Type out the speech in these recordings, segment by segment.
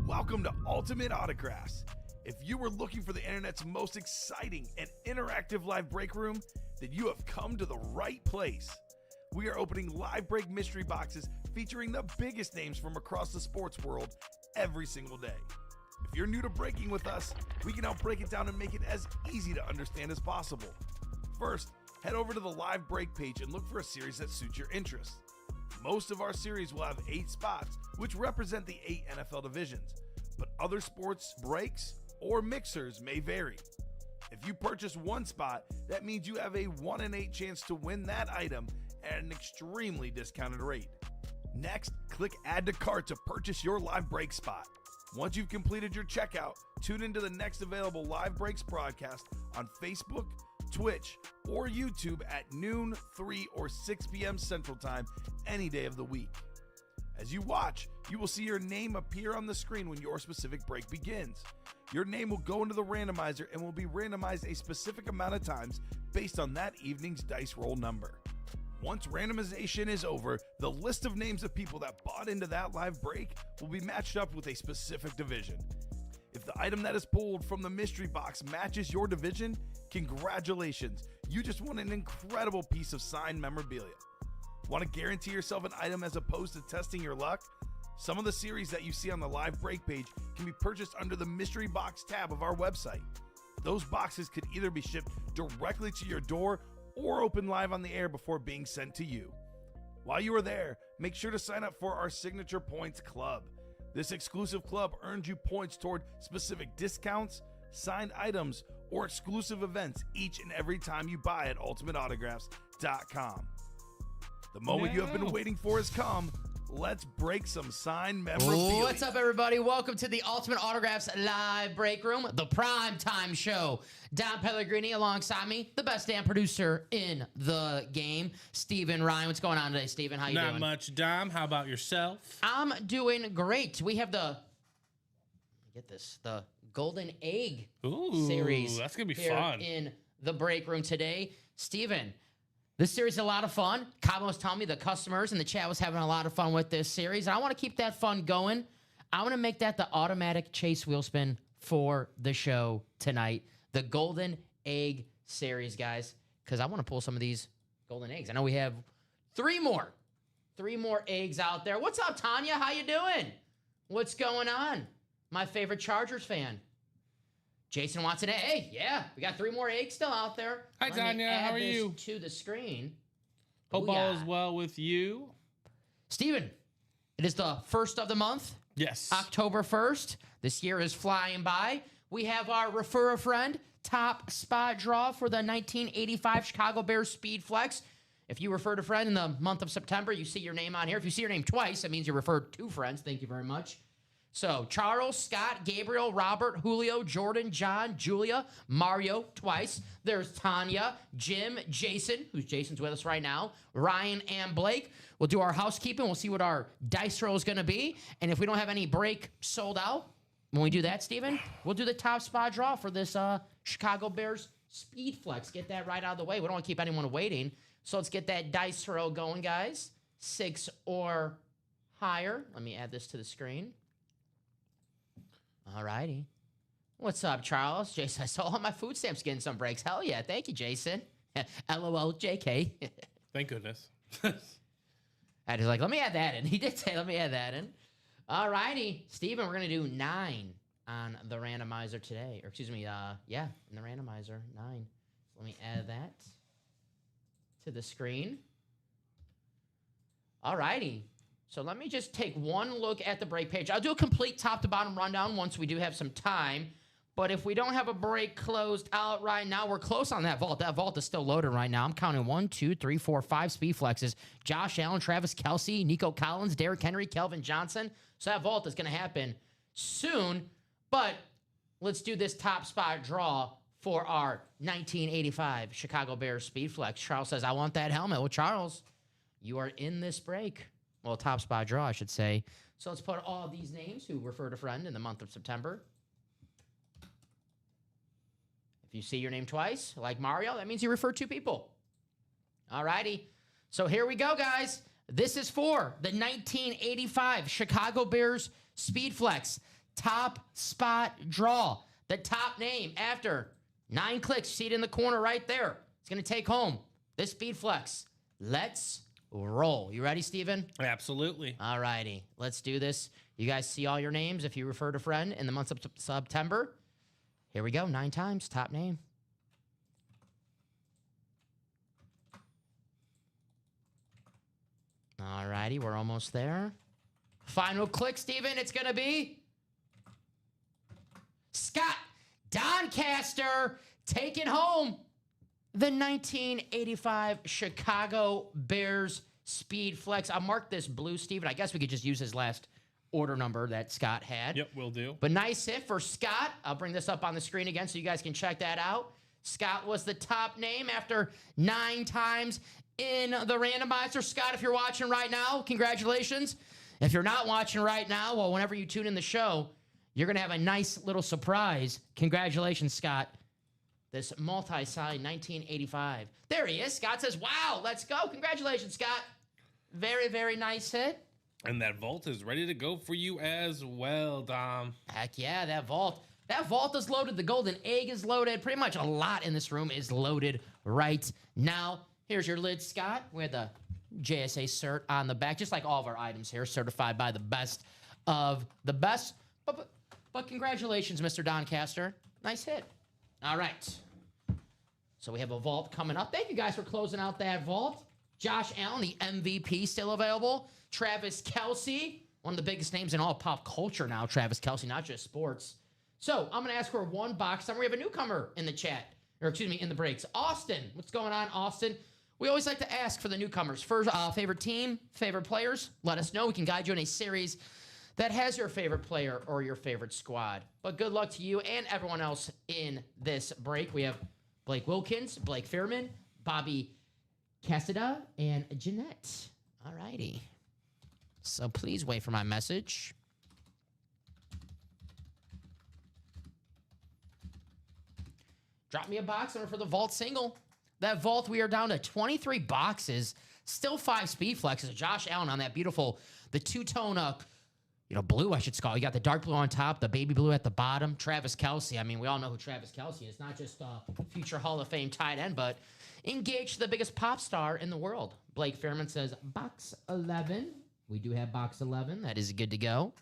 Welcome to Ultimate Autographs. If you were looking for the internet's most exciting and interactive live break room, then you have come to the right place. We are opening live break mystery boxes featuring the biggest names from across the sports world every single day. If you're new to breaking with us, we can help break it down and make it as easy to understand as possible. First, head over to the live break page and look for a series that suits your interests. Most of our series will have 8 spots, which represent the 8 NFL divisions, but other sports breaks or mixers may vary. If you purchase one spot, that means you have a 1 in 8 chance to win that item at an extremely discounted rate. Next, click Add to Cart to purchase your live break spot. Once you've completed your checkout, tune into the next available live breaks broadcast on Facebook, Twitch, or YouTube at noon, 3, or 6 p.m. Central Time any day of the week. As you watch, you will see your name appear on the screen when your specific break begins. Your name will go into the randomizer and will be randomized a specific amount of times based on that evening's dice roll number. Once randomization is over, the list of names of people that bought into that live break will be matched up with a specific division. If the item that is pulled from the mystery box matches your division, congratulations, you just won an incredible piece of signed memorabilia. Want to guarantee yourself an item as opposed to testing your luck? Some of the series that you see on the live break page can be purchased under the mystery box tab of our website. Those boxes could either be shipped directly to your door or open live on the air before being sent to you. While you are there, make sure to sign up for our Signature Points Club. This exclusive club earns you points toward specific discounts, signed items, or exclusive events each and every time you buy at ultimateautographs.com. The moment you have been waiting for has come. Let's break some signed memorabilia. What's up, everybody? Welcome to the Ultimate Autographs Live Break Room, the prime time show. Dom Pellegrini alongside me, the best damn producer in the game, Steven Ryan. What's going on today, Steven? How you doing? Not much, Dom. How about yourself? I'm doing great. We have the Golden Egg series. That's gonna be here fun. In the break room today, Steven. This series is a lot of fun. Cabo was telling me the customers in the chat was having a lot of fun with this series. And I want to keep that fun going. I want to make that the automatic chase wheel spin for the show tonight. The Golden Egg series, guys. Because I want to pull some of these golden eggs. I know we have 3 more. 3 more eggs out there. What's up, Tanya? How you doing? What's going on? My favorite Chargers fan. Jason wants an egg. Hey, yeah, we got 3 more eggs still out there. Hi, Tanya. How are you? To the screen. Hope all is well with you. Steven, it is the first of the month. Yes. October 1st. This year is flying by. We have our Refer a Friend top spot draw for the 1985 Chicago Bears Speed Flex. If you referred a friend in the month of September, you see your name on here. If you see your name twice, that means you referred 2 friends. Thank you very much. So, Charles, Scott, Gabriel, Robert, Julio, Jordan, John, Julia, Mario, twice. There's Tanya, Jim, Jason, who's Jason's with us right now, Ryan, and Blake. We'll do our housekeeping. We'll see what our dice roll is going to be. And if we don't have any break sold out, when we do that, Steven, we'll do the top spot draw for this Chicago Bears Speed Flex. Get that right out of the way. We don't want to keep anyone waiting. So, let's get that dice roll going, guys. 6 or higher. Let me add this to the screen. All righty. What's up, Charles? Jason, I saw all my food stamps getting some breaks. Hell yeah. Thank you, Jason. LOL, JK. Thank goodness. I was like, let me add that in. He did say, let me add that in. All righty. Steven, we're going to do 9 on the randomizer today. Or excuse me, in the randomizer, 9. So let me add that to the screen. All righty. So let me just take one look at the break page. I'll do a complete top-to-bottom rundown once we do have some time. But if we don't have a break closed out right now, we're close on that vault. That vault is still loaded right now. I'm counting 1, 2, 3, 4, 5 speed flexes. Josh Allen, Travis Kelce, Nico Collins, Derrick Henry, Kelvin Johnson. So that vault is going to happen soon. But let's do this top spot draw for our 1985 Chicago Bears Speed Flex. Charles says, I want that helmet. Well, Charles, you are in this break. Well, top spot draw, I should say. So let's put all these names who referred a friend in the month of September. If you see your name twice, like Mario, that means you referred 2 people. All righty. So here we go, guys. This is for the 1985 Chicago Bears Speed Flex top spot draw. The top name after 9 clicks, you see it in the corner right there. It's going to take home this Speed Flex. Let's roll. You ready, Steven? Absolutely. All righty. Let's do this. You guys see all your names if you referred a friend in the month of September. Here we go. 9 times. Top name. All righty. We're almost there. Final click, Steven. It's going to be Scott Doncaster taking home the 1985 Chicago Bears Speed Flex. I'll mark this blue, Steven. I guess we could just use his last order number that Scott had. Yep, will do. But nice hit for Scott. I'll bring this up on the screen again so you guys can check that out. Scott was the top name after 9 times in the randomizer. Scott, if you're watching right now, congratulations. If you're not watching right now, well, whenever you tune in the show, you're going to have a nice little surprise. Congratulations, Scott. This multi-side 1985. There he is. Scott says, wow, let's go. Congratulations, Scott. Very, very nice hit. And that vault is ready to go for you as well, Dom. Heck yeah, that vault. That vault is loaded. The golden egg is loaded. Pretty much a lot in this room is loaded right now. Here's your lid, Scott. We have the JSA cert on the back, just like all of our items here, certified by the best of the best. But congratulations, Mr. Doncaster. Nice hit. All right. So we have a vault coming up. Thank you guys for closing out that vault. Josh Allen, the MVP, still available. Travis Kelce, one of the biggest names in all pop culture now, Travis Kelce, not just sports. So I'm going to ask for one box summary. We have a newcomer in the chat, or excuse me, in the breaks. Austin, what's going on, Austin? We always like to ask for the newcomers. First, favorite team, favorite players. Let us know. We can guide you in a series that has your favorite player or your favorite squad. But good luck to you and everyone else in this break. We have Blake Wilkins, Blake Fairman, Bobby Cassada, and Jeanette. All righty. So please wait for my message. Drop me a box number for the vault single. That vault, we are down to 23 boxes. Still 5 speed flexes. Josh Allen on that beautiful, the two-tone, blue, I should call it. You got the dark blue on top, the baby blue at the bottom. Travis Kelce. I mean, we all know who Travis Kelce is. Not just a future Hall of Fame tight end, but engaged to the biggest pop star in the world. Blake Fairman says, box 11. We do have box 11. That is good to go.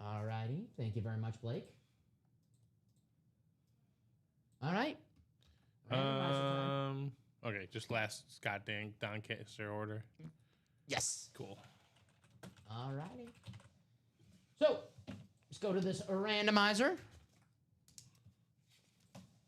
All righty. Thank you very much, Blake. All right. Okay, just last Scott Doncaster order. Yes. Cool. All righty. So, let's go to this randomizer.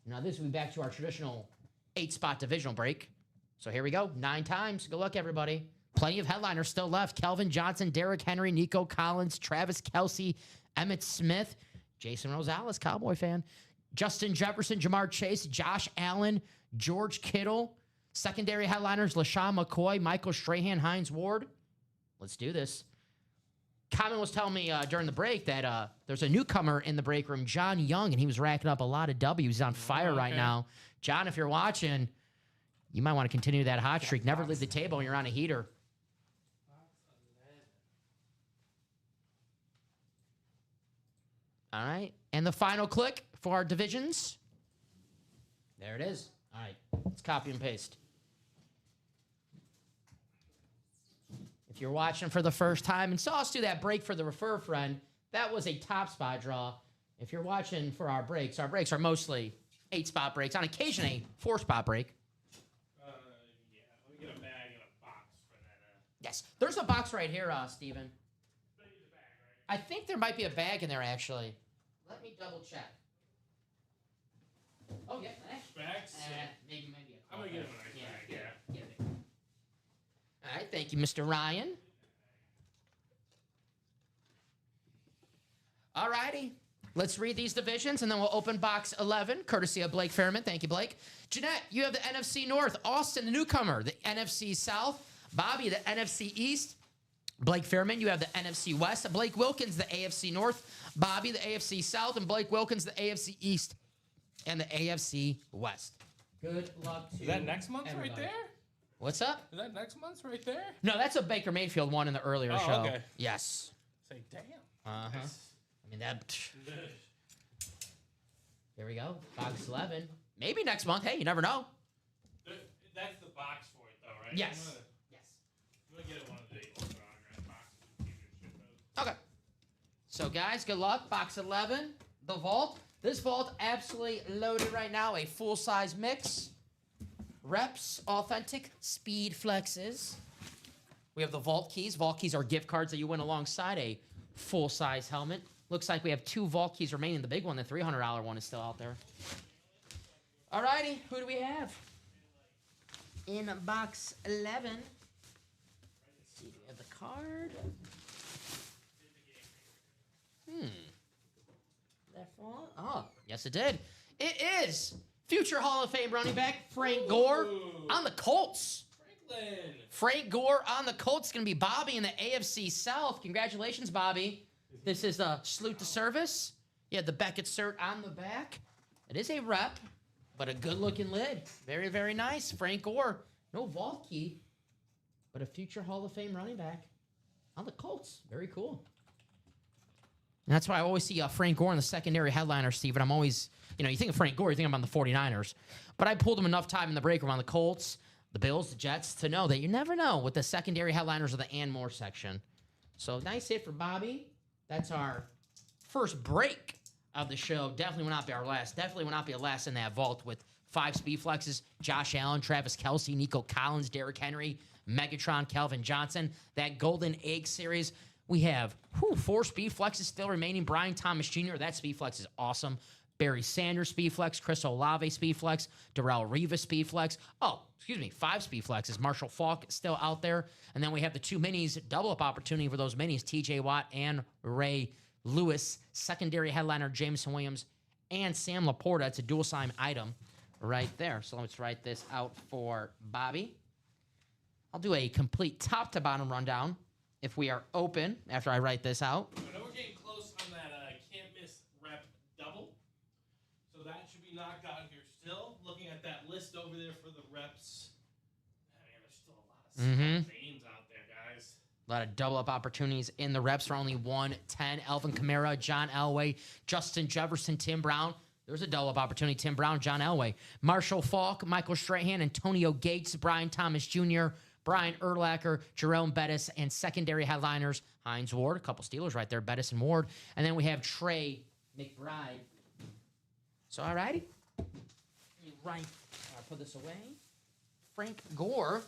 Now, this will be back to our traditional 8-spot divisional break. So, here we go. 9 times. Good luck, everybody. Plenty of headliners still left. Kelvin Johnson, Derrick Henry, Nico Collins, Travis Kelce, Emmitt Smith, Jason Rosales, Cowboy fan, Justin Jefferson, Jamar Chase, Josh Allen, George Kittle. Secondary headliners, LaShawn McCoy, Michael Strahan, Hines Ward. Let's do this. Common was telling me during the break that there's a newcomer in the break room, John Young, and he was racking up a lot of W's. He's on fire right now. John, if you're watching, you might want to continue that hot streak. Never leave the table when you're on a heater. All right. And the final click for our divisions. There it is. All right. Let's copy and paste. If you're watching for the first time and saw us do that break for the refer friend, that was a top spot draw. If you're watching for our breaks are mostly 8-spot breaks. On occasion, a 4-spot break. Yeah, let me get a bag and a box for that. Yes. There's a box right here, Steven. I think there might be a bag in there, actually. Let me double check. Oh, yeah. Bags? Maybe a I'm going to get him a nice bag, yeah. Get it. All right. Thank you, Mr. Ryan. All righty. Let's read these divisions, and then we'll open box 11, courtesy of Blake Fairman. Thank you, Blake. Jeanette, you have the NFC North. Austin, the newcomer, the NFC South. Bobby, the NFC East. Blake Fairman, you have the NFC West. Blake Wilkins, the AFC North. Bobby, the AFC South. And Blake Wilkins, the AFC East and the AFC West. Good luck to Is that next month everybody. right there? What's up? Is that next month right there? No, that's a Baker Mayfield one in the earlier show. Okay. Yes. Say, damn. Uh-huh. I mean, that. Here we go. Box 11. Maybe next month. Hey, you never know. That's the box for it, though, right? Yes. Yes. I'm gonna get it one of the autograph boxes and keep it shipped out. Okay. So, guys, good luck. Box 11, the vault. This vault absolutely loaded right now. A full-size mix. Reps, authentic, speed flexes. We have the vault keys. Vault keys are gift cards that you win alongside a full-size helmet. Looks like we have 2 vault keys remaining. The big one, the $300 one, is still out there. All righty, who do we have? In box 11. Let's see, do we have the card? That fall? Oh, yes it did. It is future Hall of Fame running back Frank Gore on the Colts. Franklin. Frank Gore on the Colts. Going to be Bobby in the AFC South. Congratulations, Bobby. This is a salute to service. Yeah, the Beckett cert on the back. It is a rep, but a good-looking lid. Very, very nice. Frank Gore. No vault key, but a future Hall of Fame running back on the Colts. Very cool. And that's why I always see Frank Gore in the secondary headliner, Steven. I'm always, you think of Frank Gore, you think about the 49ers. But I pulled him enough time in the break room on the Colts, the Bills, the Jets, to know that you never know with the secondary headliners of the and more section. So nice hit for Bobby. That's our first break of the show. Definitely will not be our last. Definitely will not be a last in that vault with 5 speed flexes. Josh Allen, Travis Kelce, Nico Collins, Derrick Henry, Megatron, Calvin Johnson. That Golden Egg series. We have 4 speed flexes still remaining. Brian Thomas Jr., that speed flex is awesome. Barry Sanders speed flex. Chris Olave speed flex. Darrelle Revis speed flex. 5 speed flexes. Marshall Faulk still out there. And then we have the 2 minis, double up opportunity for those minis. TJ Watt and Ray Lewis. Secondary headliner Jameson Williams and Sam Laporta. It's a dual sign item right there. So let's write this out for Bobby. I'll do a complete top to bottom rundown if we are open after I write this out. I know we're getting close on that can't miss rep double. So that should be knocked out here still. Looking at that list over there for the reps. Man, there's still a lot of names out there, guys. A lot of double up opportunities in the reps for only 110. Alvin Kamara, John Elway, Justin Jefferson, Tim Brown. There's a double up opportunity. Tim Brown, John Elway. Marshall Faulk, Michael Strahan, Antonio Gates, Brian Thomas Jr., Brian Urlacher, Jerome Bettis, and secondary headliners, Hines Ward, a couple Steelers right there, Bettis and Ward. And then we have Trey McBride. So, all righty. I'll put this away. Frank Gore.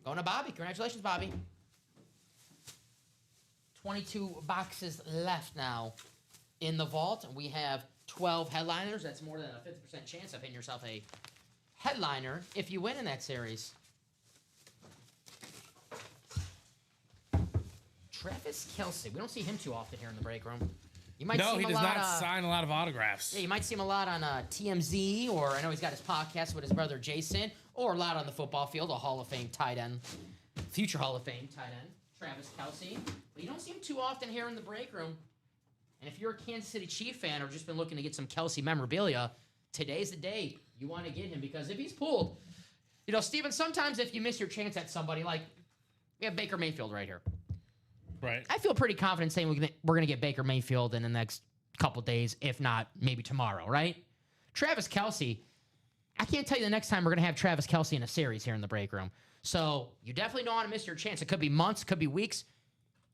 Going to Bobby. Congratulations, Bobby. 22 boxes left now in the vault. And we have 12 headliners. That's more than a 50% chance of hitting yourself a headliner if you win in that series. Travis Kelce. We don't see him too often here in the break room. You might see him he does a lot, not sign a lot of autographs. Yeah, you might see him a lot on TMZ, or I know he's got his podcast with his brother Jason, or a lot on the football field, a Hall of Fame tight end, future Hall of Fame tight end, Travis Kelce. But you don't see him too often here in the break room. And if you're a Kansas City Chief fan or just been looking to get some Kelce memorabilia, today's the day you want to get him, because if he's pulled, Steven, sometimes if you miss your chance at somebody, like we have Baker Mayfield right here. Right. I feel pretty confident saying we're going to get Baker Mayfield in the next couple days, if not maybe tomorrow, right? Travis Kelce, I can't tell you the next time we're going to have Travis Kelce in a series here in the break room. So you definitely don't want to miss your chance. It could be months, it could be weeks.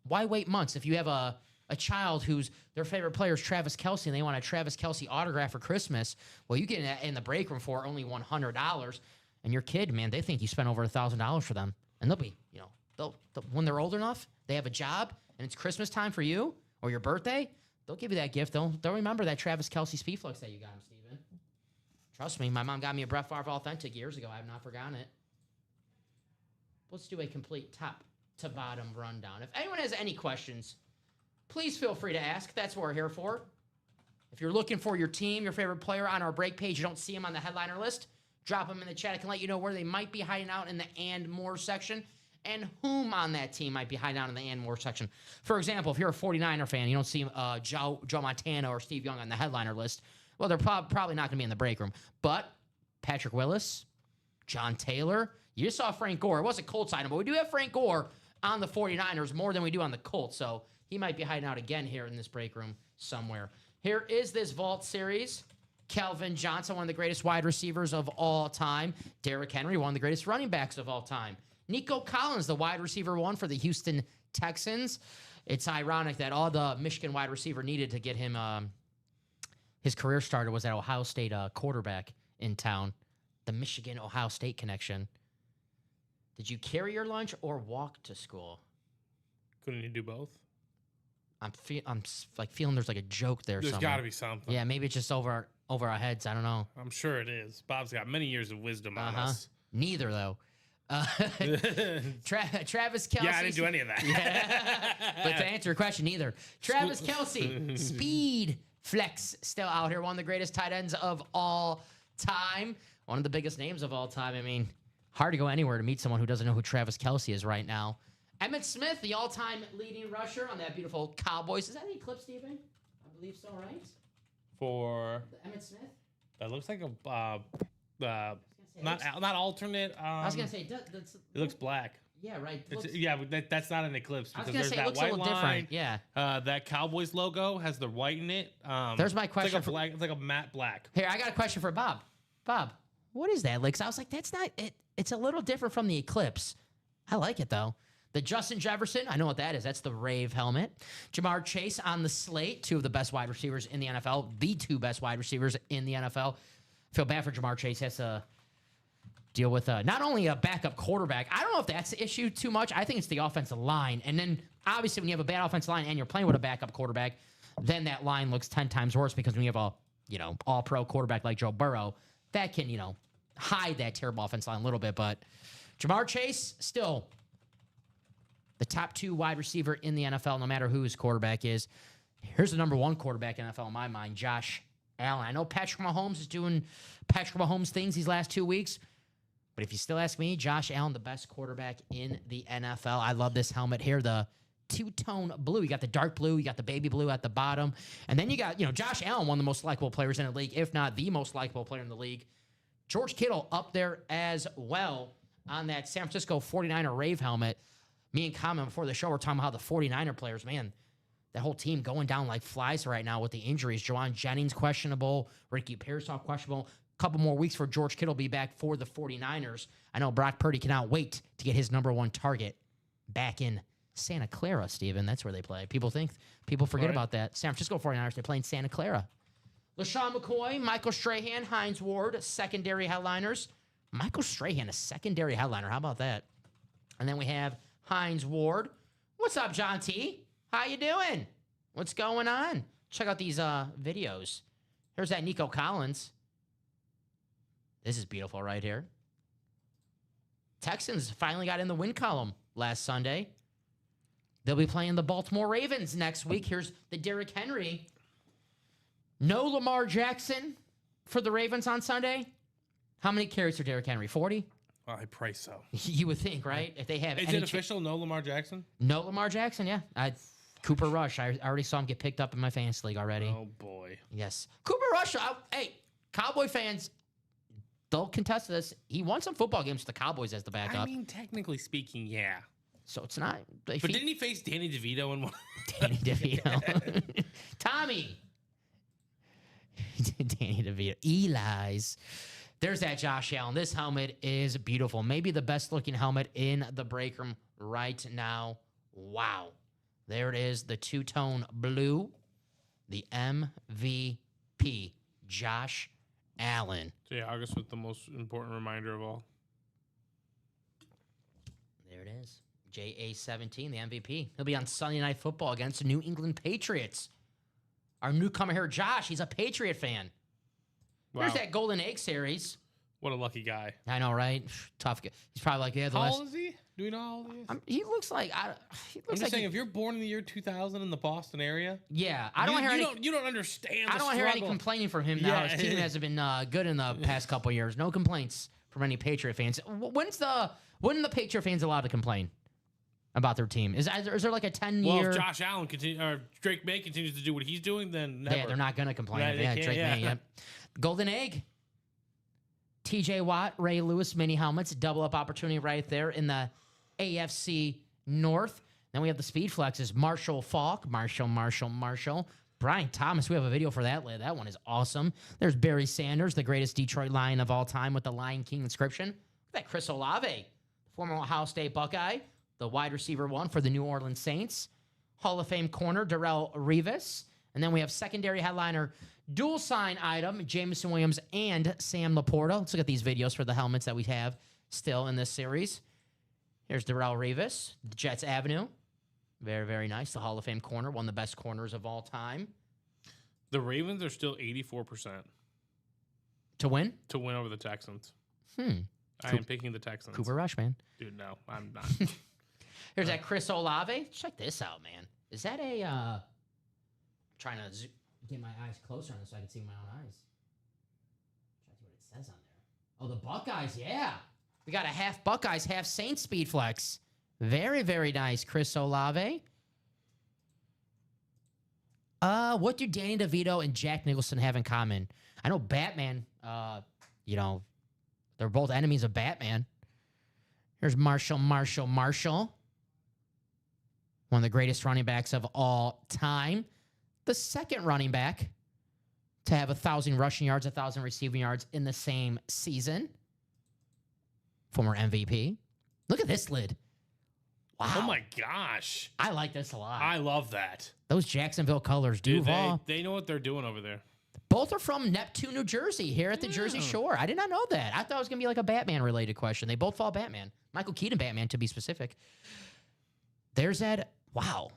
Why wait months? If you have a child whose their favorite player is Travis Kelce and they want a Travis Kelce autograph for Christmas, well, you get it in the break room for only $100. And your kid, man, they think you spent over $1,000 for them. And they'll be, they'll when they're old enough, they have a job, and it's Christmas time for you or your birthday, they'll give you that gift. They'll remember that Travis Kelce Speedflux that you got him, Steven. Trust me, my mom got me a Brett Favre Authentic years ago. I have not forgotten it. Let's do a complete top to bottom rundown. If anyone has any questions, please feel free to ask. That's what we're here for. If you're looking for your team, your favorite player on our break page, you don't see them on the headliner list, drop them in the chat. I can let you know where they might be hiding out in the and more section, and whom on that team might be hiding out in the and more section. For example, if you're a 49er fan, you don't see Joe Montana or Steve Young on the headliner list, well, they're probably not going to be in the break room. But Patrick Willis, John Taylor, you just saw Frank Gore. It wasn't Colts item, but we do have Frank Gore on the 49ers more than we do on the Colts. So he might be hiding out again here in this break room somewhere. Here is this Vault Series. Calvin Johnson, one of the greatest wide receivers of all time. Derrick Henry, one of the greatest running backs of all time. Nico Collins, the wide receiver one for the Houston Texans. It's ironic that all the Michigan wide receiver needed to get him his career started was that Ohio State quarterback in town. The Michigan-Ohio State connection. Did you carry your lunch or walk to school? Couldn't you do both? I'm feeling there's like a joke there. There's somewhere. got to be something. Yeah, maybe it's just over our heads. I don't know. I'm sure it is. Bob's got many years of wisdom on us. Neither though. Travis Kelce. Yeah, I didn't do any of that. Yeah. But to answer your question, neither. Travis Kelce, speed flex, still out here. One of the greatest tight ends of all time. One of the biggest names of all time. I mean, hard to go anywhere to meet someone who doesn't know who Travis Kelce is right now. Emmitt Smith, the all-time leading rusher on that beautiful Cowboys. Is that any clip, Steven? I believe so, right? For Emmitt Smith? that looks like a not alternate. I was gonna say that's. It looks black. Yeah, right. Yeah, but that's not an eclipse I was because gonna there's say it that looks a white little line. different. Yeah. That Cowboys logo has the white in it. There's my question It's like, it's like a matte black. Here, I got a question for Bob. Bob, what is that? Like, I was like, that's not it. It's a little different from the Eclipse. I like it though. The Justin Jefferson, I know what that is. That's the Rave helmet. Jamar Chase on the slate, two of the best wide receivers in the NFL, the two best wide receivers in the NFL. I feel bad for Jamar Chase. He has to deal with not only a backup quarterback. I don't know if that's the issue too much. I think it's the offensive line. And then obviously when you have a bad offensive line and you're playing with a backup quarterback, then that line looks 10 times worse because when you have a, all-pro quarterback like Joe Burrow, that can, hide that terrible offensive line a little bit. But Jamar Chase, still the top two wide receiver in the NFL, no matter who his quarterback is. Here's the number one quarterback in the NFL in my mind, Josh Allen. I know Patrick Mahomes is doing Patrick Mahomes things these last 2 weeks, but if you still ask me, Josh Allen, the best quarterback in the NFL. I love this helmet here, the two-tone blue. You got the dark blue, you got the baby blue at the bottom, and then you got, Josh Allen, one of the most likable players in the league, if not the most likable player in the league. George Kittle up there as well on that San Francisco 49er Rave helmet. Me and Common before the show were talking about how the 49er players, man, that whole team going down like flies right now with the injuries. Jawan Jennings questionable, Ricky Pearsall questionable. A couple more weeks for George Kittle to be back for the 49ers. I know Brock Purdy cannot wait to get his number one target back in Santa Clara, Steven. That's where they play. People forget about that. San Francisco 49ers, they play in Santa Clara. LaShawn McCoy, Michael Strahan, Hines Ward, secondary headliners. Michael Strahan, a secondary headliner. How about that? And then we have Hines Ward. What's up, John T? How you doing? What's going on? Check out these videos. Here's that Nico Collins. This is beautiful right here. Texans finally got in the win column last Sunday. They'll be playing the Baltimore Ravens next week. Here's the Derrick Henry. No Lamar Jackson for the Ravens on Sunday. How many carries for Derrick Henry? 40? I pray so. You would think, right? If they have Is it official? No Lamar Jackson? No Lamar Jackson, yeah. Cooper Rush. I already saw him get picked up in my fantasy league already. Oh, boy. Yes. Cooper Rush, hey, Cowboy fans, they'll contest this. He won some football games with the Cowboys as the backup. I mean, technically speaking, yeah. So it's not. But didn't he face Danny DeVito in one? Danny DeVito. Tommy. Danny DeVito. Eli's. There's that Josh Allen. This helmet is beautiful. Maybe the best looking helmet in the break room right now. Wow. There it is. The two-tone blue. The MVP. Josh Allen. So yeah, August was the most important reminder of all. There it is. JA-17, the MVP. He'll be on Sunday Night Football against the New England Patriots. Our newcomer here, Josh, he's a Patriot fan. Wow. There's that Golden Egg series. What a lucky guy. I know, right? Tough guy. He's probably like, yeah, the How last... old is he? Do we know how old he is? He looks like... I'm just saying, if you're born in the year 2000 in the Boston area... Yeah, I don't want to hear any... You don't understand I don't want to hear any complaining from him now. Yeah. His team hasn't been good in the past couple years. No complaints from any Patriot fans. When the Patriot fans allowed to complain about their team? Is there like a 10-year... Well, if Josh Allen or Drake May continues to do what he's doing, then never. Yeah, they're not going to complain. Right, Yeah, they Drake can't, May, yeah. yep. Golden Egg. TJ Watt, Ray Lewis mini helmets. Double up opportunity right there in the AFC North. Then we have the speed flexes. Marshall Falk, Marshall. Brian Thomas, we have a video for that. That one is awesome. There's Barry Sanders, the greatest Detroit Lion of all time with the Lion King inscription. Look at that Chris Olave, former Ohio State Buckeye, the wide receiver one for the New Orleans Saints. Hall of Fame corner, Darrelle Revis. And then we have secondary headliner, dual sign item, Jameson Williams and Sam Laporta. Let's look at these videos for the helmets that we have still in this series. Here's Darrelle Revis, the Jets Avenue. Very, very nice. The Hall of Fame corner, one of the best corners of all time. The Ravens are still 84% To win? to win over the Texans. Hmm. I am picking the Texans. Cooper Rush, man. Dude, no, I'm not. Here's that Chris Olave. Check this out, man. Is that a... trying to get my eyes closer on this so I can see my own eyes. Try to see what it says on there. Oh, the Buckeyes, yeah. We got a half Buckeyes, half Saints speed flex. Very, very nice, Chris Olave. What do Danny DeVito and Jack Nicholson have in common? I know Batman, they're both enemies of Batman. Here's Marshall. One of the greatest running backs of all time. The second running back to have 1,000 rushing yards, 1,000 receiving yards in the same season. Former MVP. Look at this lid. Wow. Oh my gosh. I like this a lot. I love that. Those Jacksonville colors, Dude, Duval. they know what they're doing over there. Both are from Neptune, New Jersey, here at the Jersey Shore. I did not know that. I thought it was going to be like a Batman-related question. They both fall Batman. Michael Keaton Batman, to be specific. There's that. Wow.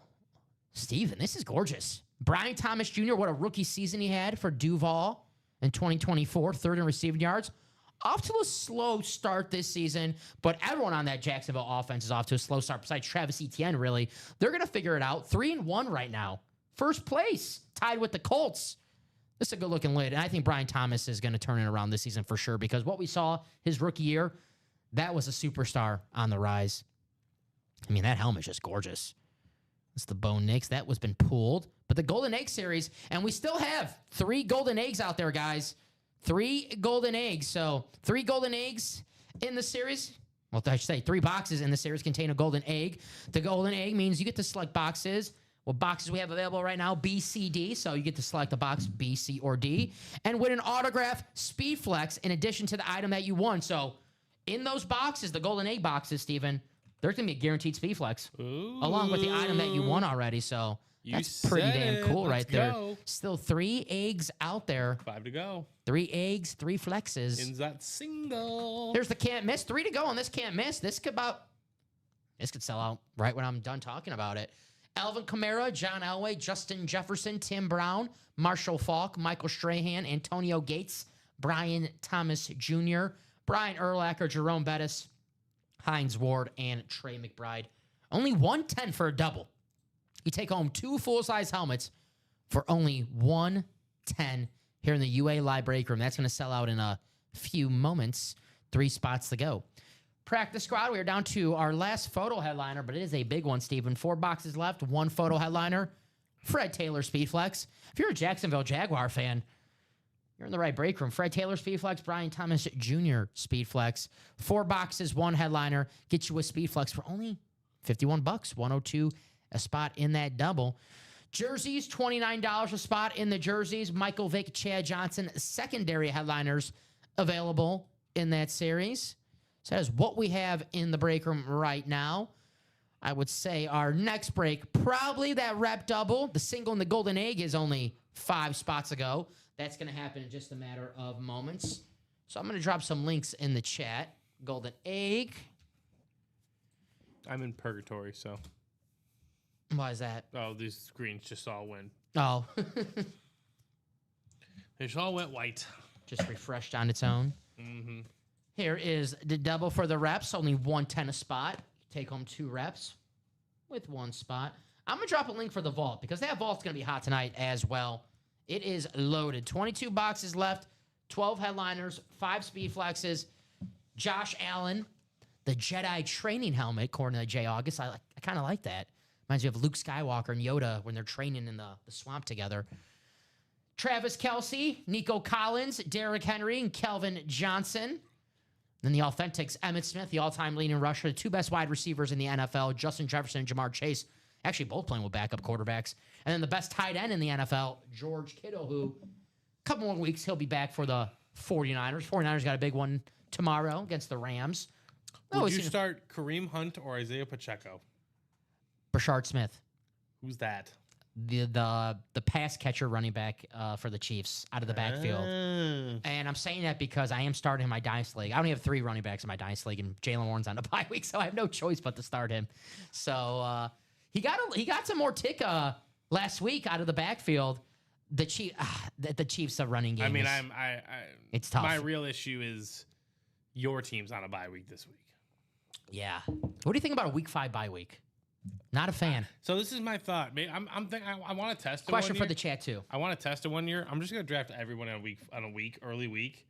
Steven, this is gorgeous. Brian Thomas Jr., what a rookie season he had for Duval in 2024, third in receiving yards. Off to a slow start this season, but everyone on that Jacksonville offense is off to a slow start, besides Travis Etienne, really. They're going to figure it out. 3-1 right now. First place, tied with the Colts. This is a good-looking lid, and I think Brian Thomas is going to turn it around this season for sure, because what we saw his rookie year, that was a superstar on the rise. I mean, that helmet's just gorgeous. It's the Bo Nix. That was been pulled. But the Golden Egg series, and we still have 3 golden eggs out there, guys. 3 golden eggs. So 3 golden eggs in the series. Well, I should say 3 boxes in the series contain a golden egg. The golden egg means you get to select boxes. What boxes we have available right now? B, C, D. So you get to select a box B, C, or D. And win an autograph Speed Flex in addition to the item that you won. So in those boxes, the golden egg boxes, Steven, there's going to be a guaranteed Speed Flex. Ooh. Along with the item that you won already. So that's pretty damn cool right there. Still 3 eggs out there. 5 to go. 3 eggs, 3 flexes. In that single. Here's the can't miss. 3 to go on this can't miss. This could sell out right when I'm done talking about it. Alvin Kamara, John Elway, Justin Jefferson, Tim Brown, Marshall Falk, Michael Strahan, Antonio Gates, Brian Thomas Jr., Brian Urlacher, Jerome Bettis, Hines Ward, and Trey McBride. Only $110 for a double. You take home 2 full-size helmets for only $110 here in the UA Live Break Room. That's going to sell out in a few moments. 3 spots to go. Practice squad, we are down to our last photo headliner, but it is a big one, Steven. 4 boxes left, 1 photo headliner. Fred Taylor Speedflex. If you're a Jacksonville Jaguar fan, you're in the right break room. Fred Taylor Speedflex, Brian Thomas Jr. Speedflex. 4 boxes, 1 headliner. Get you a Speedflex for only $51, $102 a spot in that double. Jerseys, $29 a spot in the jerseys. Michael Vick, Chad Johnson, secondary headliners available in that series. So that is what we have in the break room right now. I would say our next break, probably that rep double. The single and the golden egg is only 5 spots ago. That's going to happen in just a matter of moments. So I'm going to drop some links in the chat. Golden egg. I'm in purgatory, so. Why is that? Oh, these screens just all went. Oh. They just all went white. Just refreshed on its own. Mm-hmm. Here is the double for the reps. Only $110 a spot. Take home 2 reps with 1 spot. I'm going to drop a link for the vault because that vault's going to be hot tonight as well. It is loaded. 22 boxes left, 12 headliners, 5 speed flexes. Josh Allen, the Jedi training helmet, according to Jay August. I kind of like that. Reminds me of Luke Skywalker and Yoda when they're training in the swamp together. Travis Kelce, Nico Collins, Derrick Henry, and Kelvin Johnson. Then the Authentics, Emmitt Smith, the all-time leading rusher, the two best wide receivers in the NFL, Justin Jefferson and Jamar Chase, actually both playing with backup quarterbacks. And then the best tight end in the NFL, George Kittle, who a couple more weeks, he'll be back for the 49ers. 49ers got a big one tomorrow against the Rams. Would you start Kareem Hunt or Isaiah Pacheco? Brashard Smith, Who's that? the pass catcher running back for the Chiefs out of the backfield. And I'm saying that because I am starting my Dynasty League. I only have 3 running backs in my Dynasty League, and Jalen Warren's on the bye week, so I have no choice but to start him. So he got some more tick last week out of the backfield. The Chiefs are running game. I mean, it's tough. My real issue is your team's on a bye week this week. Yeah. What do you think about a week 5 bye week? Not a fan. So this is my thought. I'm thinking I want to test it. Question one for year. the chat too. I want to test it 1 year. I'm just gonna draft everyone early week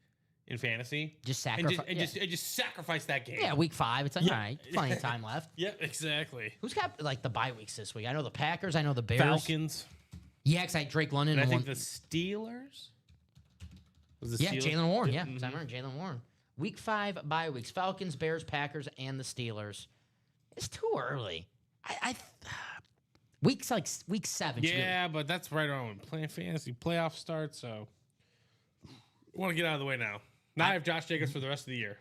in fantasy. Just sacrifice. And just sacrifice that game. Yeah, week 5. It's like, all right, plenty of time left. Yeah, exactly. Who's got like the bye weeks this week? I know the Packers. I know the Bears. Falcons. Yeah, because I had Drake London. And I think the Steelers. Was the Steelers? Jalen Warren. Yeah, Mm-hmm. I remember Jalen Warren. Week 5 bye weeks: Falcons, Bears, Packers, and the Steelers. It's too early. Week 7. Yeah, but that's right on when playing fantasy playoff starts. So I want to get out of the way now. Now I have Josh Jacobs for the rest of the year.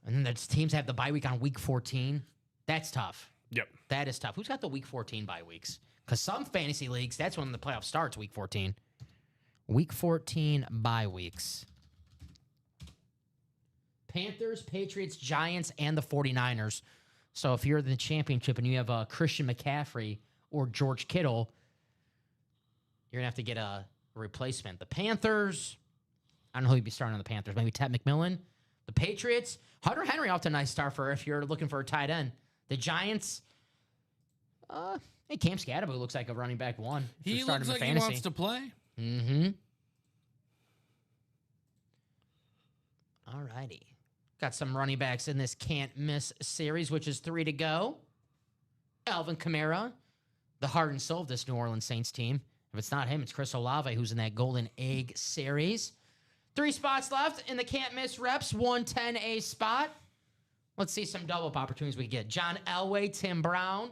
And then the teams have the bye week on week 14. That's tough. Yep. That is tough. Who's got the week 14 bye weeks? Because some fantasy leagues, that's when the playoff starts, week 14. Week 14 bye weeks. Panthers, Patriots, Giants, and the 49ers. So if you're in the championship and you have Christian McCaffrey or George Kittle, you're going to have to get a replacement. The Panthers, I don't know who you'd be starting on the Panthers. Maybe Ted McMillan. The Patriots, Hunter Henry off to a nice start for if you're looking for a tight end. The Giants, hey, Cam Scatterbo looks like a running back 1. He looks like he wants to play. Mm-hmm. All righty. Got some running backs in this can't miss series, which is 3 to go. Alvin Kamara, the heart and soul of this New Orleans Saints team. If it's not him, it's Chris Olave, who's in that Golden Egg series. 3 spots left in the can't miss reps, 110A spot. Let's see some double up opportunities we get. John Elway, Tim Brown,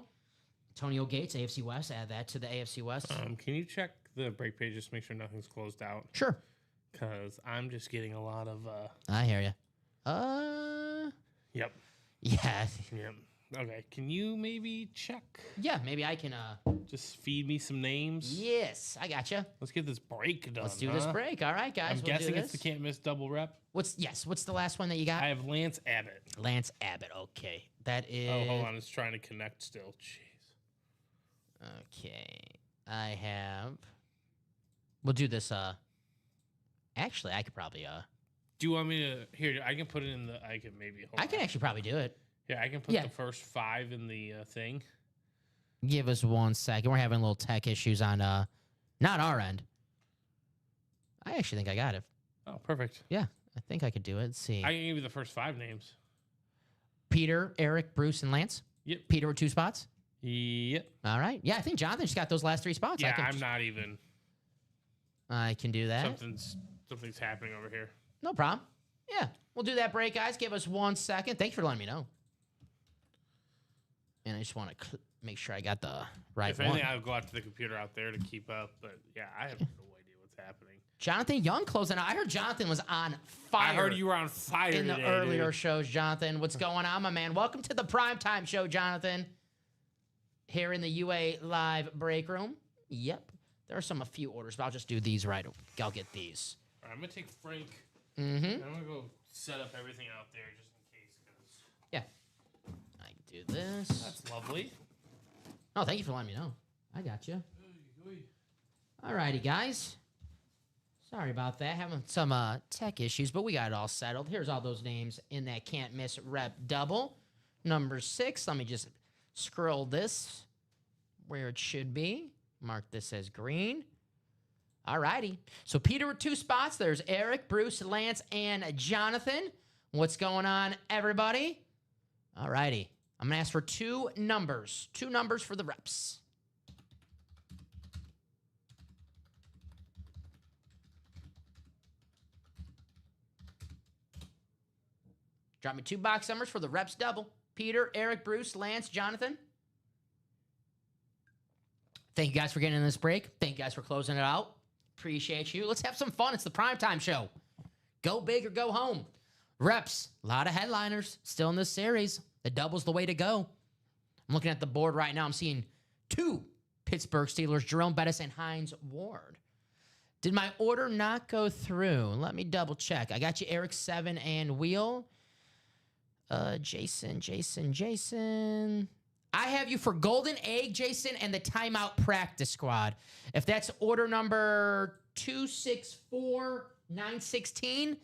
Antonio Gates, AFC West. Add that to the AFC West. Can you check the break page just to make sure nothing's closed out? Sure. Because I'm just getting a lot of. I hear you. Yep. Yeah. Yep. Okay. Can you maybe check? Yeah, maybe I can. Just feed me some names. Yes, I gotcha. Let's get this break done. Let's do this break. All right, guys. I'm we'll guessing do it's the this. can't miss double rep. What's the last one that you got? I have Lance Abbott. Lance Abbott. Okay, that is. Oh, hold on. It's trying to connect still. Jeez. Okay, I have. We'll do this. Actually, I could probably. Do you want me to? Here, I can put it in the. I can maybe. Hold I can on. actually probably do it. Yeah, I can put Yeah. the first 5 in the thing. Give us 1 second. We're having a little tech issues on not our end. I actually think I got it. Oh, perfect. Yeah, I think I could do it. Let's see. I can give you the first 5 names. Peter, Eric, Bruce, and Lance. Yep. Peter with 2 spots. Yep. All right. Yeah, I think Jonathan just got those last 3 spots. Yeah, I'm not even. I can do that. Something's happening over here. No problem. Yeah, we'll do that break, guys. Give us 1 second. Thanks for letting me know. And I just want to make sure I got the right If one. anything, I'll go out to the computer out there to keep up. But yeah, I have no idea what's happening. Jonathan Young closing out. I heard Jonathan was on fire. I heard you were on fire in the today, earlier dude. shows, Jonathan. What's going on, my man? Welcome to the primetime show, Jonathan. Here in the UA live break room. Yep. There are a few orders, but I'll just do these right. I'll get these. All right, I'm gonna take Frank. Mm-hmm. I'm gonna go set up everything out there just in case. Cause Yeah. I can do this. that's lovely. Oh, thank you for letting me know. I got you. Alrighty, guys. Sorry about that. Having some tech issues, but we got it all settled. Here's all those names in that can't miss rep double. Number 6. Let me just scroll this where it should be. Mark this as green. Alrighty. So Peter with 2 spots. There's Eric, Bruce, Lance, and Jonathan. What's going on, everybody? Alrighty. I'm going to ask for 2 numbers. 2 numbers for the reps. Drop me 2 box numbers for the reps double. Peter, Eric, Bruce, Lance, Jonathan. Thank you guys for getting in this break. Thank you guys for closing it out. Appreciate you. Let's have some fun. It's the primetime show. Go big or go home. Reps, a lot of headliners still in this series. The double's the way to go. I'm looking at the board right now. I'm seeing 2 Pittsburgh Steelers, Jerome Bettis and Hines Ward. Did my order not go through? Let me double check. I got you Eric 7 and Wheel. Jason. I have you for Golden Egg, Jason, and the Timeout Practice Squad. If that's order number 264916,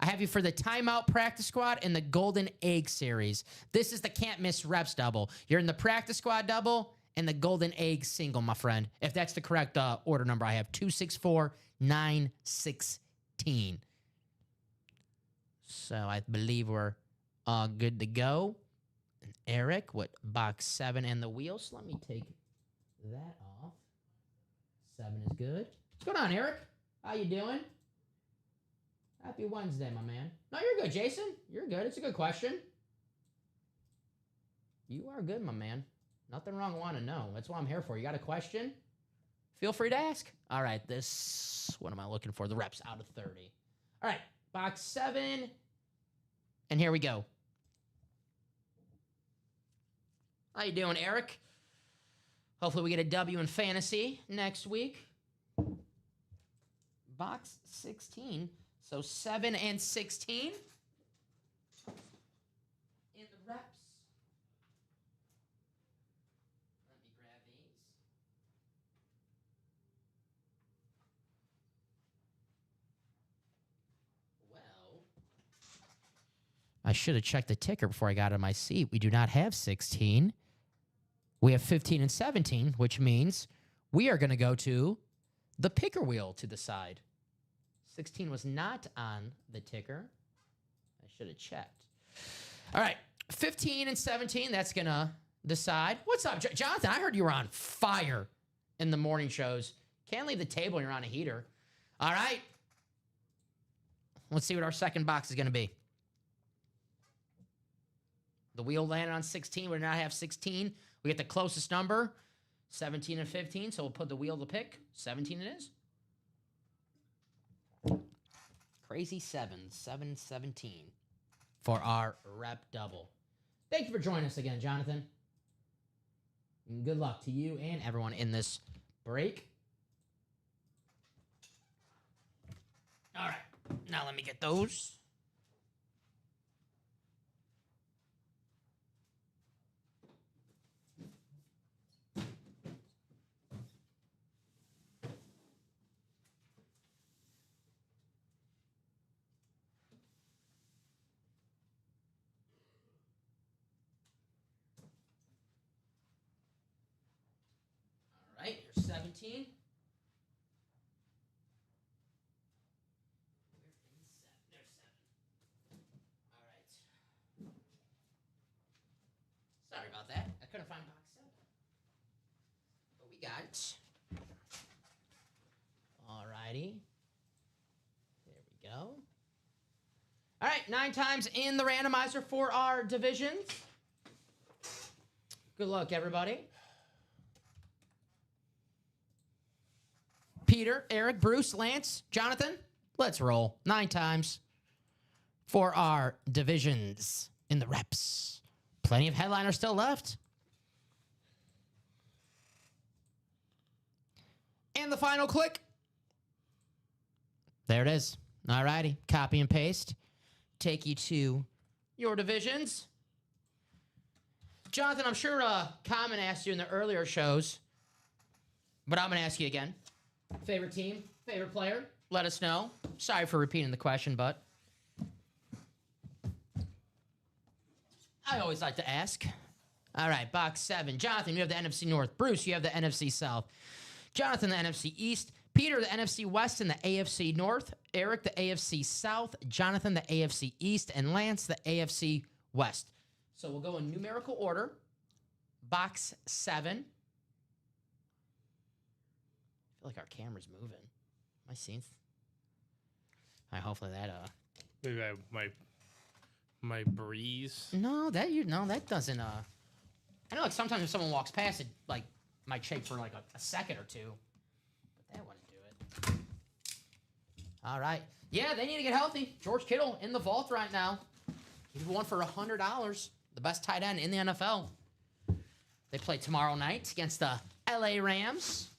I have you for the Timeout Practice Squad and the Golden Egg series. This is the can't miss reps double. You're in the Practice Squad double and the Golden Egg single, my friend. If that's the correct order number, I have 264916. So I believe we're good to go. And Eric, what, box 7 and the wheels? Let me take that off. 7 is good. What's going on, Eric? How you doing? Happy Wednesday, my man. No, you're good, Jason. You're good. It's a good question. You are good, my man. Nothing wrong wanting to know. That's what I'm here for. You got a question? Feel free to ask. All right, what am I looking for? The reps out of 30. All right, box 7. And here we go. How you doing, Eric? Hopefully we get a W in fantasy next week. Box 16. So 7 and 16. In the reps. Let me grab these. Well, I should have checked the ticker before I got out of my seat. We do not have 16. We have 15 and 17, which means we are going to go to the picker wheel to the side. 16 was not on the ticker. I should have checked. All right, 15 and 17, that's going to decide. What's up, Jonathan? I heard you were on fire in the morning shows. Can't leave the table when you're on a heater. All right. Let's see what our second box is going to be. The wheel landed on 16. We do not have 16. We get the closest number, 17 and 15, so we'll put the wheel to pick. 17 it is. Crazy 717 for our rep double. Thank you for joining us again, Jonathan. And good luck to you and everyone in this break. All right, now let me get those. All right, here's 17. There's 7. All right. Sorry about that. I couldn't find box 7. But we got it. All righty. There we go. All right, 9 times in the randomizer for our divisions. Good luck, everybody. Peter, Eric, Bruce, Lance, Jonathan, let's roll. 9 times for our divisions in the reps. Plenty of headliners still left. And the final click. There it is. All righty. Copy and paste. Take you to your divisions. Jonathan, I'm sure Common asked you in the earlier shows, but I'm going to ask you again. Favorite team, favorite player, let us know. Sorry for repeating the question, but I always like to ask. All right, box 7. Jonathan, you have the NFC North. Bruce, you have the NFC South. Jonathan, the NFC East. Peter, the NFC West and the AFC North. Eric, the AFC South. Jonathan, the AFC East. And Lance, the AFC West. So we'll go in numerical order. Box 7. I feel like our camera's moving. Am I seeing? All right, hopefully that Maybe My breeze. No, that doesn't. I know, like sometimes if someone walks past it, like might shake for like a second or two, but that wouldn't do it. All right, yeah, they need to get healthy. George Kittle in the vault right now. He's one for $100. The best tight end in the NFL. They play tomorrow night against the LA Rams.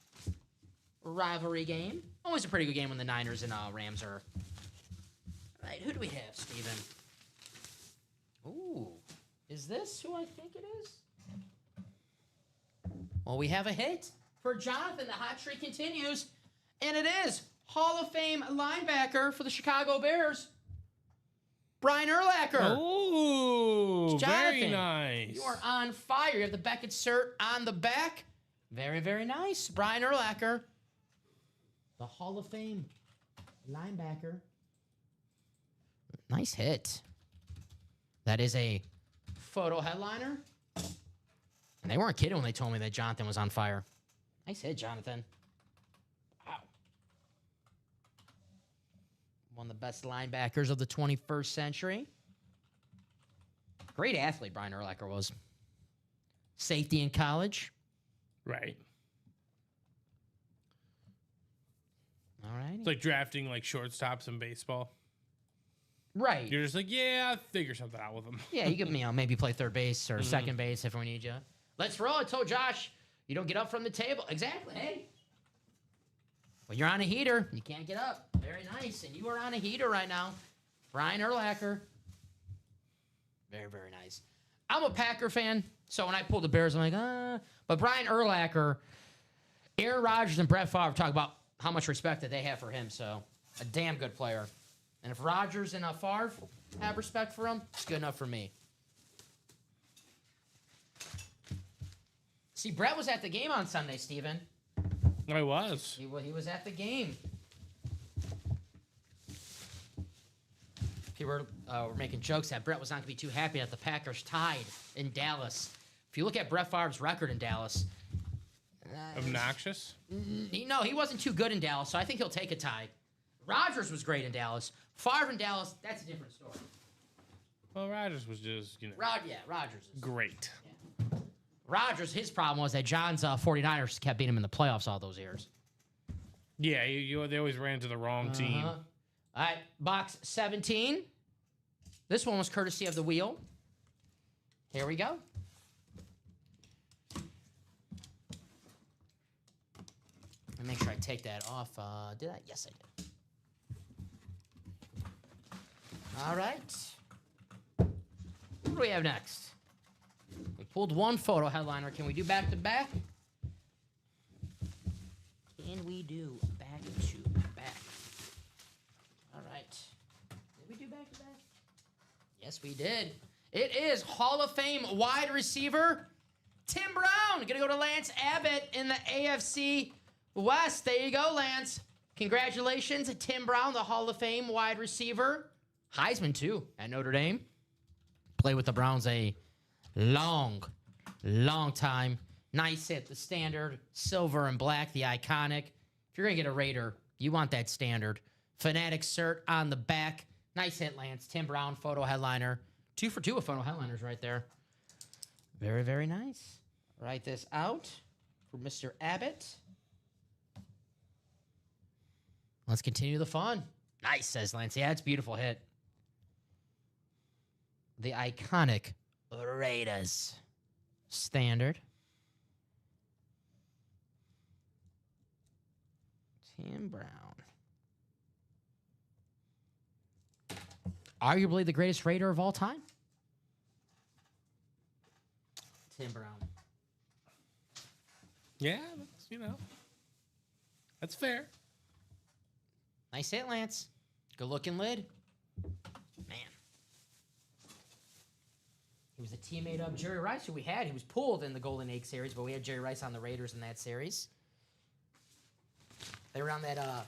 Rivalry game. Always a pretty good game when the Niners and Rams are. All right, who do we have, Steven? Ooh, is this who I think it is? Well, we have a hit for Jonathan. The hot streak continues, and it is Hall of Fame linebacker for the Chicago Bears, Brian Urlacher. Oh, very Jonathan, nice. You are on fire. You have the Beckett cert on the back. Very, very nice. Brian Urlacher, the Hall of Fame linebacker. Nice hit. That is a photo headliner. And they weren't kidding when they told me that Jonathan was on fire. Nice hit, Jonathan. Wow. One of the best linebackers of the 21st century. Great athlete, Brian Urlacher was. Safety in college. Right. All right. It's like drafting like shortstops in baseball. Right. You're just like, yeah, I'll figure something out with them. Yeah, you can maybe play third base or second base if we need you. Let's roll. I told Josh, you don't get up from the table. Exactly. Hey. Well, you're on a heater. You can't get up. Very nice. And you are on a heater right now. Brian Urlacher. Very, very nice. I'm a Packer fan, so when I pulled the Bears, I'm like, But Brian Urlacher, Aaron Rodgers and Brett Favre talk about how much respect that they have for him, so a damn good player. And if Rodgers and Favre have respect for him, it's good enough for me. See, Brett was at the game on Sunday, Steven. I was. He was at the game. People were making jokes that Brett was not going to be too happy that the Packers tied in Dallas. If you look at Brett Favre's record in Dallas... Obnoxious? He wasn't too good in Dallas, so I think he'll take a tie. Rodgers was great in Dallas. Favre in Dallas, that's a different story. Well, Rodgers was just, Rodgers is great. Yeah. Rodgers, his problem was that John's 49ers kept beating him in the playoffs all those years. Yeah, they always ran to the wrong team. All right, box 17. This one was courtesy of the wheel. Here we go. Let me make sure I take that off. Did I? Yes, I did. All right. What do we have next? We pulled one photo headliner. Can we do back to back? Can we do back to back? All right. Did we do back to back? Yes, we did. It is Hall of Fame wide receiver Tim Brown. Going to go to Lance Abbott in the AFC West. There you go, Lance. Congratulations, Tim Brown, the Hall of Fame wide receiver. Heisman, too, at Notre Dame. Played with the Browns a long time. Nice hit, the standard, silver and black, the iconic. If you're going to get a Raider, you want that standard. Fanatic cert on the back. Nice hit, Lance. Tim Brown, photo headliner. 2 for 2 of photo headliners right there. Very, very nice. Write this out for Mr. Abbott. Let's continue the fun. Nice, says Lance. Yeah, it's a beautiful hit. The iconic Raiders standard. Tim Brown. Arguably the greatest Raider of all time. Tim Brown. Yeah, that's fair. Nice hit, Lance. Good looking lid. Man. He was a teammate of Jerry Rice, who we had. He was pulled in the Golden Egg series, but we had Jerry Rice on the Raiders in that series. They were on that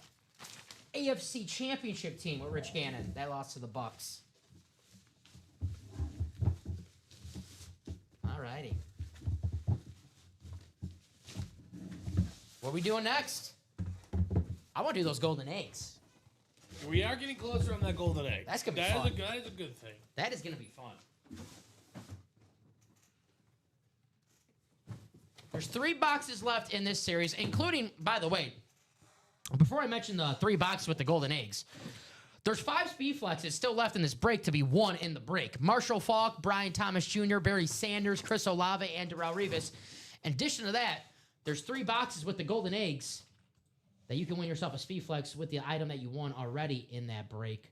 AFC Championship team with Rich Gannon. That lost to the Bucks. All righty. What are we doing next? I want to do those Golden Eggs. We are getting closer on that golden egg. That's gonna be That fun. is a good thing. That is going to be fun. There's 3 boxes left in this series, including, by the way, before I mention the 3 boxes with the golden eggs, there's 5 speed flexes still left in this break to be won in the break. Marshall Faulk, Brian Thomas Jr., Barry Sanders, Chris Olave, and Darrell Revis. In addition to that, there's 3 boxes with the golden eggs that you can win yourself a speed flex with the item that you won already in that break.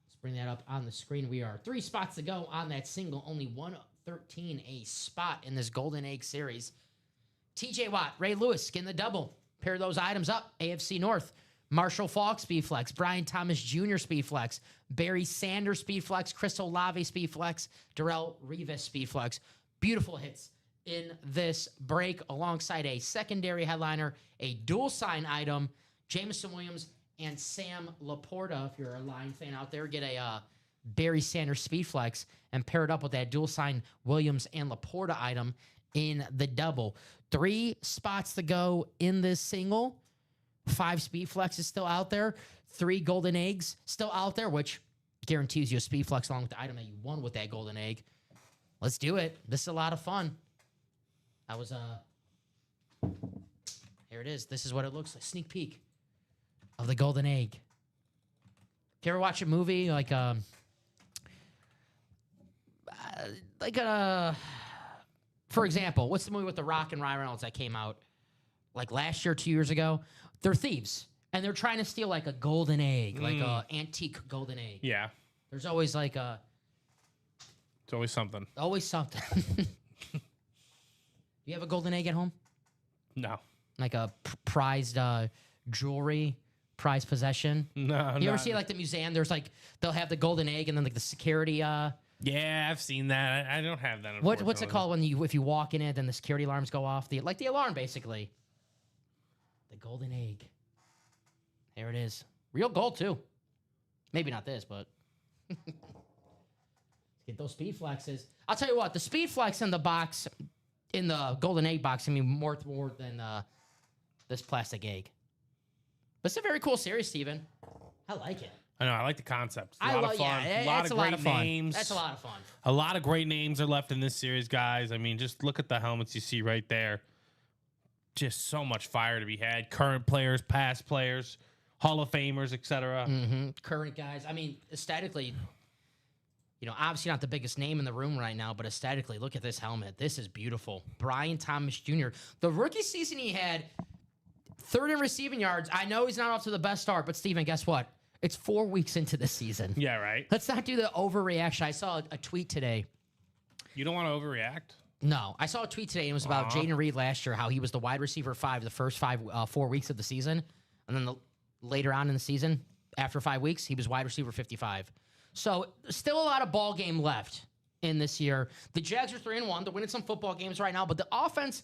Let's bring that up on the screen. We are 3 spots to go on that single. Only 113 a spot in this golden egg series. TJ Watt, Ray Lewis, skin the double. Pair those items up. AFC North. Marshall Faulk speed flex, Brian Thomas Jr. speed flex, Barry Sanders speed flex, Chris Olave speed flex, Darrell Revis speed flex. Beautiful hits in this break alongside a secondary headliner, a dual sign item, Jameson Williams and Sam Laporta. If you're a Lion fan out there, get a Barry Sanders speed flex and pair it up with that dual sign Williams and Laporta item in the double. 3 spots to go in this single. 5 speed flexes still out there. 3 golden eggs still out there, which guarantees you a speed flex along with the item that you won with that golden egg. Let's do it. This is a lot of fun. That was here it is. This is what it looks like. Sneak peek of the golden egg. You ever watch a movie like for example, what's the movie with The Rock and Ryan Reynolds that came out like last year, 2 years ago? They're thieves, and they're trying to steal like a golden egg, like a antique golden egg. Yeah. There's always like It's always something. always something. Do you have a golden egg at home? No. Like a prized jewelry, prized possession? No, You ever see like the museum? There's like they'll have the golden egg, and then like the security. Yeah, I've seen that. I don't have that. What's it unfortunately. called when if you walk in it, then the security alarms go off? The alarm basically. The golden egg. There it is. Real gold too. Maybe not this, but get those speed flexes. I'll tell you what, the speed flex in the box, in the golden egg box, I mean more than this plastic egg. But it's a very cool series, Steven. I like it. I know. I like the concept. It's a lot of fun. Yeah, a lot it's of a great lot of fun. names. That's a lot of fun. A lot of great names are left in this series, guys. I mean, just look at the helmets you see right there. Just so much fire to be had. Current players, past players, Hall of Famers, etc. Current guys. I mean, aesthetically, obviously not the biggest name in the room right now, but aesthetically, look at this helmet. This is beautiful. Brian Thomas Jr. The rookie season he had, 3rd in receiving yards. I know he's not off to the best start, but Steven, guess what? It's 4 weeks into the season. Yeah, right. Let's not do the overreaction. I saw a tweet today. You don't want to overreact. No, I saw a tweet today, and it was about Jaden Reed last year, how he was the wide receiver 5 the first 4 weeks of the season. And then later on in the season, after 5 weeks, he was wide receiver 55. So still a lot of ball game left in this year. The Jags are 3-1. They're winning some football games right now, but the offense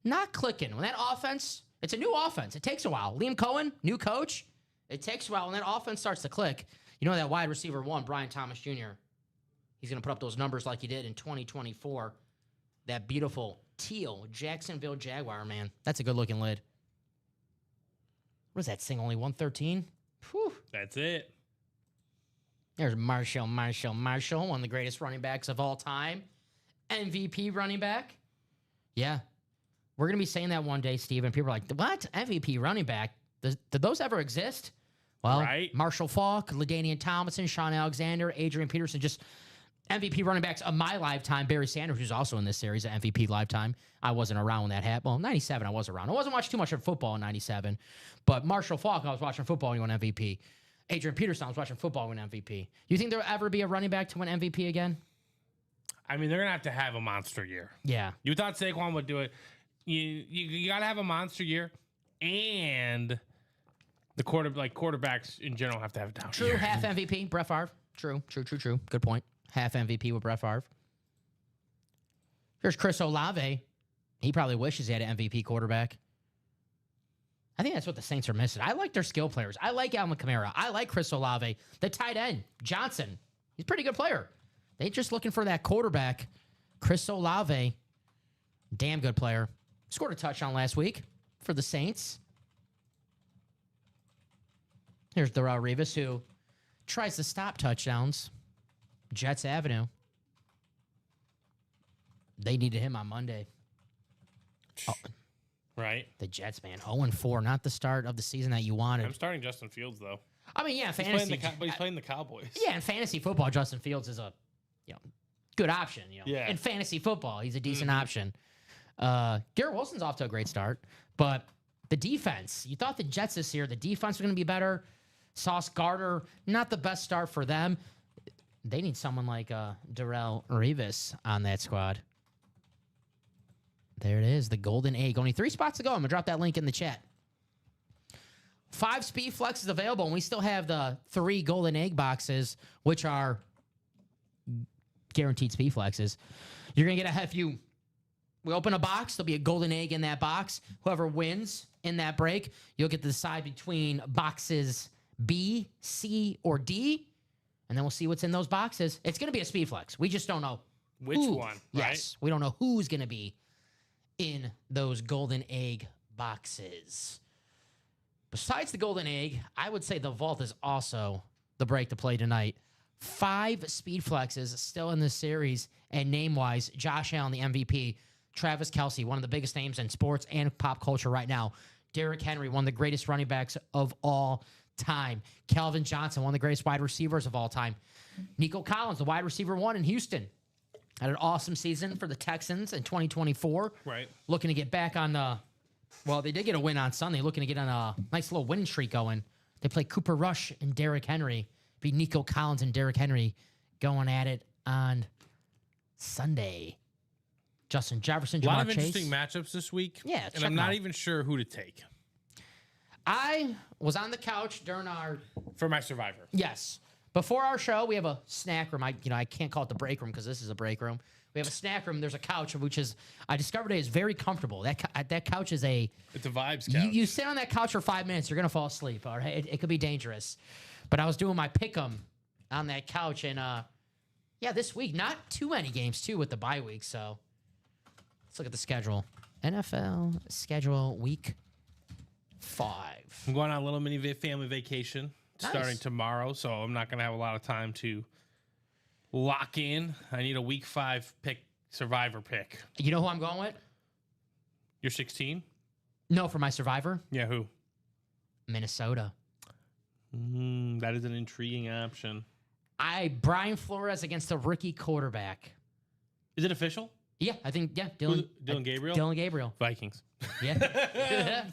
not clicking. When that offense, it's a new offense. It takes a while. Liam Cohen, new coach. It takes a while. When that offense starts to click, that wide receiver 1, Brian Thomas Jr., he's going to put up those numbers like he did in 2024. That beautiful teal Jacksonville Jaguar, man. That's a good-looking lid. What is that thing, only 113? Whew. That's it. There's Marshall, one of the greatest running backs of all time. MVP running back. Yeah. We're going to be saying that one day, Steven. People are like, what? MVP running back? Did those ever exist? Well, Right. Marshall Faulk, LaDainian Tomlinson, Sean Alexander, Adrian Peterson, just MVP running backs of my lifetime. Barry Sanders, who's also in this series, an MVP lifetime. I wasn't around when that happened. Well, 97, I was around. I wasn't watching too much of football in 97. But Marshall Faulk, I was watching football when he won MVP. Adrian Peterson, I was watching football when MVP. You think there will ever be a running back to win MVP again? I mean, they're going to have a monster year. Yeah. You thought Saquon would do it. You got to have a monster year. And the quarterbacks in general have to have a down True, year. half MVP, Brett Favre. True. Good point. Half MVP with Brett Favre. Here's Chris Olave. He probably wishes he had an MVP quarterback. I think that's what the Saints are missing. I like their skill players. I like Alvin Kamara. I like Chris Olave. The tight end, Johnson. He's a pretty good player. They just looking for that quarterback. Chris Olave, damn good player. Scored a touchdown last week for the Saints. Here's Darrell Revis, who tries to stop touchdowns. Jets Avenue. They needed him on Monday. Oh, Right. the Jets, man. 0-4, not the start of the season that you wanted. I'm starting Justin Fields though. I mean, yeah, He's playing fantasy. but he's playing the Cowboys. Yeah, in fantasy football, Justin Fields is a good option. Yeah. In fantasy football, he's a decent option. Garrett Wilson's off to a great start, but the defense, you thought the Jets this year, the defense was going to be better. Sauce Gardner, not the best start for them. They need someone like Darrell Revis on that squad. There it is, the golden egg. Only 3 spots to go. I'm going to drop that link in the chat. 5 speed flexes available, and we still have the 3 golden egg boxes, which are guaranteed speed flexes. You're going to get we open a box, there'll be a golden egg in that box. Whoever wins in that break, you'll get to decide between boxes B, C, or D, and then we'll see what's in those boxes. It's going to be a speed flex. We just don't know Which who. one, right? Yes, we don't know who's going to be in those golden egg boxes. Besides the golden egg, I would say the vault is also the break to play tonight. 5 speed flexes still in this series, and name-wise, Josh Allen, the MVP, Travis Kelce, one of the biggest names in sports and pop culture right now, Derrick Henry, one of the greatest running backs of all time, Calvin Johnson, one of the greatest wide receivers of all time, Nico Collins, the wide receiver 1 in Houston, had an awesome season for the Texans in 2024. Right. Looking to get back on the... Well, they did get a win on Sunday. Looking to get on a nice little winning streak going. They play Cooper Rush and Derrick Henry. Be Nico Collins and Derrick Henry going at it on Sunday. Justin Jefferson, A lot Jamar of Chase. interesting matchups this week. Yeah, and check I'm 'em not out. even sure who to take I was on the couch during our... for my Survivor. Yes. Before our show, we have a snack room. I can't call it the break room because this is a break room. We have a snack room. There's a couch, which is... I discovered it is very comfortable. That couch is a... It's a vibes couch. You sit on that couch for 5 minutes, you're going to fall asleep, all right? It could be dangerous. But I was doing my pick'em on that couch, and this week, not too many games, too, with the bye week, so let's look at the schedule. NFL schedule week 5. I'm going on a little mini family vacation Nice. starting tomorrow, so I'm not going to have a lot of time to lock in. I need a week 5 Survivor pick. You know who I'm going with? You're 16? No, for my Survivor, Yeah, who? Minnesota. That is an intriguing option. Brian Flores against the rookie quarterback. Is it official? Yeah, I think, Dylan Gabriel? Dylan Gabriel. Vikings. Yeah.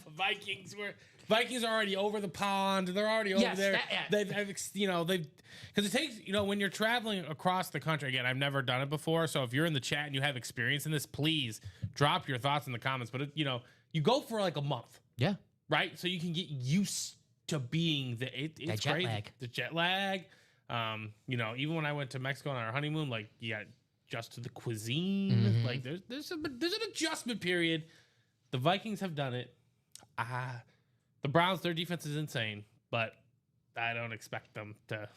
Vikings are already over the pond. They're already over Yes, there. that- They've because it takes, when you're traveling across the country, again, I've never done it before. So if you're in the chat and you have experience in this, please drop your thoughts in the comments. But you go for like a month, Yeah. right? So you can get used to being it's jet crazy. lag. The jet lag. Even when I went to Mexico on our honeymoon, like you got adjust to the cuisine. Mm-hmm. Like there's an adjustment period. The Vikings have done it. The Browns, their defense is insane, but I don't expect them to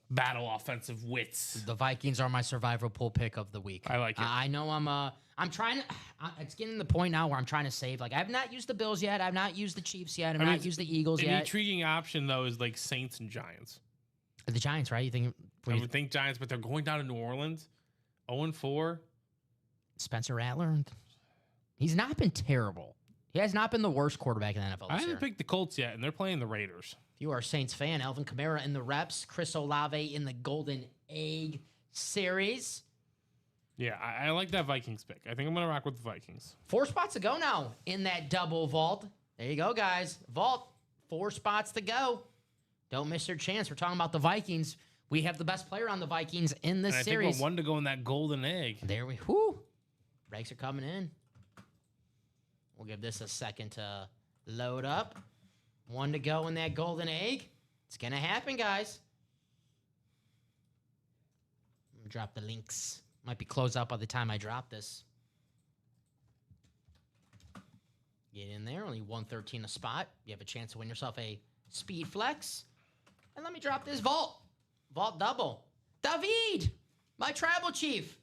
battle offensive wits. The Vikings are my survival pool pick of the week. I like it. I know I'm trying to. It's getting to the point now where I'm trying to save. Like I have not used the Bills yet. I've not used the Chiefs yet. I've not used the Eagles An yet. intriguing option though is like Saints and Giants. The Giants, right? You think I would think Giants, but they're going down to New Orleans, 0-4. Spencer Rattler? He's not been terrible. He has not been the worst quarterback in the NFL I this year. haven't picked the Colts yet, and they're playing the Raiders. If you are a Saints fan, Alvin Kamara in the reps, Chris Olave in the Golden Egg series. Yeah, I like that Vikings pick. I think I'm going to rock with the Vikings. 4 spots to go now in that double vault. There you go, guys. Vault, 4 spots to go. Don't miss your chance. We're talking about the Vikings. We have the best player on the Vikings in this And I series. think we're 1 to go in that golden egg. There we whoo. Breaks are coming in. We'll give this a second to load up. 1 to go in that golden egg. It's gonna happen, guys. I'm gonna drop the links. Might be closed out by the time I drop this. Get in there. Only 113 a spot. You have a chance to win yourself a speed flex. And let me drop this vault. Vault double. David, my tribal chief.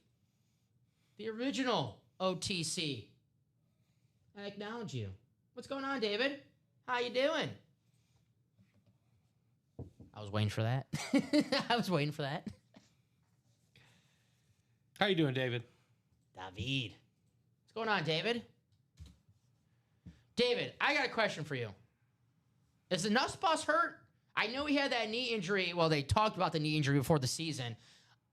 The original OTC. I acknowledge you. What's going on, David? How you doing? I was waiting for that. I was waiting for that. How you doing, David? David. What's going on, David? David, I got a question for you. Is the Nuss Bus hurt? I know he had that knee injury. Well, they talked about the knee injury before the season.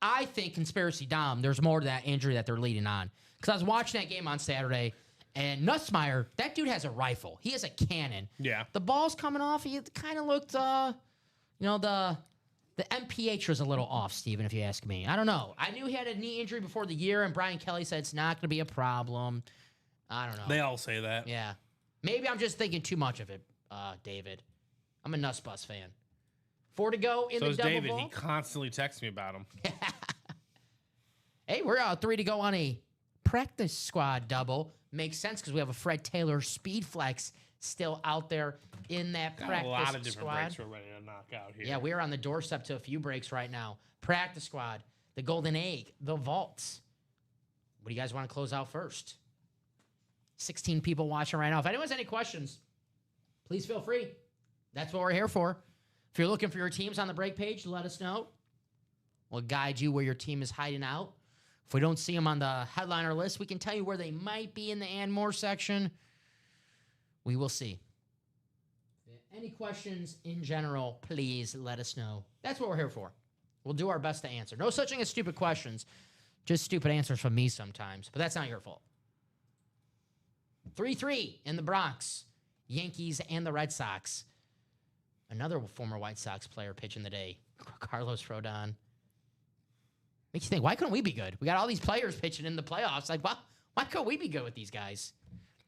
I think Conspiracy Dom, there's more to that injury that they're leading on. Because I was watching that game on Saturday, and Nussmeier, that dude has a rifle. He has a cannon. Yeah. The ball's coming off. He kind of looked, the MPH was a little off, Steven, if you ask me. I don't know. I knew he had a knee injury before the year, and Brian Kelly said it's not going to be a problem. I don't know. They all say that. Yeah. Maybe I'm just thinking too much of it, David. I'm a Nuss Bus fan. 4 to go in So the is double David. vault. He constantly texts me about him. Hey, we're 3 to go on a practice squad double. Makes sense because we have a Fred Taylor speed flex still out there in that Got practice a lot of different squad. breaks we're ready to knock out here. Yeah, we're on the doorstep to a few breaks right now. Practice squad, the Golden Egg, the Vaults. What do you guys want to close out first? 16 people watching right now. If anyone has any questions, please feel free. That's what we're here for. If you're looking for your teams on the break page, let us know. We'll guide you where your team is hiding out. If we don't see them on the headliner list, we can tell you where they might be in the and more section. We will see. Any questions in general, please let us know. That's what we're here for. We'll do our best to answer. No such thing as stupid questions, just stupid answers from me sometimes, but that's not your fault. 3-3 in the Bronx. Yankees and the Red Sox. Another former White Sox player pitching the day, Carlos Rodon. Makes you think, why couldn't we be good? We got all these players pitching in the playoffs. Like, why couldn't we be good with these guys?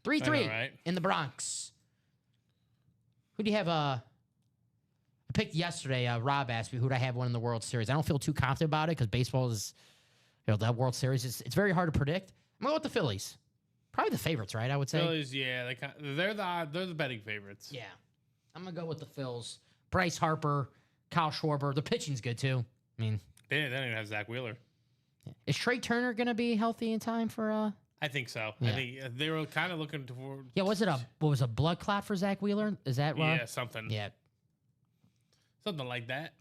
3-3 right? in the Bronx. Who do you have? I picked yesterday. Rob asked me who do I have winning the World Series. I don't feel too confident about it because baseball is, that World Series, it's very hard to predict. I'm going to go with the Phillies. Probably the favorites, right? I would say. Phillies, yeah, they're the betting favorites. Yeah. I'm going to go with the Phils. Bryce Harper, Kyle Schwarber. The pitching's good, too. I mean, They don't even have Zach Wheeler. is Trey Turner going to be healthy in time for... I think so. Yeah. I think they were kind of looking toward. Yeah, was it a blood clot for Zach Wheeler? Is that right? Yeah, something. Yeah. Something like that.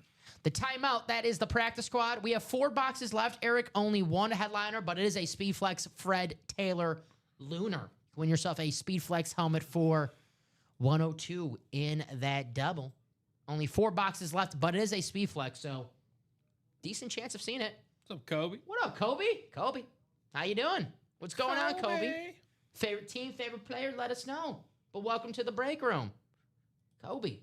The timeout, that is the practice squad. We have 4 boxes left. Eric, only one headliner, but it is a Speedflex Fred Taylor Lunar. Win yourself a Speedflex helmet for $102 in that double. Only 4 boxes left, but it is a Speedflex, so decent chance of seeing it. What's up, Kobe? What up, Kobe? Kobe, how you doing? What's going on, Kobe? Favorite team, favorite player, let us know. But welcome to the break room. Kobe.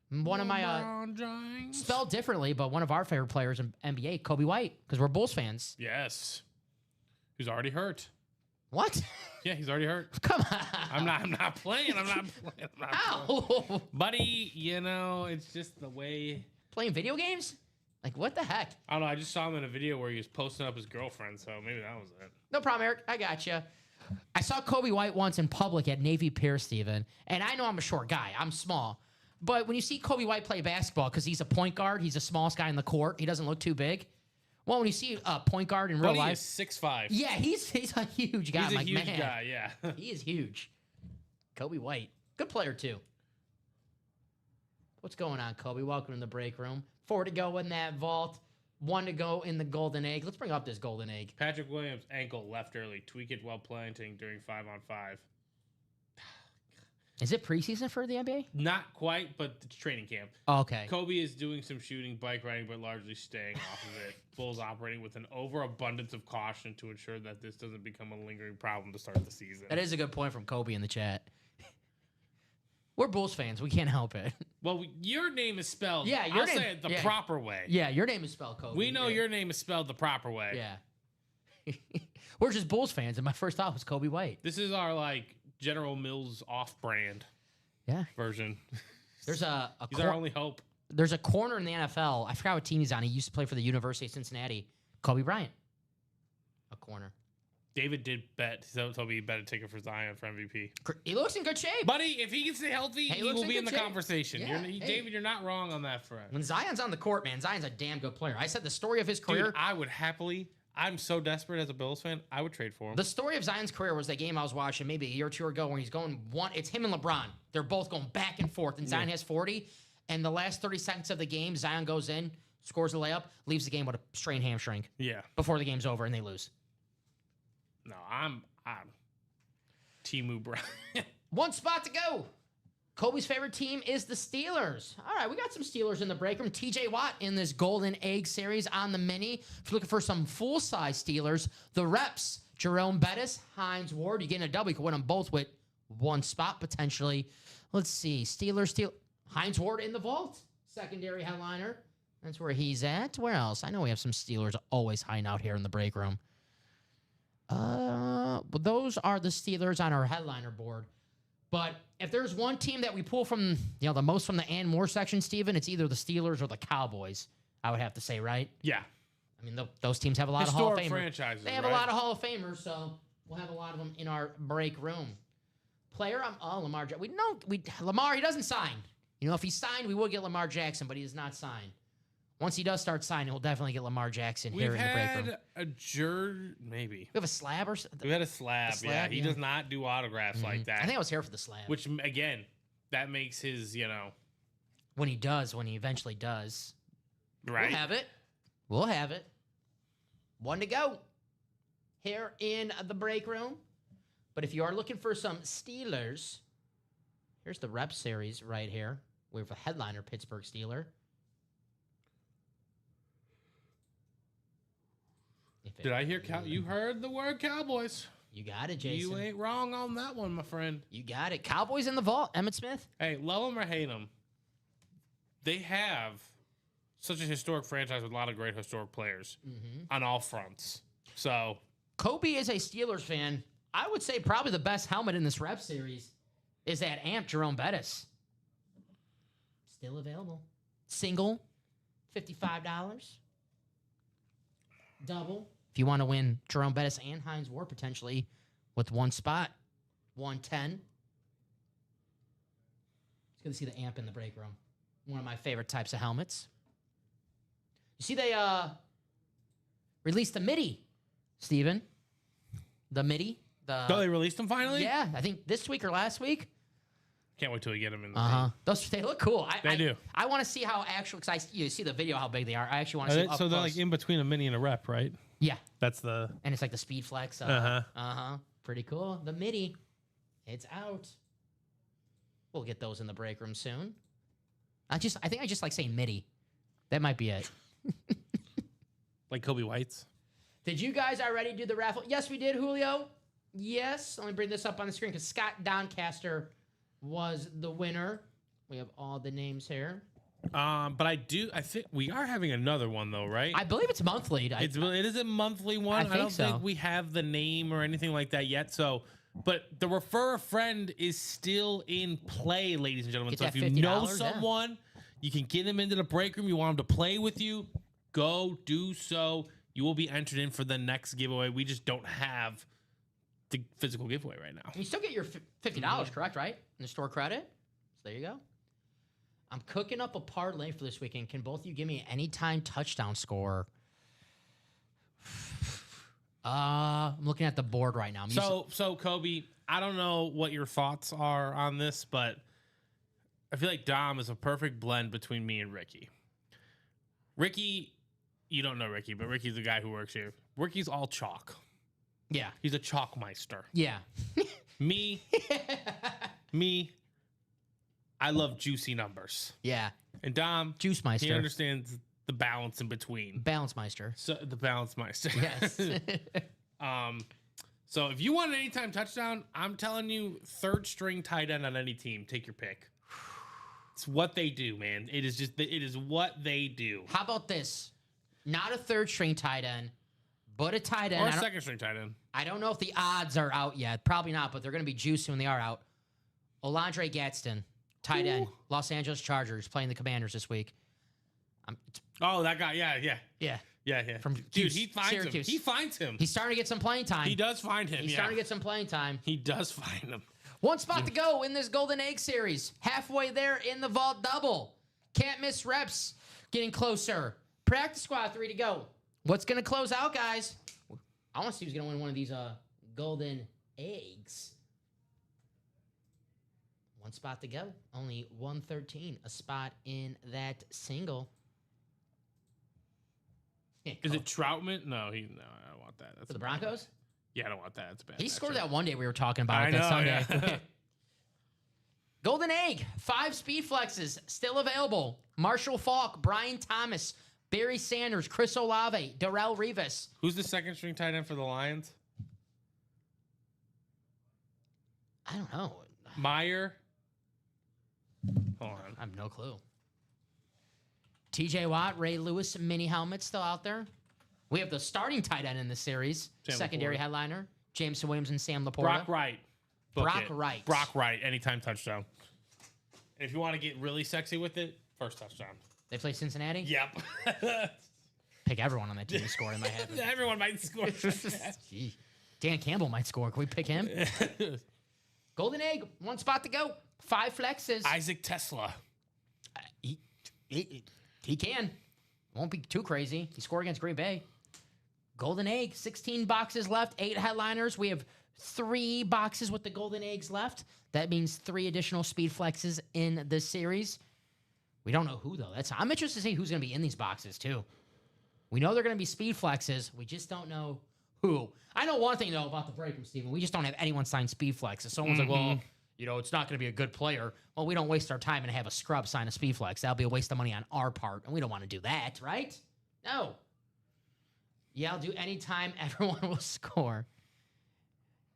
One of my, spelled differently, but one of our favorite players in NBA, Kobe White, because we're Bulls fans. Yes. Who's already hurt? What? Yeah, he's already hurt. Come on. I'm not playing. I'm not playing. How? Buddy, it's just the way. Playing video games? Like, what the heck? I don't know. I just saw him in a video where he was posting up his girlfriend, so maybe that was it. No problem, Eric. I got you. I saw Kobe White once in public at Navy Pier, Steven, and I know I'm a short guy. I'm small. But when you see Kobe White play basketball, because he's a point guard, he's the smallest guy in the court. He doesn't look too big. Well, when you see a point guard in real Buddy life, is 6'5". yeah, he's a huge guy. He's a I'm like, huge man, guy, yeah. he is huge. Kobe White, good player too. What's going on, Kobe? Welcome to the break room. 4 to go in that vault. 1 to go in the Golden Egg. Let's bring up this Golden Egg. Patrick Williams, ankle left early. Tweak it while planting during 5-on-5. Is it preseason for the NBA? Not quite, but it's training camp. Oh, okay. Kobe is doing some shooting, bike riding, but largely staying off of it. Bulls operating with an overabundance of caution to ensure that this doesn't become a lingering problem to start the season. That is a good point from Kobe in the chat. We're Bulls fans. We can't help it. Well, your name is spelled. Yeah, your I'll name- say it the yeah. proper way. Yeah, your name is spelled Kobe. We know yeah. your name is spelled the proper way. Yeah. We're just Bulls fans, and my first thought was Kobe White. This is our General Mills off-brand Yeah. version. There's a He's our only hope. There's a corner in the NFL. I forgot what team he's on. He used to play for the University of Cincinnati. Kobe Bryant. A corner. David did bet. So told me he bet a ticket for Zion for MVP. He looks in good shape. Buddy, if he can stay healthy, Hey, he looks will in be in good the shape. conversation. Yeah, hey. David, you're not wrong on that front. When Zion's on the court, man, Zion's a damn good player. I said the story of his career. Dude, I would happily I'm so desperate as a Bills fan. I would trade for him. The story of Zion's career was that game I was watching maybe a year or two ago where he's going one. It's him and LeBron. They're both going back and forth, and Zion has 40. And the last 30 seconds of the game, Zion goes in, scores a layup, leaves the game with a strained hamstring Yeah. before the game's over, and they lose. No, I'm Timu Brown. One spot to go. Kobe's favorite team is the Steelers. All right, we got some Steelers in the break room. TJ Watt in this Golden Egg series on the mini. If you're looking for some full-size Steelers, the reps, Jerome Bettis, Hines Ward. You get a double. You can win them both with one spot potentially. Let's see. Steelers. Hines Ward in the vault. Secondary headliner. That's where he's at. Where else? I know we have some Steelers always hiding out here in the break room. But those are the Steelers on our headliner board. But if there's one team that we pull from, the most from the and more section, Steven, it's either the Steelers or the Cowboys, I would have to say, right? Yeah. I mean, those teams have a lot of Hall of Historic Famers. franchises. They have right? a lot of Hall of Famers, so we'll have a lot of them in our break room. Player, Lamar Jackson. Lamar, he doesn't sign. If he signed, we will get Lamar Jackson, but he does not sign. Once he does start signing, we'll definitely get Lamar Jackson here in the break room. We've had maybe. We have a slab or something. We had a slab. slab, He yeah. does not do autographs like that. I think I was here for the slab. Which again, that makes his When he eventually does. right. We'll have it. One to go here in the break room. But if you are looking for some Steelers, here's the rep series right here. We have a headliner, Pittsburgh Steeler. Did I hear you heard the word Cowboys? You got it, Jason. You ain't wrong on that one, my friend. You got it. Cowboys in the vault. Emmitt Smith. Hey, love them or hate them, they have such a historic franchise with a lot of great historic players on all fronts. So Kobe is a Steelers fan. I would say probably the best helmet in this rep series is that Amp Jerome Bettis. Still available. Single, $55. Double, if you want to win Jerome Bettis and Hines Ward potentially with one spot, 110. It's good to see the Amp in the break room. One of my favorite types of helmets. You see they released the MIDI, Steven. The MIDI. oh, they released them finally? Yeah, I think this week or last week. Can't wait till we get them in the They look cool. They do. I want to see how actual, because you see the video how big they are. I actually want to see them up So they're close. like in between a mini and a rep, right? Yeah, That's the and it's like the Speed Flex. Pretty cool. The MIDI, it's out. We'll get those in the break room soon. I think I just like saying MIDI. That might be it. like Kobe White's. Did you guys already do the raffle? Yes, we did, Julio. Yes. Let me bring this up on the screen because Scott Doncaster was the winner. We have all the names here. But I think we are having another one though, right? I believe it's monthly. It is a monthly one. I don't think so. think we have the name or anything like that yet. So, but the refer a friend is still in play, ladies and gentlemen. Get So that if you know $50, yeah. someone, you can get them into the break room. You want them to play with you, go do so. You will be entered in for the next giveaway. We just don't have the physical giveaway right now. You still get your $50, correct, right? In the store credit. So there you go. I'm cooking up a parlay for this weekend. Can both of you give me an anytime touchdown score? I'm looking at the board right now. So Kobe, I don't know what your thoughts are on this, but I feel like Dom is a perfect blend between me and Ricky. Ricky, you don't know Ricky, but Ricky's the guy who works here. Ricky's all chalk. Yeah. He's a chalkmeister. Yeah. Me, I love juicy numbers. Yeah. And Dom, Juice he Meister. understands the balance in between. Balance Meister. So the balance meister. Yes. So if you want an anytime touchdown, I'm telling you, third string tight end on any team, take your pick. It's what they do, man. It is what they do. How about this? Not a third string tight end, but a tight end. Or second string tight end. I don't know if the odds are out yet. Probably not, but they're going to be juicy when they are out. Olandre Gadsden, tight end, Los Angeles Chargers, playing the Commanders this week. Oh, that guy. Yeah. From Dude, he finds Syracuse. him. He finds him. He's starting to get some playing time. He does find him. He's starting to get some playing time. He does find him. One spot to go in this Golden Egg series. Halfway there in the vault double. Can't miss reps. Getting closer. Practice squad, 3 to go. What's going to close out, guys? I want to see who's going to win one of these golden eggs. One spot to go. Only 113. A spot in that single. Is it Troutman? No, I don't want that. That's For the a bad Broncos? match. Yeah, I don't want that. It's a bad. He scored matchup. that one day we were talking about I it that know, Sunday. yeah. Golden Egg, 5 speed flexes still available. Marshall Falk, Brian Thomas, Barry Sanders, Chris Olave, Darrell Rivas. Who's the second string tight end for the Lions? I don't know. Meyer. Hold on. I have no clue. TJ Watt, Ray Lewis, mini helmet still out there. We have the starting tight end in the series, Sam secondary Laporta. headliner, Jameson Williams and Sam Laporta. Brock Wright. Book Brock it. Wright. Brock Wright. Anytime touchdown. And if you want to get really sexy with it, first touchdown. They play Cincinnati? Yep. Pick everyone on that team to score in my head. Everyone might score. Gee. Dan Campbell might score. Can we pick him? Golden Egg, 1 spot to go. 5 flexes. Isaac Tesla. He can. Won't be too crazy. He scored against Green Bay. Golden Egg, 16 boxes left, 8 headliners. We have 3 boxes with the Golden Eggs left. That means 3 additional speed flexes in the series. We don't know who, though. I'm interested to see who's going to be in these boxes, too. We know they're going to be speed flexes. We just don't know who. I know one thing, though, about the break room, Steven. We just don't have anyone sign speed flex. If someone's like, well, it's not going to be a good player. Well, we don't waste our time and have a scrub sign a speed flex. That'll be a waste of money on our part, and we don't want to do that, right? No. Yeah, I'll do any time everyone will score.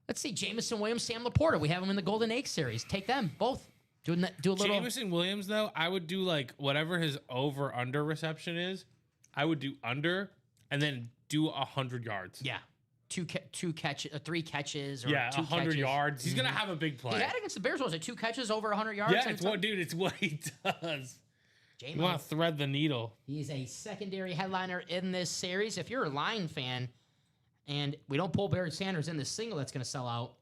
Let's see, Jameson Williams, Sam Laporta. We have them in the Golden Egg series. Take them, both. Do a little. Jameson Williams, though, I would do like whatever his over-under reception is. I would do under and then do 100 yards. Yeah. 3 catches. Or Yeah, 2 100 catches. yards. He's going to have a big play. He had against the Bears, was it 2 catches over 100 yards? Yeah, it's what he does. You J-Mo. want to thread the needle. He's a secondary headliner in this series. If you're a Lion fan and we don't pull Barry Sanders in this single that's going to sell out,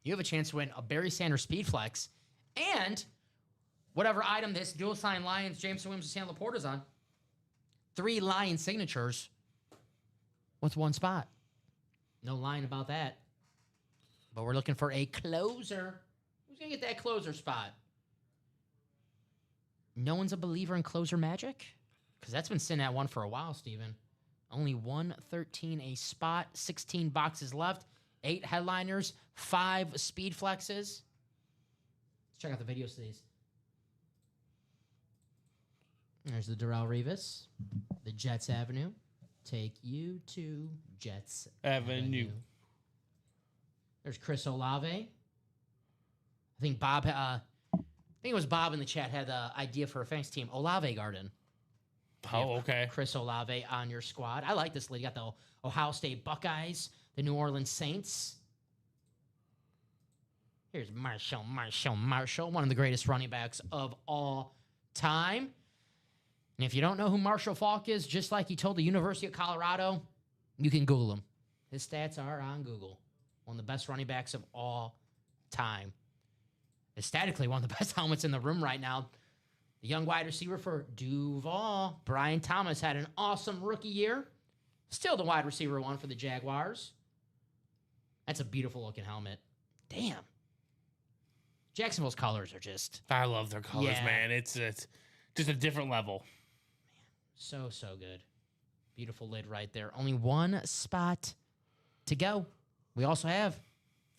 you have a chance to win a Barry Sanders speed flex and whatever item this dual sign Lions, Jameson Williams, and Sam Laporta's on. 3 Lion signatures with 1 spot. No line about that. But we're looking for a closer. Who's going to get that closer spot? No one's a believer in closer magic? Because that's been sitting at 1 for a while, Steven. Only 113 a spot, 16 boxes left, 8 headliners, 5 speed flexes. Let's check out the videos of these. There's the Darrell Rivas, the Jets Avenue. Take you to Jets Avenue. There's Chris Olave. I think it was Bob in the chat had the idea for a fantasy team, Olave Garden. Oh, okay. Chris Olave on your squad. I like this league. You got the Ohio State Buckeyes, the New Orleans Saints. Here's Marshall, one of the greatest running backs of all time. And if you don't know who Marshall Falk is, just like he told the University of Colorado, you can Google him. His stats are on Google. One of the best running backs of all time. Aesthetically, one of the best helmets in the room right now. The young wide receiver for Duval, Brian Thomas, had an awesome rookie year. Still the wide receiver 1 for the Jaguars. That's a beautiful looking helmet. Damn. Jacksonville's colors are just I love their colors, Yeah. man. It's just a different level. so good. Beautiful lid right there. Only 1 spot to go. We also have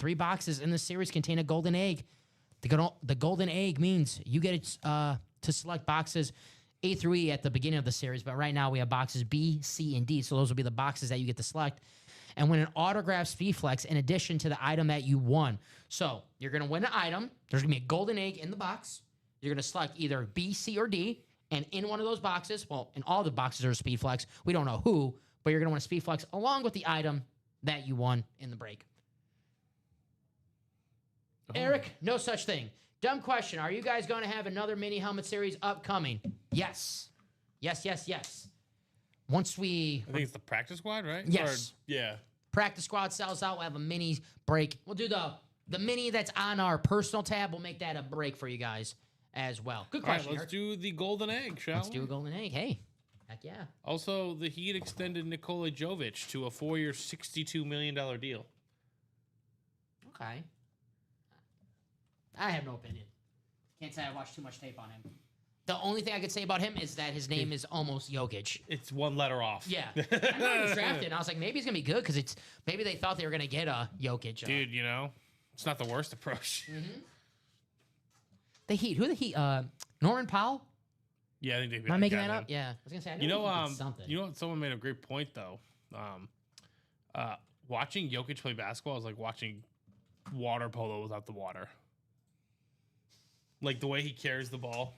3 boxes in this series contain a golden egg. The golden egg means you get to select boxes A through E at the beginning of the series, but right now we have boxes B, C, and D, so those will be the boxes that you get to select. And win an autographed speed flex in addition to the item that you won. So you're going to win an item. There's going to be a golden egg in the box. You're going to select either B, C, or D, and in one of those boxes, well, in all the boxes are a speed flex. We don't know who, but you're going to win a speed flex along with the item that you won in the break. Eric, no such thing. Dumb question. Are you guys going to have another mini helmet series upcoming? Yes. Yes. Once we I think it's the practice squad, right? Yes. Yeah. practice squad sells out, we'll have a mini break. We'll do the mini that's on our personal tab. We'll make that a break for you guys as well. Good All right, question, let's Eric. do the golden egg, shall Let's we? do a golden egg. Hey, Heck yeah. Also, the Heat extended Nikola Jovic to a 4-year, $62 million deal. Okay. I have no opinion. Can't say I watched too much tape on him. The only thing I could say about him is that his name is almost Jokic. It's one letter off. Yeah. I remember he was drafted, and I was like, maybe he's going to be good because maybe they thought they were going to get a Jokic. Dude, you know, it's not the worst approach. The Heat. Who the Heat? Norman Powell? Yeah, I think they'd be Am I like making that that him. up? Yeah. I was going to say, I You know, he did something. you know what? Someone made a great point though. Watching Jokic play basketball is like watching water polo without the water. Like the way he carries the ball,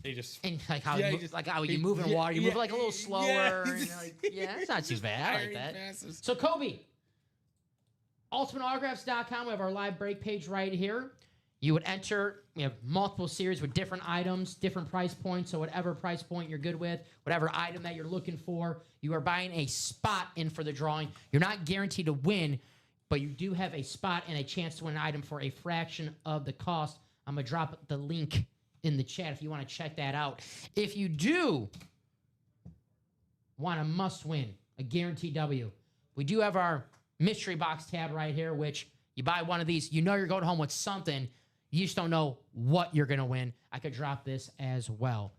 he just And like how, Yeah, you, he just- like how you he- move in yeah, water, you move yeah, like a little yeah, slower. he's and you're like, yeah, it's not too bad. I like very that. fast. So Kobe, ultimateautographs.com. We have our live break page right here. You would enter. We have multiple series with different items, different price points. So whatever price point you're good with, whatever item that you're looking for, you are buying a spot in for the drawing. You're not guaranteed to win, but you do have a spot and a chance to win an item for a fraction of the cost. I'm going to drop the link in the chat if you want to check that out. If you do want a must win, a guaranteed W, we do have our mystery box tab right here, which you buy one of these, you know you're going home with something. You just don't know what you're going to win. I could drop this as well.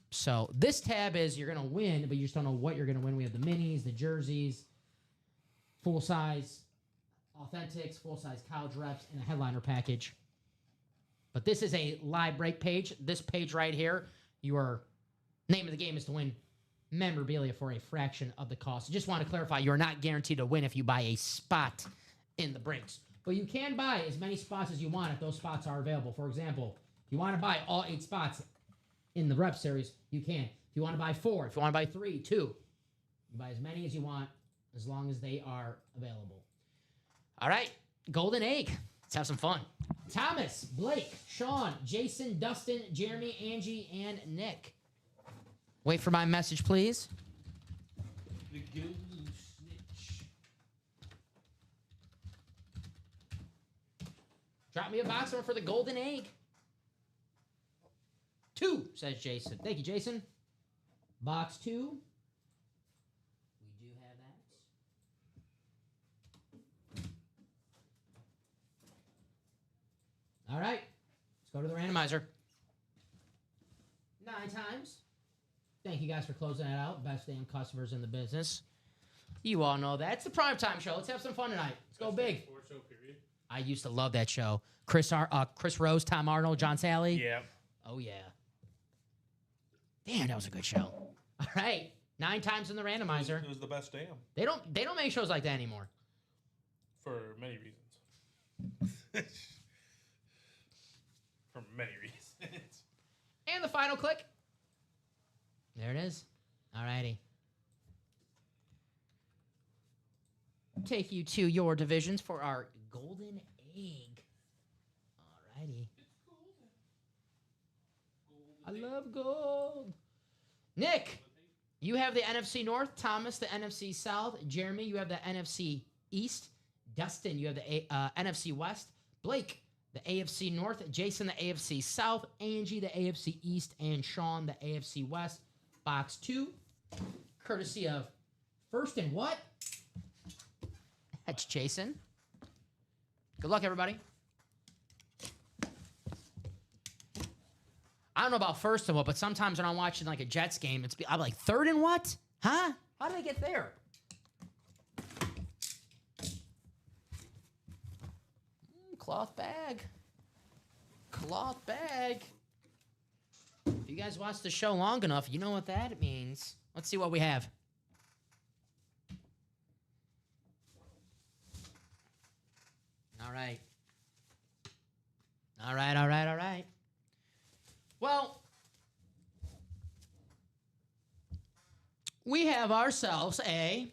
So this tab is you're going to win, but you just don't know what you're going to win. We have the minis, the jerseys, full size authentics, full size college reps, and a headliner package. But this is a live break page. This page right here, your name of the game is to win memorabilia for a fraction of the cost. I just want to clarify, you're not guaranteed to win if you buy a spot in the breaks. But you can buy as many spots as you want if those spots are available. For example, if you want to buy all 8 spots in the rep series, you can. If you want to buy 4, if you want to buy 3, 2, you buy as many as you want as long as they are available. All right, Golden Egg. Let's have some fun. Thomas, Blake, Sean, Jason, Dustin, Jeremy, Angie, and Nick. Wait for my message, please. The golden snitch. Drop me a box number for the Golden Egg. 2, says Jason. Thank you, Jason. Box 2. We do have that. All right. Let's go to the randomizer. 9 times. Thank you guys for closing that out. Best damn customers in the business. You all know that. It's the primetime show. Let's have some fun tonight. Let's go big. Sports show, period. I used to love that show. Chris Rose, Tom Arnold, John Sally. Yeah. Oh, yeah. Damn, that was a good show. All right. 9 times in the randomizer. It was the best damn They don't make shows like that anymore. For many reasons. For many reasons. And the final click. There it is. All righty. Take you to your divisions for our Golden Egg. All righty. I love gold. Nick, you have the NFC North. Thomas, the NFC South. Jeremy, you have the NFC East. Dustin, you have the NFC West. Blake, the AFC North. Jason, the AFC South. Angie, the AFC East. And Sean, the AFC West. Box 2, courtesy of First and What? That's Jason. Good luck, everybody. I don't know about First and What, but sometimes when I'm watching like a Jets game, I'm like, 3rd and what? Huh? How did I get there? Cloth bag. Cloth bag. If you guys watch the show long enough, you know what that means. Let's see what we have. All right. All right, all right, all right. Well, we have ourselves a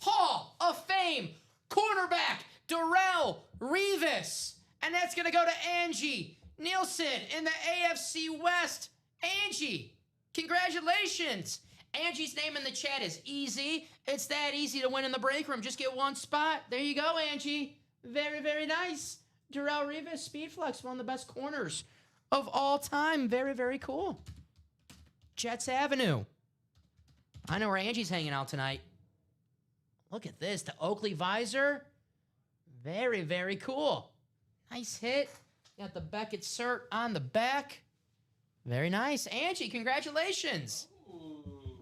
Hall of Fame cornerback, Darrelle Revis. And that's going to go to Angie Nielsen in the AFC West. Angie, congratulations. Angie's name in the chat is easy. It's that easy to win in the break room. Just get 1 spot. There you go, Angie. Very, very nice. Darrelle Revis, Speedflex, one of the best corners of all time. Very, very cool. Jets Avenue. I know where Angie's hanging out tonight. Look at this. The Oakley visor. Very, very cool. Nice hit. Got the Beckett cert on the back. Very nice. Angie, congratulations.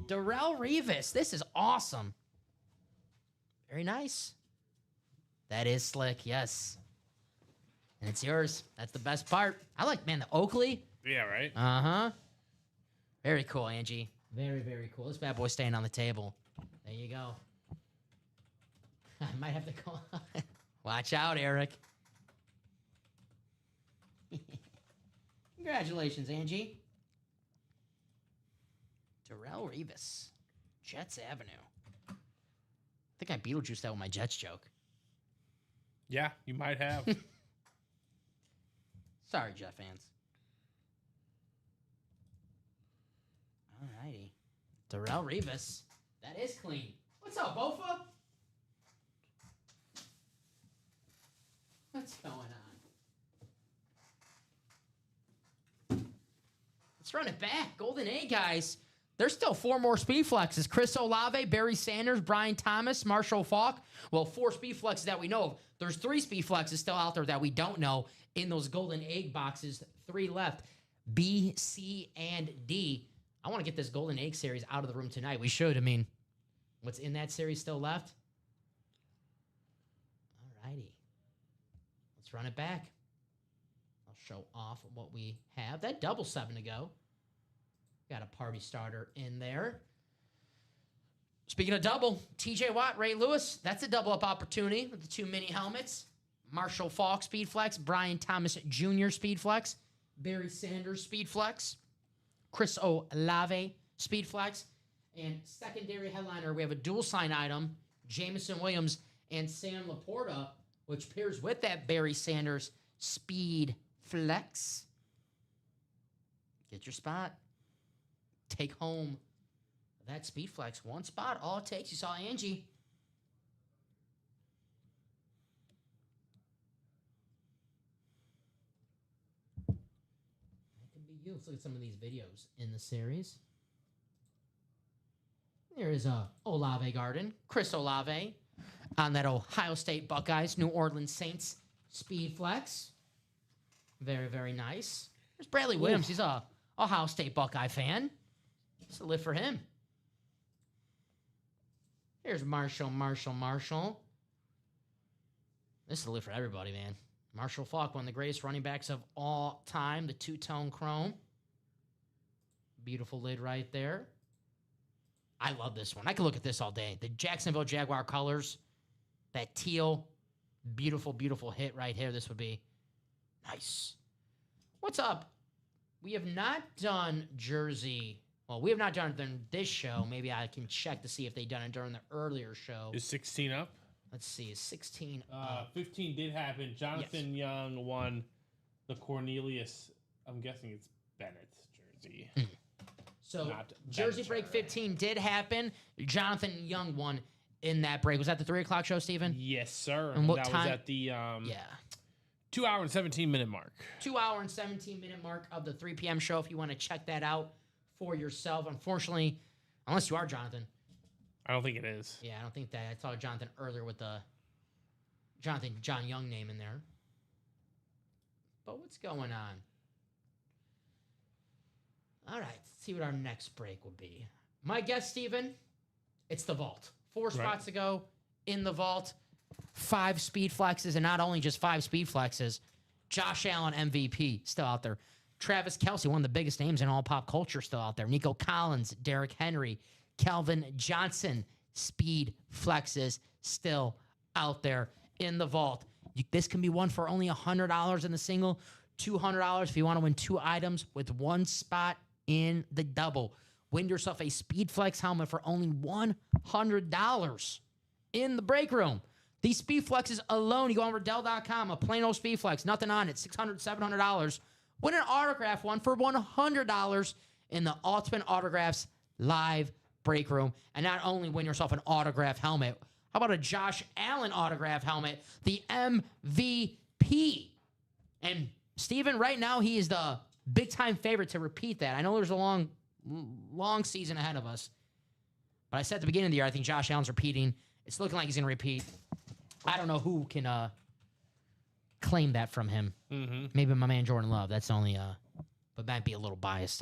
Darrell Revis. This is awesome. Very nice. That is slick, yes. And it's yours. That's the best part. I like, man, the Oakley. Yeah, right? Uh-huh. Very cool, Angie. Very, very cool. This bad boy's staying on the table. There you go. I might have to call. Watch out, Eric. Congratulations, Angie. Darrell Revis. Jets Avenue. I think I Beetlejuiced that with my Jets joke. Yeah, you might have. Sorry, Jet fans. Alrighty. Darrell Revis. That is clean. What's up, Bofa? What's going on? Let's run it back. Golden A, guys. There's still 4 more speed flexes. Chris Olave, Barry Sanders, Brian Thomas, Marshall Faulk. Well, 4 speed flexes that we know of. There's 3 speed flexes still out there that we don't know in those golden egg boxes. 3 left. B, C, and D. I want to get this golden egg series out of the room tonight. We should. I mean, what's in that series still left? Alrighty. Let's run it back. I'll show off what we have. That double 7 to go. Got a party starter in there. Speaking of double, TJ Watt, Ray Lewis. That's a double up opportunity with the 2 mini helmets. Marshall Faulk Speed Flex. Brian Thomas Jr. Speed Flex. Barry Sanders Speed Flex. Chris Olave Speed Flex. And secondary headliner, we have a dual sign item. Jameson Williams and Sam Laporta, which pairs with that Barry Sanders Speed Flex. Get your spot. Take home that Speed Flex. 1 spot, all it takes. You saw Angie. That could be you. Let's look at some of these videos in the series. There is Olave Garden. Chris Olave on that Ohio State Buckeyes, New Orleans Saints Speed Flex. Very, very nice. There's Bradley Williams. He's a Ohio State Buckeye fan. It's a lift for him. Here's Marshall. This is a lift for everybody, man. Marshall Faulk, one of the greatest running backs of all time. The 2-tone chrome. Beautiful lid right there. I love this one. I could look at this all day. The Jacksonville Jaguar colors. That teal. Beautiful, beautiful hit right here. This would be nice. What's up? We have not done jersey. Well, we have not done it in this show. Maybe I can check to see if they've done it during the earlier show. Is 16 up? Let's see. Is 16 15 did happen. Jonathan Young won the Cornelius, I'm guessing it's Bennett's jersey. So Not jersey better. break 15 did happen. Jonathan Young won in that break. Was that the 3 o'clock show, Steven? Yes, sir. And what that time? was at the Yeah. 2 hour and 17 minute mark. 2 hour and 17-minute mark of the 3 p.m. show if you want to check that out for yourself. Unfortunately, unless you are Jonathan. I don't think it is. Yeah, I don't think that. I saw Jonathan earlier with the John Young name in there. But what's going on? All right, let's see what our next break will be. My guess, Steven, it's the vault. 4 spots to go in the vault. 5 speed flexes, and not only just 5 speed flexes. Josh Allen, MVP, still out there. Travis Kelce, one of the biggest names in all pop culture, still out there. Nico Collins, Derrick Henry, Calvin Johnson, speed flexes, still out there in the vault. This can be won for only $100 in the single, $200 if you want to win 2 items with 1 spot in the double. Win yourself a Speed Flex helmet for only $100 in the break room. These Speed Flexes alone, you go on Riddell.com, a plain old Speed Flex, nothing on it, $600, $700. Win an autograph one for $100 in the Ultimate Autographs live break room. And not only win yourself an autograph helmet, how about a Josh Allen autograph helmet, the MVP? And Steven, right now, he is the big-time favorite to repeat that. I know there's a long long season ahead of us. But I said at the beginning of the year, I think Josh Allen's repeating. It's looking like he's going to repeat. I don't know who can claim that from him. Mm-hmm. Maybe my man Jordan Love. That's only, but might be a little biased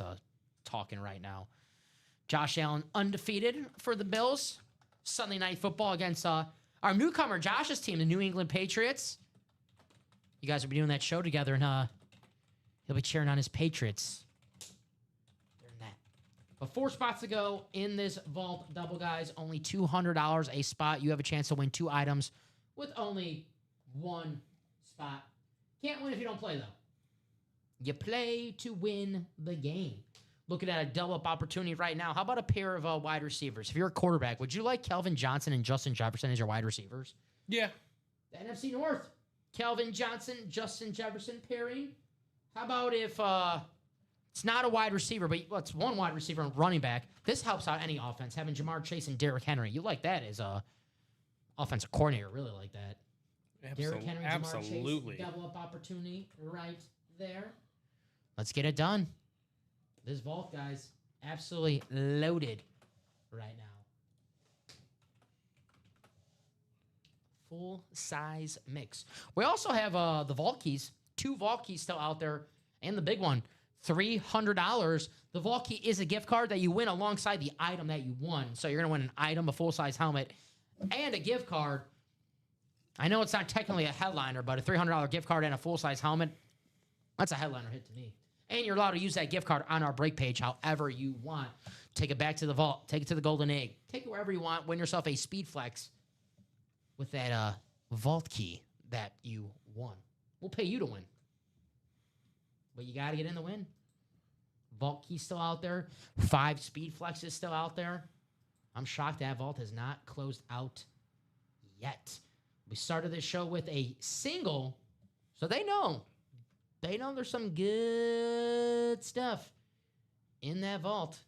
talking right now. Josh Allen undefeated for the Bills. Sunday Night Football against our newcomer Josh's team, the New England Patriots. You guys will be doing that show together, and he'll be cheering on his Patriots. But 4 spots to go in this vault double, guys. Only $200 a spot. You have a chance to win 2 items with only 1 spot. Can't win if you don't play, though. You play to win the game. Looking at a double-up opportunity right now. How about a pair of wide receivers? If you're a quarterback, would you like Kelvin Johnson and Justin Jefferson as your wide receivers? Yeah. The NFC North. Kelvin Johnson, Justin Jefferson pairing. How about if... it's not a wide receiver, but it's one wide receiver and running back. This helps out any offense, having Jamar Chase and Derrick Henry. You like that as a offensive coordinator, really like that. Derrick Henry, Absolutely. Jamar Chase, double-up opportunity right there. Let's get it done. This vault, guys, absolutely loaded right now. Full-size mix. We also have the vault keys. 2 vault keys still out there, and the big one. $300. The vault key is a gift card that you win alongside the item that you won. So you're going to win an item, a full-size helmet, and a gift card. I know it's not technically a headliner, but a $300 gift card and a full-size helmet, that's a headliner hit to me. And you're allowed to use that gift card on our break page however you want. Take it back to the vault. Take it to the Golden Egg. Take it wherever you want. Win yourself a Speed Flex with that vault key that you won. We'll pay you to win. But you got to get in the win. Vault key still out there. 5 Speed Flexes still out there. I'm shocked that vault has not closed out yet. We started this show with a single, so they know. They know there's some good stuff in that vault.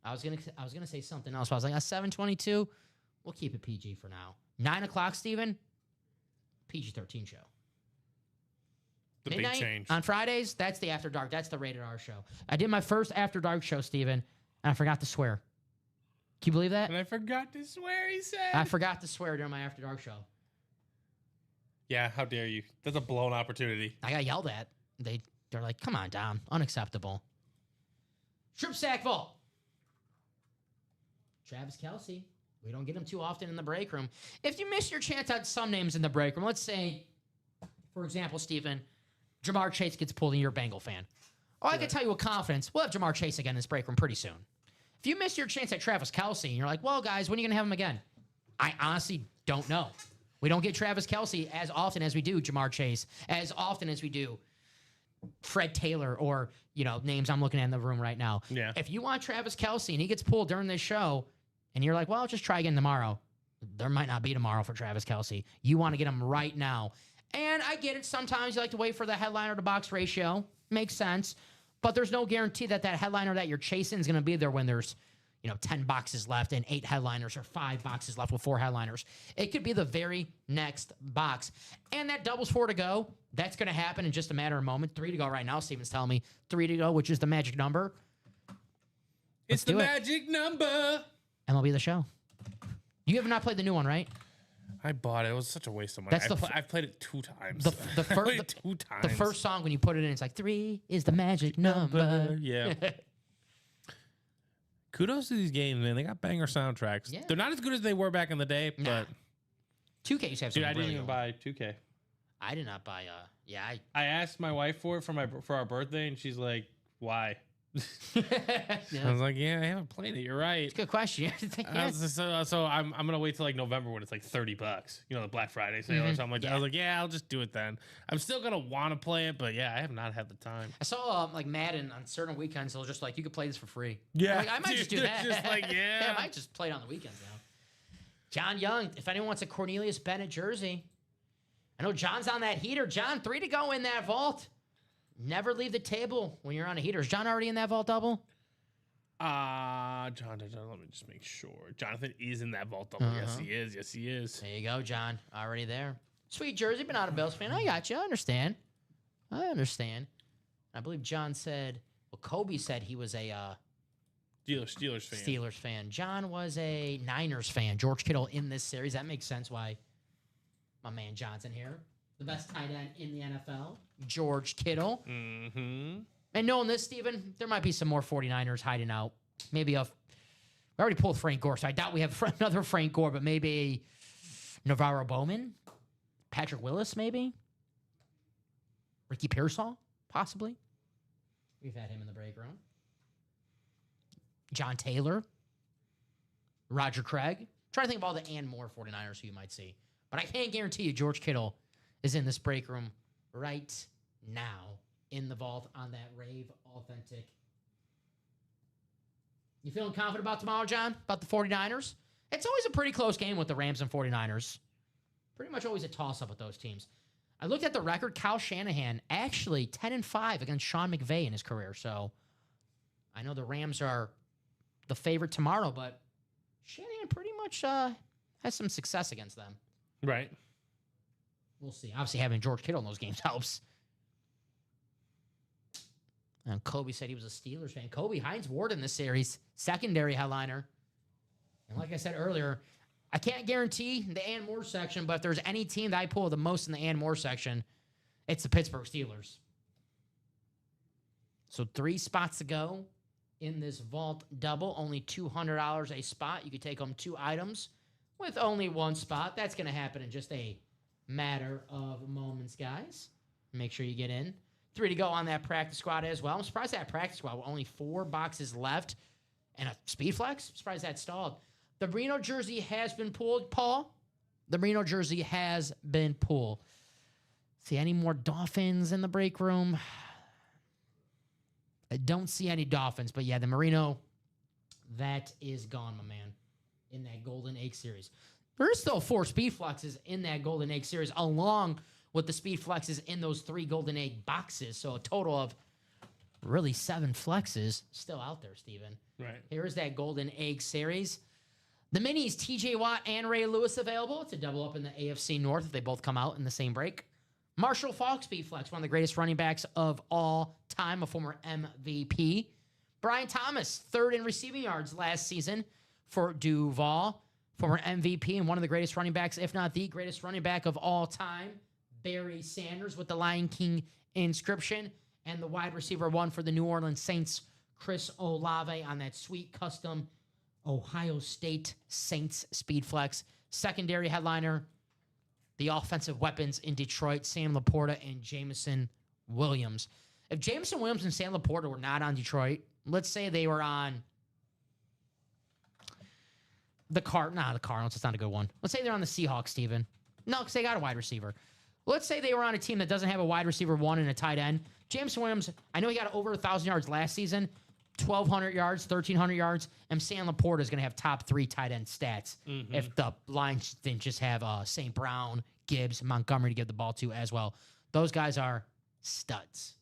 I was gonna say something else, but I was like, a 722. We'll keep it PG for now. 9 o'clock, Steven. PG-13 show. The Midnight big change. on Fridays, that's the After Dark. That's the Rated R show. I did my first After Dark show, Steven, and I forgot to swear. Can you believe that? And I forgot to swear, he said. I forgot to swear during my After Dark show. Yeah, how dare you? That's a blown opportunity. I got yelled at. They're like, come on, Dom. Unacceptable. Strip Sack Vault. Travis Kelce. We don't get him too often in the break room. If you miss your chance at some names in the break room, let's say, for example, Stephen, Jamar Chase gets pulled and you're a Bengal fan. Oh, I can tell you with confidence, we'll have Jamar Chase again in this break room pretty soon. If you miss your chance at Travis Kelce and you're like, well, guys, when are you going to have him again? I honestly don't know. We don't get Travis Kelce as often as we do Jamar Chase, as often as we do Fred Taylor or, names I'm looking at in the room right now. Yeah. If you want Travis Kelce and he gets pulled during this show and you're like, well, just try again tomorrow. There might not be tomorrow for Travis Kelce. You want to get him right now. And I get it. Sometimes you like to wait for the headliner to box ratio. Makes sense. But there's no guarantee that headliner that you're chasing is going to be there when there's, 10 boxes left and 8 headliners or 5 boxes left with 4 headliners. It could be the very next box. And that doubles 4 to go. That's going to happen in just a matter of moment. 3 to go right now. Steven's telling me 3 to go, which is the magic number. It's the magic number. MLB The Show. You have not played the new one, right? I bought it. It was such a waste of money. I've played it 2 times. The first 2 times. The first song when you put it in, it's like 3 is the magic number. Yeah. Kudos to these games, man. They got banger soundtracks. Yeah. They're not as good as they were back in the day, but 2K used to have some dude, I didn't really even good buy 2K. I did not buy. I asked my wife for it for our birthday, and she's like, "Why?" Yeah. I was like, "Yeah, I haven't played it. You're right." Good question. So I'm gonna wait till like November when it's like $30, the Black Friday sale or something like that. I was like, yeah, I'll just do it then. I'm still gonna want to play it, but yeah, I have not had the time. I saw like Madden on certain weekends. They'll just like you could play this for free. Yeah, Like, I might just do that. Just like yeah. I might just play it on the weekends now. John Young, if anyone wants a Cornelius Bennett jersey, I know John's on that heater. John, 3 to go in that vault. Never leave the table when you're on a heater. Is John already in that vault double? Jonathan, let me just make sure. Jonathan is in that vault double. Yes, he is. Yes, he is. There you go, John. Already there. Sweet jersey, but not a Bills fan. I got you. I understand. I believe John said, Kobe said he was a Steelers fan. Steelers fan. John was a Niners fan. George Kittle in this series. That makes sense why my man Johnson here. The best tight end in the NFL. George Kittle. Mm-hmm. And knowing this, Steven, there might be some more 49ers hiding out. Maybe we already pulled Frank Gore, so I doubt we have another Frank Gore, but maybe Navarro Bowman? Patrick Willis, maybe? Ricky Pearsall, possibly? We've had him in the break room. John Taylor. Roger Craig. Trying to think of all the and more 49ers who you might see. But I can't guarantee you George Kittle is in this break room right now in the vault on that Rave Authentic. You feeling confident about tomorrow, John? About the 49ers? It's always a pretty close game with the Rams and 49ers. Pretty much always a toss-up with those teams. I looked at the record. Kyle Shanahan actually 10-5 against Sean McVay in his career. So I know the Rams are the favorite tomorrow, but Shanahan pretty much has some success against them. Right. We'll see. Obviously, having George Kittle in those games helps. And Kobe said he was a Steelers fan. Kobe Hines Ward in this series, secondary headliner. And like I said earlier, I can't guarantee the and more section, but if there's any team that I pull the most in the and more section, it's the Pittsburgh Steelers. So 3 spots to go in this vault double. Only $200 a spot. You could take home 2 items with only 1 spot. That's going to happen in just a matter of moments, guys. Make sure you get in. 3 to go on that practice squad as well. I'm surprised that practice squad with only 4 boxes left and a speed flex. I'm surprised that stalled. The Reno jersey has been pulled, Paul. The Reno jersey has been pulled. See any more Dolphins in the break room? I don't see any Dolphins, but yeah, the Merino, that is gone, my man, in that Golden Egg series. There's still 4 speed flexes in that Golden Egg series, along with the speed flexes in those 3 Golden Egg boxes. So a total of really 7 flexes still out there, Steven. Right. Here's that Golden Egg series. The minis, TJ Watt and Ray Lewis available. It's a double up in the AFC North if they both come out in the same break. Marshall Faulk speed flex, one of the greatest running backs of all time, a former MVP. Brian Thomas, 3rd in receiving yards last season for Duval, former MVP and one of the greatest running backs, if not the greatest running back of all time. Barry Sanders with the Lion King inscription, and the wide receiver 1 for the New Orleans Saints, Chris Olave, on that sweet custom Ohio State Saints speed flex. Secondary headliner, the offensive weapons in Detroit, Sam Laporta and Jameson Williams. If Jameson Williams and Sam Laporta were not on Detroit, let's say they were on the Cardinals, it's not a good one. Let's say they're on the Seahawks, Steven. No, because they got a wide receiver. Let's say they were on a team that doesn't have a wide receiver 1 and a tight end. Jameson Williams, I know he got over 1,000 yards last season, 1,200 yards, 1,300 yards, and Sam Laporta is going to have top 3 tight end stats if the Lions didn't just have St. Brown, Gibbs, Montgomery to give the ball to as well. Those guys are studs.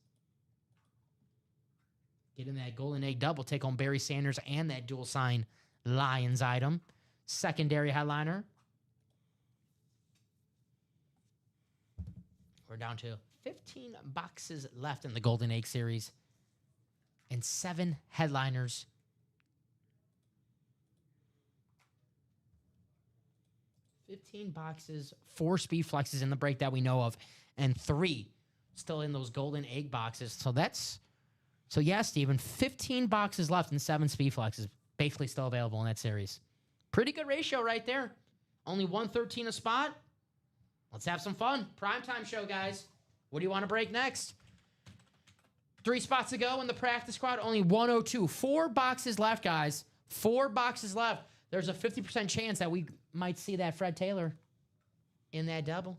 Get in that Golden Egg double, take on Barry Sanders and that dual sign Lions item. Secondary headliner. We're down to 15 boxes left in the Golden Egg series and 7 headliners. $15 boxes, 4 speed flexes in the break that we know of, and 3 still in those Golden Egg boxes. So yeah, Steven, 15 boxes left and 7 speed flexes basically still available in that series. Pretty good ratio right there. Only 113 a spot. Let's have some fun. Primetime show, guys. What do you want to break next? 3 spots to go in the practice squad. Only 102. 4 boxes left, guys. 4 boxes left. There's a 50% chance that we might see that Fred Taylor in that double.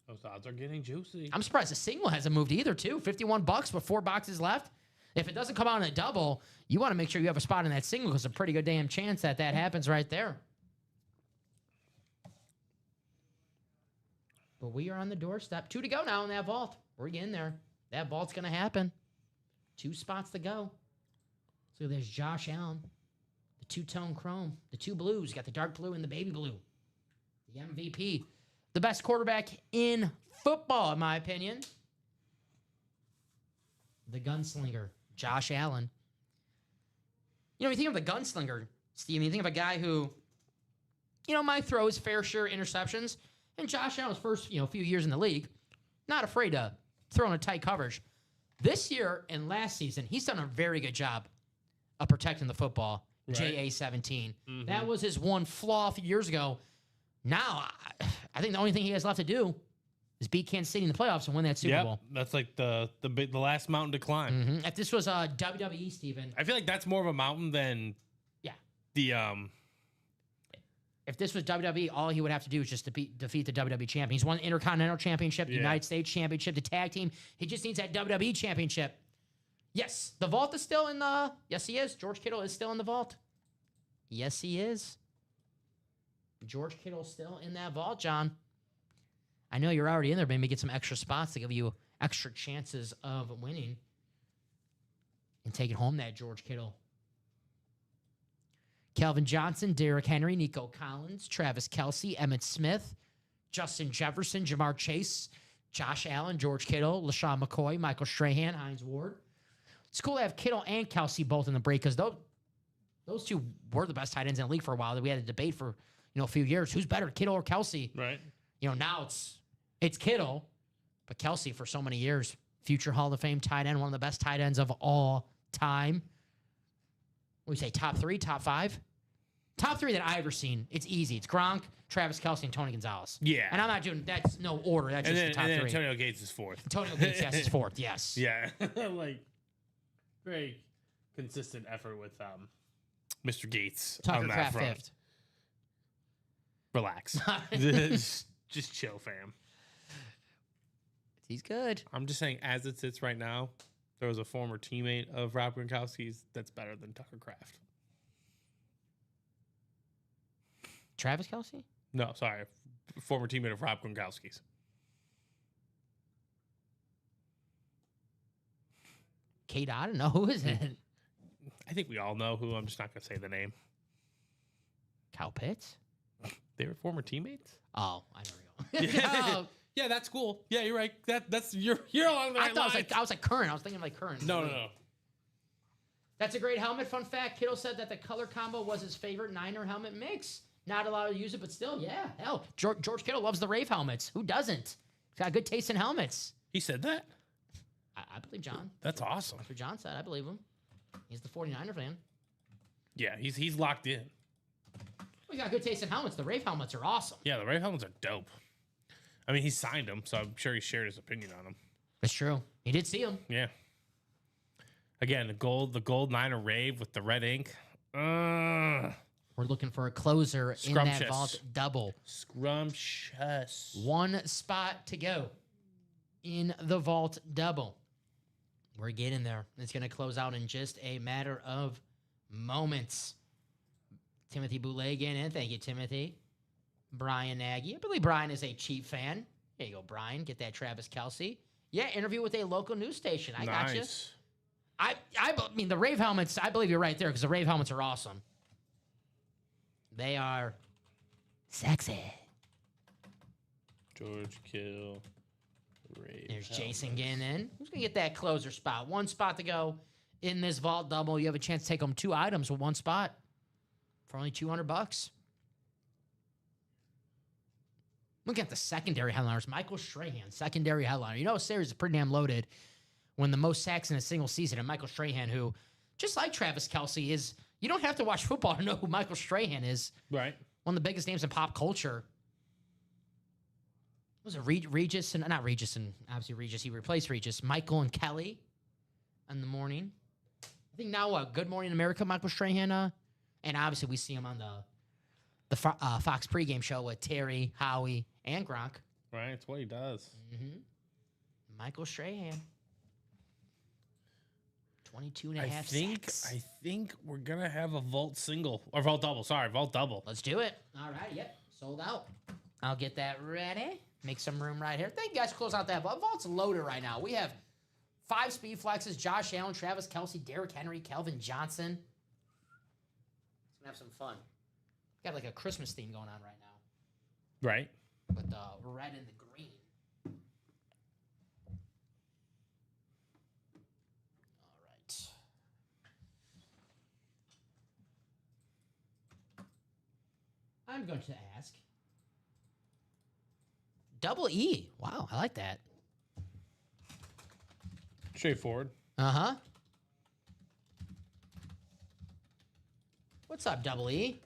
Those odds are getting juicy. I'm surprised the single hasn't moved either, too. $51 with 4 boxes left. If it doesn't come out in a double, you want to make sure you have a spot in that single because it's a pretty good damn chance that happens right there. But we are on the doorstep. 2 to go now in that vault. We're getting there. That vault's going to happen. 2 spots to go. So there's Josh Allen, the 2-tone chrome, the 2 blues. You got the dark blue and the baby blue. The MVP. The best quarterback in football, in my opinion. The gunslinger, Josh Allen. You know, you think of the gunslinger, Steve. You think of a guy who, might throw his fair share of interceptions. And Josh Allen's first, few years in the league, not afraid to throw in a tight coverage. This year and last season, he's done a very good job of protecting the football. Right. JA-17. That was his one flaw a few years ago. Now, I think the only thing he has left to do is beat Kansas City in the playoffs and win that Super Bowl. That's like the last mountain to climb. If this was WWE, Steven. I feel like that's more of a mountain than the If this was WWE, all he would have to do is just defeat the WWE champion. He's won the Intercontinental Championship, the United States Championship, the Tag Team. He just needs that WWE Championship. Yes, the vault is still in the... Yes, he is. George Kittle is still in the vault. Yes, he is. George Kittle's still in that vault, John. I know you're already in there. Maybe get some extra spots to give you extra chances of winning and taking home that George Kittle. Calvin Johnson, Derrick Henry, Nico Collins, Travis Kelce, Emmitt Smith, Justin Jefferson, Jamar Chase, Josh Allen, George Kittle, LaShawn McCoy, Michael Strahan, Hines Ward. It's cool to have Kittle and Kelce both in the break because those two were the best tight ends in the league for a while. We had a debate for a few years. Who's better, Kittle or Kelce? right. Now it's Kittle, but Kelce for so many years, future Hall of Fame tight end, one of the best tight ends of all time. What do we say, top 3, top 5? Top 3 that I've ever seen. It's easy. It's Gronk, Travis Kelce, and Tony Gonzalez. Yeah. And I'm not doing, that's no order. That's just the top 3. Antonio Gates is fourth. Antonio Gates, yes, is 4th, yes. Yeah. Like, very consistent effort with Mr. Gates Tucker on that Kraft front. 5th. Relax. just chill, fam. He's good. I'm just saying, as it sits right now, there was a former teammate of Rob Gronkowski's that's better than Tucker Kraft. Travis Kelce? No, sorry. Former teammate of Rob Gronkowski's. Kate, I don't know. Who is it? I think we all know who. I'm just not going to say the name. Kyle Pitts? They were former teammates? Oh, I know. Oh, Yeah, that's cool. Yeah, you're right. That's you're along the I right thought line. I was like current. I was thinking like current. No. That's a great helmet. Fun fact, Kittle said that the color combo was his favorite Niner helmet mix. Not allowed to use it, but still, yeah. Hell, George Kittle loves the Rave helmets. Who doesn't? He's got good taste in helmets. He said that? I believe John. That's awesome. That's what John said. I believe him. He's the 49er fan. Yeah, he's locked in. We got good taste in helmets. The Rave helmets are awesome. Yeah, the Ray helmets are dope. I mean, he signed them, so I'm sure he shared his opinion on them. That's true. He did see them. Yeah. Again, the gold Niner Rave with the red ink. We're looking for a closer in that Scrumptious. vault double. Scrumptious. One spot to go in the vault double. We're getting there. It's going to close out in just a matter of moments. Timothy Boulay again in. Thank you, Timothy. Brian Nagy. I believe Brian is a Chief fan. There you go, Brian. Get that Travis Kelce. Yeah, interview with a local news station. I got you. I mean, the Rave helmets, I believe you're right there because the Rave helmets are awesome. They are sexy. George Kittle. Ray There's helmet. Jason getting in. Who's going to get that closer spot? One spot to go in this vault double. You have a chance to take home 2 items with one spot for only $200. Look at the secondary headliners. Michael Strahan, secondary headliner. You know, a series is pretty damn loaded when the most sacks in a single season. And Michael Strahan, who, just like Travis Kelce, is, you don't have to watch football to know who Michael Strahan is. Right. One of the biggest names in pop culture. Was it Regis and not Regis and obviously Regis? He replaced Regis. Michael and Kelly in the morning. I think now Good Morning America. Michael Strahan, and obviously we see him on the Fox pregame show with Terry, Howie, and Gronk. Right. It's what he does. Mm-hmm. Michael Strahan. 22 and a I half think sacks. we're gonna have a vault single or vault double. Sorry, vault double. Let's do it. All right. Yep. Sold out. I'll get that ready. Make some room right here. Thank you guys. Close out that vault. Vault's loaded right now. We have 5 speed flexes: Josh Allen, Travis Kelce, Derrick Henry, Calvin Johnson. Let's have some fun. Got like a Christmas theme going on right now Right. with the red and the green. All right. I'm going to ask. Double E. Wow, I like that. Straightforward. Uh-huh. What's up, Double E?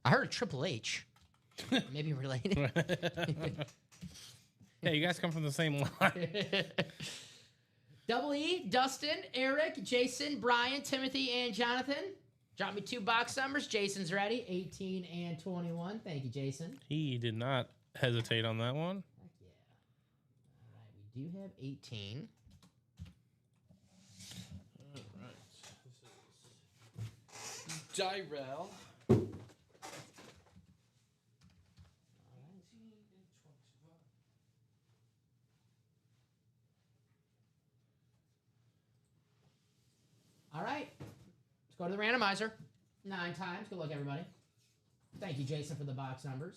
I heard Triple H. Maybe related. Yeah, you guys come from the same line. Double E, Dustin, Eric, Jason, Brian, Timothy, and Jonathan. Drop me 2 box numbers. Jason's ready. 18 and 21. Thank you, Jason. He did not hesitate on that one. Heck yeah. All right, we do have 18. Dyrell. All right. Let's go to the randomizer. 9 times. Good luck, everybody. Thank you, Jason, for the box numbers.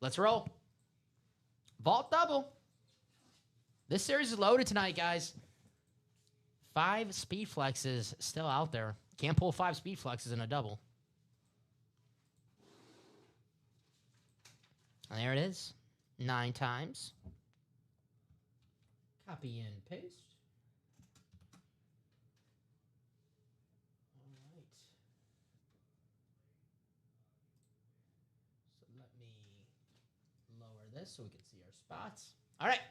Let's roll. Vault double. This series is loaded tonight, guys. 5 speed flexes still out there. Can't pull 5 speed flexes in a double. And there it is. 9 times. Copy and paste. All right. So let me lower this so we can see our spots. All right.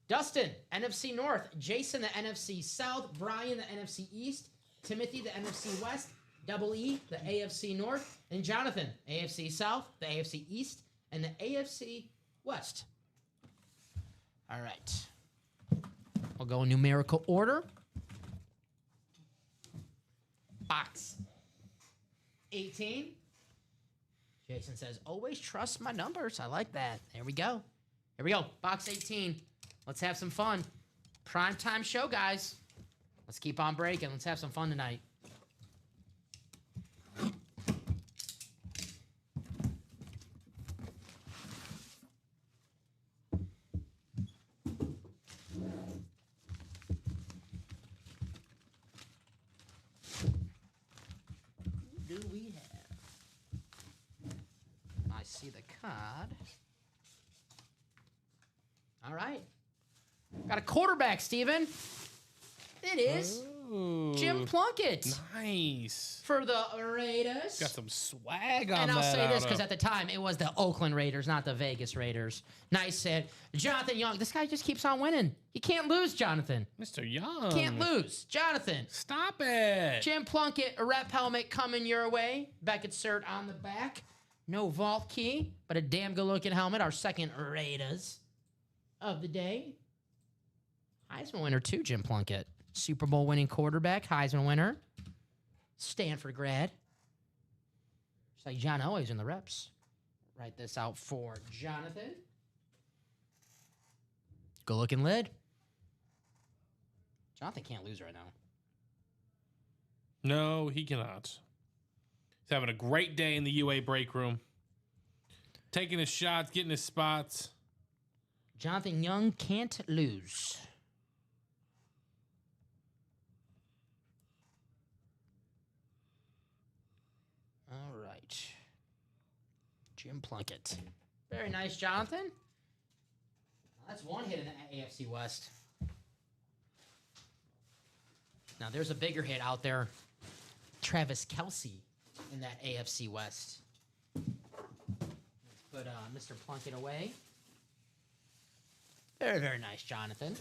Dustin, NFC North. Jason, the NFC South. Brian, the NFC East. Timothy, the NFC West. Double E, the AFC North. And Jonathan, AFC South, the AFC East, and the AFC West. All right. I'll go in numerical order. Box 18. Jason says, always trust my numbers. I like that. There we go. Here we go. Box 18. Let's have some fun. Primetime show, guys. Let's keep on breaking. Let's have some fun tonight. Who do we have? I see the card. All right. Got a quarterback, Steven. It is Jim Plunkett Nice. for the Raiders. Got some swag on that. And I'll say this auto. because at the time it was the Oakland Raiders, not the Vegas Raiders. Nice hit. Jonathan Young. This guy just keeps on winning. You can't lose, Jonathan. Mr. Young. Can't lose. Jonathan. Stop it. Jim Plunkett, a rep helmet coming your way. Beckett cert on the back. No vault key, but a damn good looking helmet. Our second Raiders of the day. Heisman winner too, Jim Plunkett. Super Bowl winning quarterback, Heisman winner. Stanford grad. Just like John Elway's in the reps. Write this out for Jonathan. Good looking lid. Jonathan can't lose right now. No, he cannot. He's having a great day in the UA break room. Taking his shots, getting his spots. Jonathan Young can't lose. All right. Jim Plunkett. Very nice, Jonathan. That's one hit in the AFC West. Now, there's a bigger hit out there. Travis Kelce in that AFC West. Let's put Mr. Plunkett away. Very, very nice, Jonathan.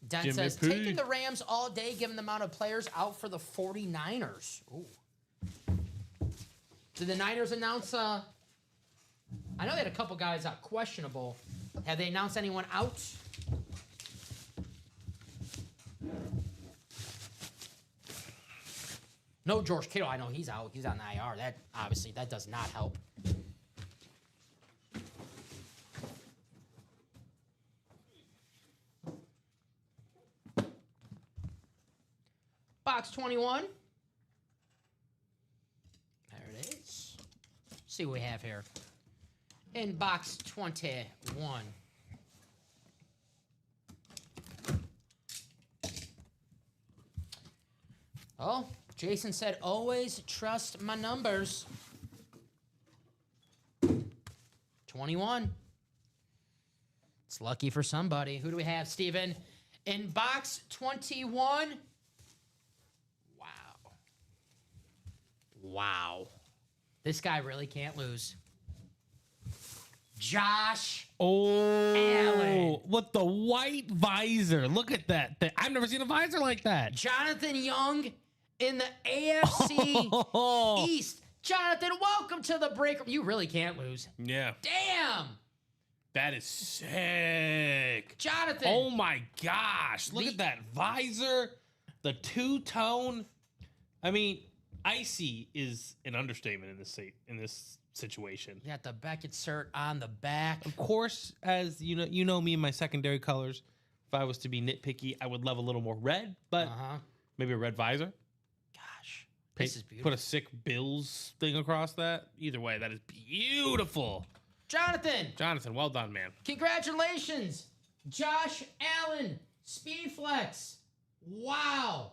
Den Jimmy says, P. taking the Rams all day, given the amount of players out for the 49ers. Ooh. Did the Niners announce... I know they had a couple guys out questionable. Have they announced anyone out? No, George Kittle. I know he's out. He's on the IR. That obviously that does not help. Box 21. There it is. See what we have here. In box 21. Oh, Jason said, always trust my numbers. 21. It's lucky for somebody. Who do we have, Steven? In box 21. Wow. Wow. This guy really can't lose. Josh Allen. With the white visor. Look at that. I've never seen a visor like that. Jonathan Young in the AFC East. Jonathan, welcome to the break. You really can't lose. Yeah. Damn. That is sick. Jonathan. Oh my gosh. Look at that visor. The two-tone. I mean, icy is an understatement in this situation. You got the Beckett cert on the back. Of course, as you know me and my secondary colors. If I was to be nitpicky, I would love a little more red, but maybe a red visor. Gosh, this is beautiful. Put a sick Bills thing across that. Either way, that is beautiful. Jonathan, well done, man. Congratulations. Josh Allen, Speedflex. Wow.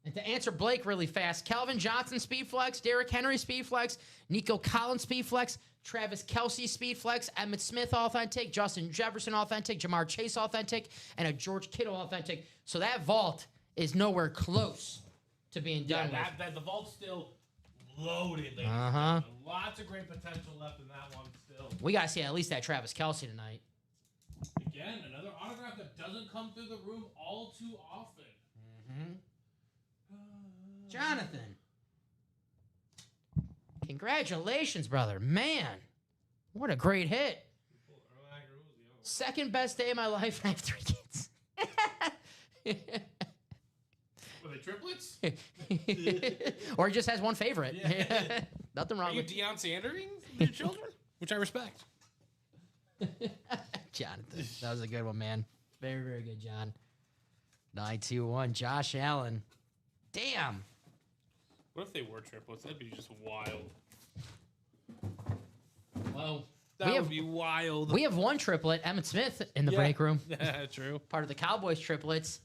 And to answer Blake really fast, Calvin Johnson Speedflex, Derrick Henry Speedflex, Nico Collins Speedflex, Travis Kelce Speedflex, Emmitt Smith Authentic, Justin Jefferson Authentic, Jamar Chase Authentic, and a George Kittle Authentic. So that vault is nowhere close to being done with. The vault's still loaded. Lots of great potential left in that one still. We got to see at least that Travis Kelce tonight. Again, another autograph that doesn't come through the room all too often. Jonathan. Congratulations, brother. Man, what a great hit. Second best day of my life. I have 3 kids. Were they triplets? Or he just has one favorite. Nothing wrong Are you with Deion Sandering your children? Which I respect. Jonathan. That was a good one, man. Very, very good, John. 9-2-1. Josh Allen. Damn. What if they were triplets? That'd be just wild. Well, That would be wild. we have one triplet, Emmitt Smith, in the break room. Yeah, true. Part of the Cowboys triplets.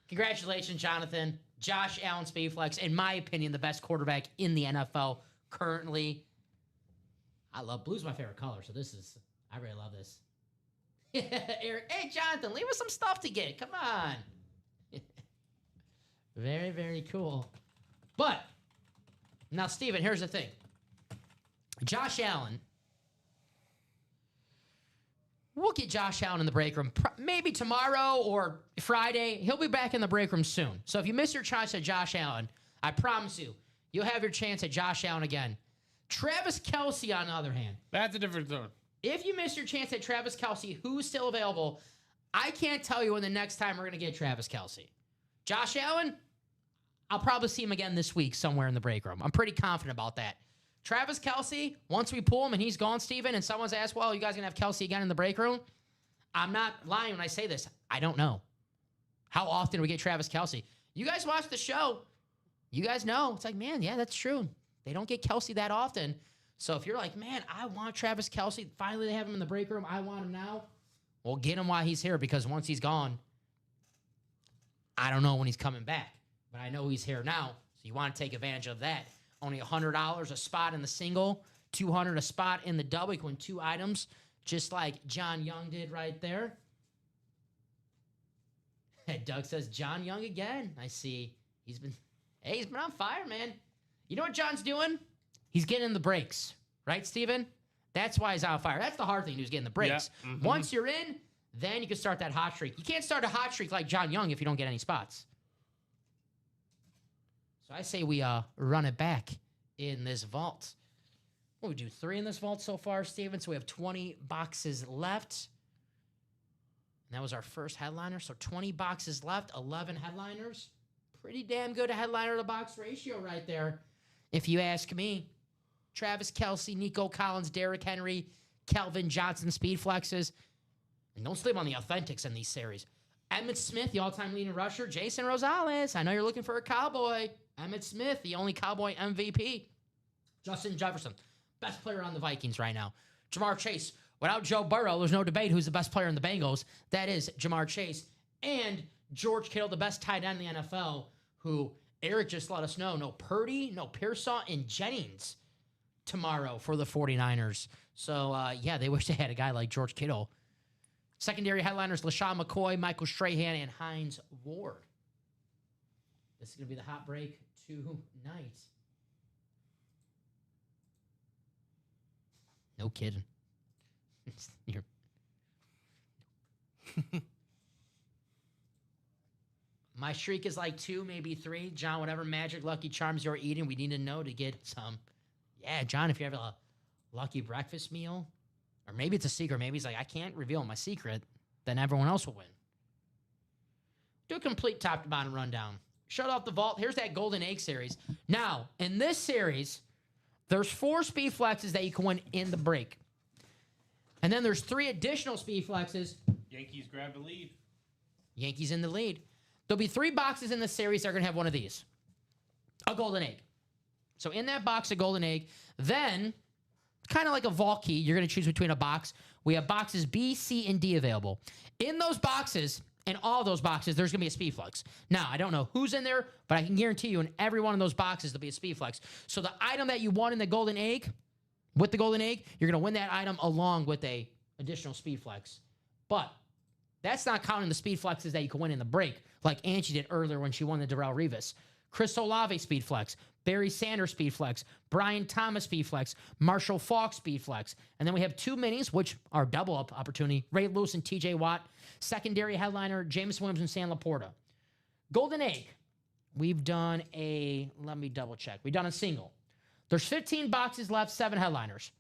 Congratulations, Jonathan. Josh Allen Speedflex, in my opinion, the best quarterback in the NFL currently. I love blue's my favorite color, so I really love this. Eric, hey, Jonathan, leave us some stuff to get. Come on. Very, very cool. But, now, Steven, here's the thing. Josh Allen. We'll get Josh Allen in the break room maybe tomorrow or Friday. He'll be back in the break room soon. So if you miss your chance at Josh Allen, I promise you, you'll have your chance at Josh Allen again. Travis Kelce, on the other hand. That's a different zone. If you miss your chance at Travis Kelce, who's still available, I can't tell you when the next time we're going to get Travis Kelce. Josh Allen, I'll probably see him again this week somewhere in the break room. I'm pretty confident about that. Travis Kelce, once we pull him and he's gone, Steven, and someone's asked, well, you guys going to have Kelce again in the break room? I'm not lying when I say this. I don't know. How often do we get Travis Kelce? You guys watch the show. You guys know. It's like, man, yeah, that's true. They don't get Kelce that often. So if you're like, man, I want Travis Kelce. Finally, they have him in the break room. I want him now. Well, get him while he's here, because once he's gone, I don't know when he's coming back. But I know he's here now. So you want to take advantage of that. Only $100 a spot in the single, $200 a spot in the double. You can win 2 items, just like John Young did right there. Doug says, John Young again. I see. He's been on fire, man. You know what John's doing? He's getting in the breaks. Right, Steven? That's why he's on fire. That's the hard thing, he's getting the breaks. Yeah. Mm-hmm. Once you're in, then you can start that hot streak. You can't start a hot streak like John Young if you don't get any spots. So I say we run it back in this vault. What, we do 3 in this vault so far, Steven? So we have 20 boxes left. And that was our first headliner. So 20 boxes left, 11 headliners. Pretty damn good a headliner to box ratio right there, if you ask me. Travis Kelce, Nico Collins, Derrick Henry, Calvin Johnson Speedflexes. And don't sleep on the authentics in these series. Emmitt Smith, the all-time leading rusher. Jason Rosales, I know you're looking for a Cowboy. Emmitt Smith, the only Cowboy MVP. Justin Jefferson, best player on the Vikings right now. Jamar Chase, without Joe Burrow, there's no debate who's the best player in the Bengals. That is Jamar Chase. And George Kittle, the best tight end in the NFL, who Eric just let us know no Purdy, no Pearsall, and Jennings tomorrow for the 49ers. So, yeah, they wish they had a guy like George Kittle. Secondary headliners, LaShawn McCoy, Michael Strahan, and Hines Ward. This is going to be the hot break tonight. No kidding. You're... My streak is like 2, maybe 3. John, whatever magic lucky charms you're eating, we need to know to get some. Yeah, John, if you have a lucky breakfast meal, or maybe it's a secret, maybe he's like, I can't reveal my secret, then everyone else will win. Do a complete top to bottom rundown. Shut off the vault. Here's that Golden Egg series. Now, in this series, there's 4 speed flexes that you can win in the break. And then there's 3 additional speed flexes. Yankees grab the lead. Yankees in the lead. There'll be 3 boxes in the series that are going to have one of these. A Golden Egg. So in that box, a Golden Egg. Then, kind of like a vault key, you're going to choose between a box. We have boxes B, C, and D available. In those boxes, in all those boxes, there's going to be a speed flex. Now, I don't know who's in there, but I can guarantee you in every one of those boxes, there'll be a speed flex. So the item that you won in the Golden Egg, with the Golden Egg, you're going to win that item along with a additional speed flex. But that's not counting the speed flexes that you can win in the break, like Angie did earlier when she won the Darrelle Revis. Chris Olave speed flex, Barry Sanders speed flex, Brian Thomas speed flex, Marshall Faulk speed flex. And then we have 2 minis, which are double up opportunity, Ray Lewis and TJ Watt. Secondary headliner, James Williams and Sam Laporta. Golden Egg, we've done let me double check. We've done a single. There's 15 boxes left, 7 headliners.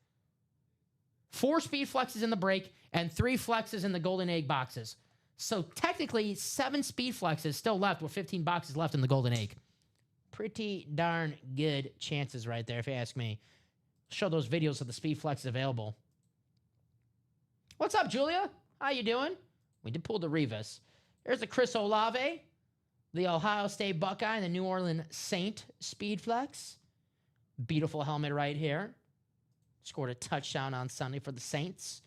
4 speed flexes in the break and 3 flexes in the Golden Egg boxes. So technically 7 speed flexes still left with 15 boxes left in the Golden Egg. Pretty darn good chances right there, if you ask me. Show those videos of the speed flexes available. What's up, Julia? How you doing? We did pull the Revis. There's the Chris Olave, the Ohio State Buckeye, and the New Orleans Saint speed flex. Beautiful helmet right here. Scored a touchdown on Sunday for the Saints.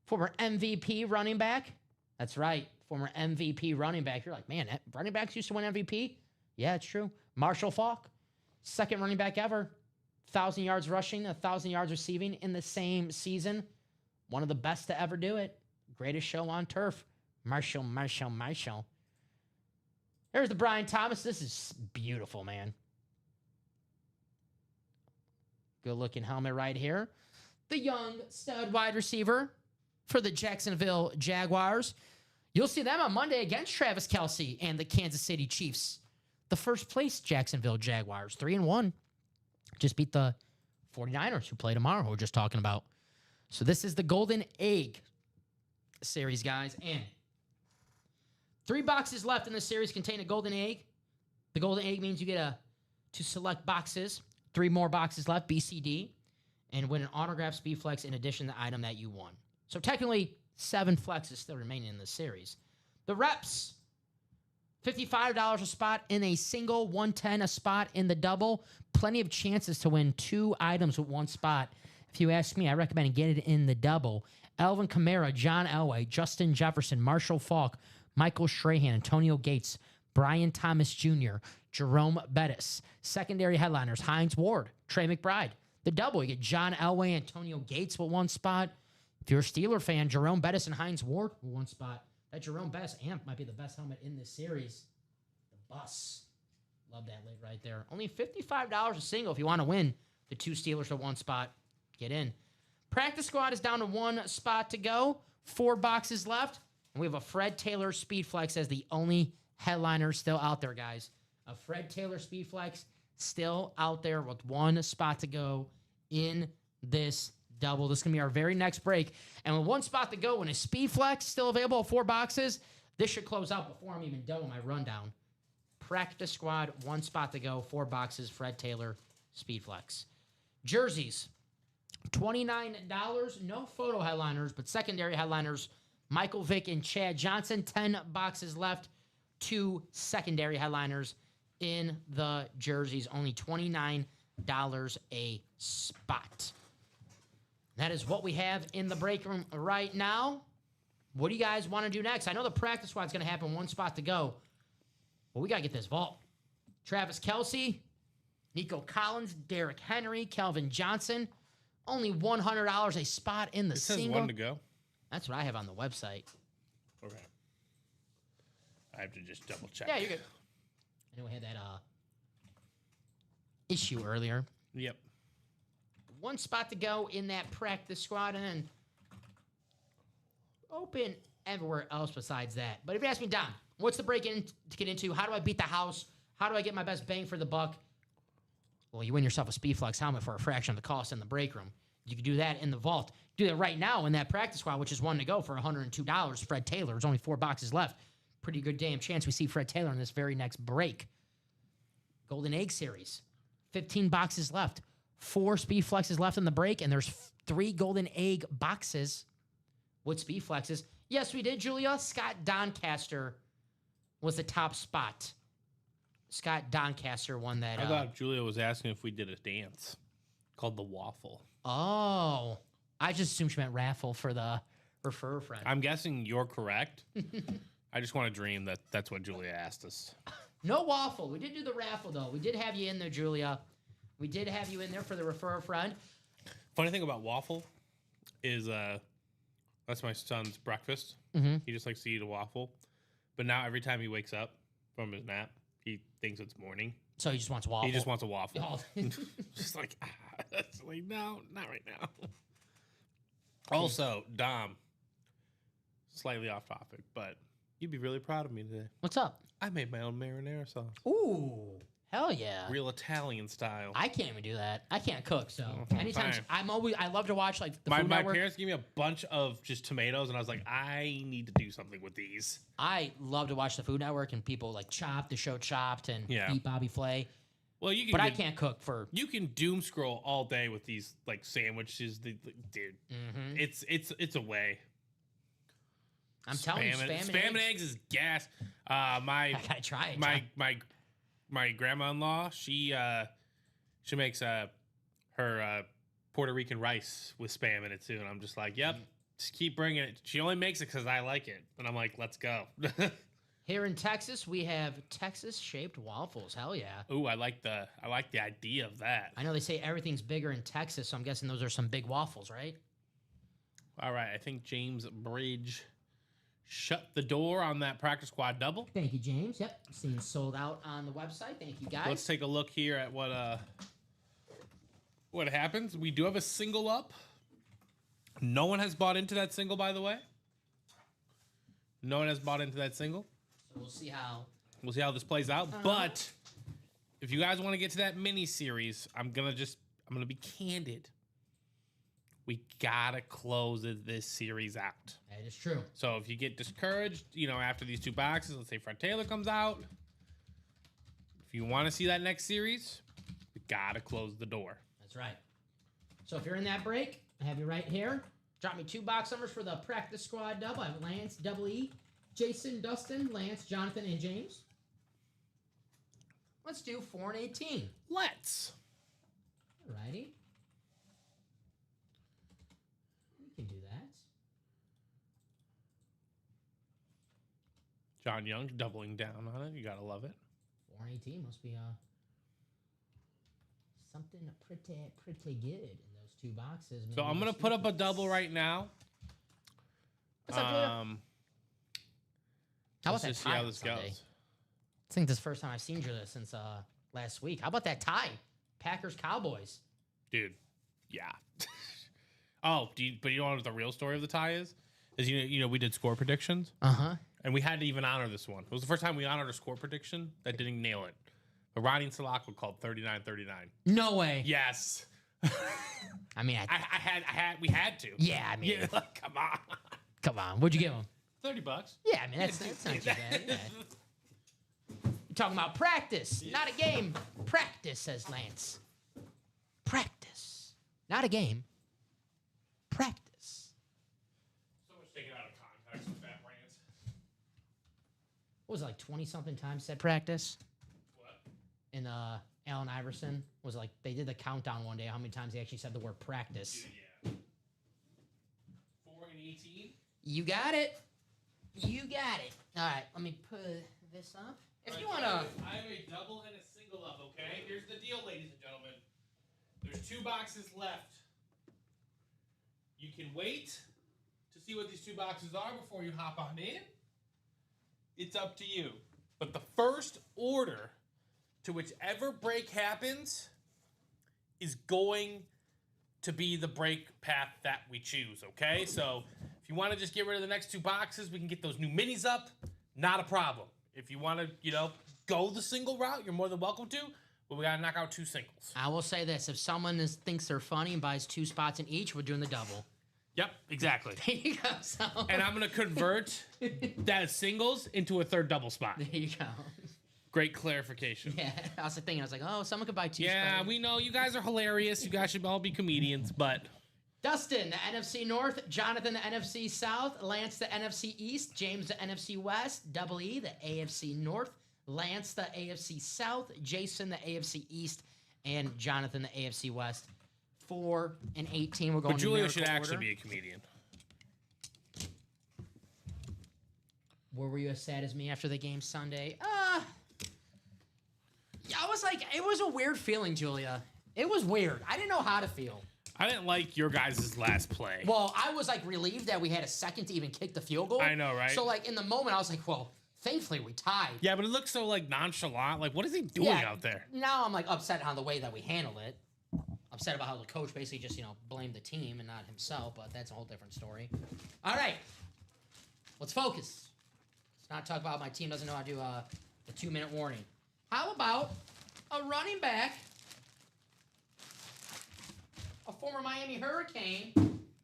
Former MVP running back. That's right. Former MVP running back. You're like, man, running backs used to win MVP? Yeah, it's true. Marshall Faulk. Second running back ever. 1,000 yards rushing, 1,000 yards receiving in the same season. One of the best to ever do it. Greatest show on turf. Marshall. There's the Brian Thomas. This is beautiful, man. Good looking helmet right here. The young stud wide receiver for the Jacksonville Jaguars. You'll see them on Monday against Travis Kelce and the Kansas City Chiefs. The first place Jacksonville Jaguars, 3-1. Just beat the 49ers who play tomorrow, who we're just talking about. So this is the Golden Egg series, guys. And 3 boxes left in the series contain a Golden Egg. The Golden Egg means you get to select boxes. 3 more boxes left, B, C, D, and win an autographed speed flex in addition to the item that you won. So technically, 7 flexes still remaining in the series. The reps, $55 a spot in a single, $110 a spot in the double. Plenty of chances to win 2 items with 1 spot. If you ask me, I recommend getting it in the double. Alvin Kamara, John Elway, Justin Jefferson, Marshall Faulk, Michael Strahan, Antonio Gates, Brian Thomas Jr., Jerome Bettis. Secondary headliners, Hines Ward, Trey McBride. The double, you get John Elway, Antonio Gates with 1 spot. If you're a Steeler fan, Jerome Bettis and Hines Ward with 1 spot. That Jerome Bettis amp might be the best helmet in this series. The bus. Love that lid right there. Only $55 a single if you want to win the 2 Steelers with 1 spot. Get in. Practice squad is down to 1 spot to go. 4 boxes left. And we have a Fred Taylor Speed Flex as the only headliner still out there, guys. A Fred Taylor Speed Flex still out there with 1 spot to go in this double. This is going to be our very next break. And with 1 spot to go and a Speed Flex still available at 4 boxes, this should close out before I'm even done with my rundown. Practice squad, 1 spot to go, 4 boxes, Fred Taylor Speed Flex. Jerseys, $29. No photo headliners, but secondary headliners, Michael Vick and Chad Johnson. 10 boxes left, 2 secondary headliners in the jerseys. Only $29 a spot. That is what we have in the break room right now. What do you guys want to do next? I know the practice squad's going to happen, 1 spot to go. But we got to get this vault. Travis Kelce, Nico Collins, Derrick Henry, Kelvin Johnson. Only $100 a spot in the It says single. one to go. That's what I have on the website. Okay. I have to just double check. Yeah, you're good. I know we had that issue earlier. Yep. One spot to go in that practice squad, and then open everywhere else besides that. But if you ask me, Don, what's the break in to get into? How do I beat the house? How do I get my best bang for the buck? Well, you win yourself a Speedflex helmet for a fraction of the cost in the break room. You can do that in the vault. Do that right now in that practice squad, which is one to go for $102. Fred Taylor. There's only 4 boxes left. Pretty good damn chance we see Fred Taylor in this very next break. Golden Egg Series. 15 boxes left. 4 Speedflexes left in the break, and there's 3 Golden Egg boxes with Speedflexes. Yes, we did, Julia. Scott Doncaster was the top spot. Scott Doncaster won that. I thought Julia was asking if we did a dance called the waffle. Oh, I just assumed she meant raffle for the refer friend. I'm guessing you're correct. I just want to dream that that's what Julia asked us. No waffle. We did do the raffle, though. We did have you in there, Julia. We did have you in there for the refer friend. Funny thing about waffle is that's my son's breakfast. Mm-hmm. He just likes to eat a waffle. But now every time he wakes up from his nap, he thinks it's morning. So he just wants waffle. He just wants a waffle. Oh. Just like, it's like, no, not right now. Also, Dom, slightly off topic, but you'd be really proud of me today. What's up? I made my own marinara sauce. Ooh, hell yeah. Real Italian style. I can't even do that. I can't cook, so Oh, anytime fine. I love to watch like the My Food Network. parents gave me a bunch of just tomatoes, and I was like, I need to do something with these. I love to watch the Food Network and people like Chopped, the show Chopped, and Yeah. eat Bobby Flay. Well, you can, But I can't cook for. You can doom scroll all day with these like sandwiches, dude. Mhm. It's a way. I'm telling you, Spam and eggs is gas. My I gotta try it. my grandma-in-law, she makes her Puerto Rican rice with spam in it too, and I'm just like, yep, just keep bringing it. She only makes it because I like it, and I'm like, let's go. Here in Texas, we have Texas-shaped waffles. Hell yeah! Ooh, I like the idea of that. I know they say everything's bigger in Texas, so I'm guessing those are some big waffles, right? All right, I think James Bridge shut the door on that practice squad double. Thank you, James. Yep, seeing sold out on the website. Thank you, guys. Let's take a look here at what happens. We do have a single up. No one has bought into that single, by the way. No one has bought into that single. So we'll see how. We'll see how this plays out. But if you guys want to get to that mini series, I'm gonna be candid. We gotta close this series out. That is true. So if you get discouraged, after these 2 boxes, let's say Fred Taylor comes out. If you want to see that next series, we gotta close the door. That's right. So if you're in that break, I have you right here. Drop me 2 box numbers for the practice squad double. I have Lance, Double E, Jason, Dustin, Lance, Jonathan, and James. Let's do 4 and 18. Let's. Alrighty. We can do that. John Young doubling down on it. You gotta love it. 4 and 18 must be something pretty good in those 2 boxes. So I'm gonna put up a double right now. What's up, Julia? How about Let's that just see tie how on this Sunday? goes. I think this is the first time I've seen Julia since last week. How about that tie? Packers Cowboys. Dude, yeah. Oh, but you know what the real story of the tie is? Is we did score predictions, and we had to even honor this one. It was the first time we honored a score prediction that didn't nail it. But Ronnie and Salako called 39-39. No way. Yes. I mean, we had to. yeah. I mean, Yeah, like, come on. come on. What'd you give him? $30. Yeah, I mean that's not too bad. Yeah. You're talking about practice, not a game. Practice, says Lance. Practice, not a game. Practice. So much taken out of context with that rant. What was it, like 20-something times said practice? What? And Allen Iverson was like, they did the countdown one day, how many times he actually said the word practice. Yeah. 4 and 18. You got it. You got it. All right, let me put this up. If All you right, want to... I have a double and a single up, okay? Here's the deal, ladies and gentlemen. There's 2 boxes left. You can wait to see what these 2 boxes are before you hop on in. It's up to you. But the first order to whichever break happens is going to be the break path that we choose, okay? So if you want to just get rid of the next 2 boxes, we can get those new minis up. Not a problem. If you want to, go the single route, you're more than welcome to. But we got to knock out 2 singles. I will say this. If someone thinks they're funny and buys 2 spots in each, we're doing the double. Yep, exactly. There you go. So. And I'm going to convert that singles into a 3rd double spot. There you go. Great clarification. Yeah, I was thinking, someone could buy 2 Yeah, spots. we know you guys are hilarious. You guys should all be comedians, but Dustin, the NFC North. Jonathan, the NFC South. Lance, the NFC East. James, the NFC West. Double E, the AFC North. Lance, the AFC South. Jason, the AFC East. And Jonathan, the AFC West. 4 and 18. We're going but Julia numerical should actually order. be a comedian. Were you as sad as me after the game Sunday? Yeah, I was like, it was a weird feeling, Julia. It was weird. I didn't know how to feel. I didn't like your guys' last play. Well, I was like relieved that we had a second to even kick the field goal. I know, right? So like in the moment, I was like, well, thankfully we tied. Yeah, but it looks so like nonchalant. Like, what is he doing out there? Now I'm like upset on the way that we handled it. Upset about how the coach basically just, blamed the team and not himself, but that's a whole different story. All right. Let's focus. Let's not talk about my team doesn't know how to do the 2-minute warning. How about a running back, a former Miami Hurricane,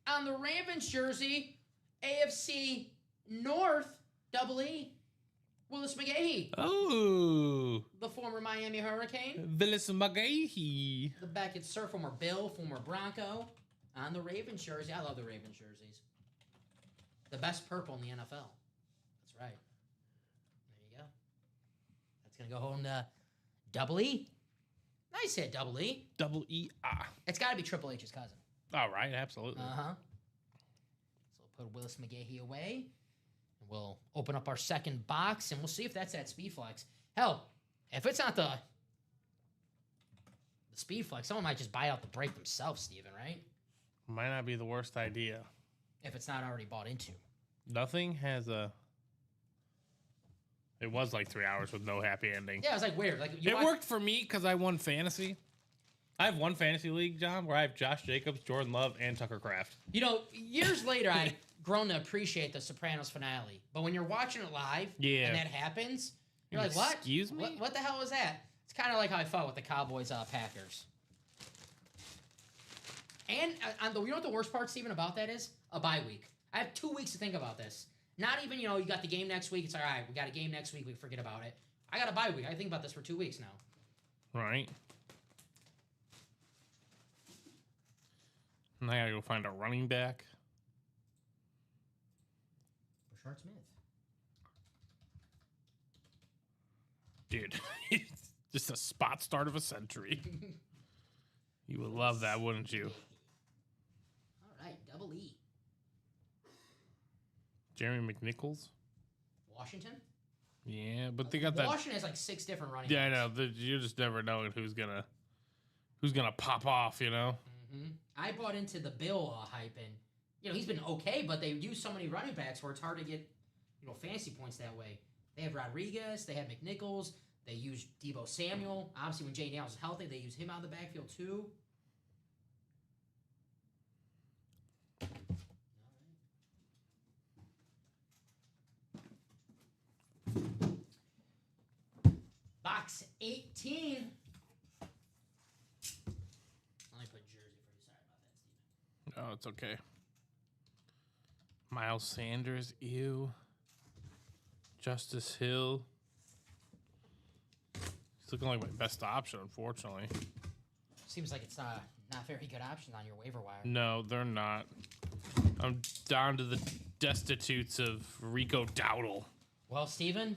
on the Ravens jersey, AFC North, Double E, Willis McGahee. Oh, The former Miami Hurricane. Willis McGahee. The back at Sir, former Bill, former Bronco, on the Ravens jersey. I love the Ravens jerseys. The best purple in the NFL. That's right. There you go. That's going to go home to Double E. Nice hit, Double E. Double E-R. It's got to be Triple H's cousin. All right, absolutely. Uh-huh. So we'll put Willis McGahee away. And we'll open up our second box, and we'll see if that's that Speed Flex. Hell, if it's not the Speed Flex, someone might just buy out the break themselves, Steven, right? Might not be the worst idea. If it's not already bought into. Nothing has a... It was like 3 hours with no happy ending. Yeah, it was like weird. Like It worked for me because I won fantasy. I have one fantasy league, John, where I have Josh Jacobs, Jordan Love, and Tucker Kraft. Years later, I've grown to appreciate the Sopranos finale. But when you're watching it live, Yeah. and that happens, you're like, what? Excuse me? What the hell was that? It's kind of like how I felt with the Cowboys Packers. And you know what the worst part, Steven, about that is? A bye week. I have 2 weeks to think about this. Not even, you got the game next week. It's all right. We got a game next week. We forget about it. I got a bye week. I think about this for 2 weeks now. Right. And I gotta go find a running back. Rashard Smith. Dude, just a spot start of a century. You would love that, wouldn't you? All right, Double E. Jeremy McNichols? Washington? Yeah, but they got that. Washington has like 6 different running Yeah, I backs. know. You're just never knowing who's gonna pop off, I bought into the Bill hype, and he's been okay, but they use so many running backs where it's hard to get fantasy points that way. They have Rodriguez, they have McNichols, they use Deebo Samuel. Obviously, when Jay Daniels is healthy, they use him out of the backfield too. Box 18. Let me put jersey for you. Sorry about that, Steven. Oh, it's okay. Miles Sanders, ew. Justice Hill. He's looking like my best option, unfortunately. Seems like it's not very good options on your waiver wire. No, they're not. I'm down to the destitutes of Rico Dowdle. Well, Steven,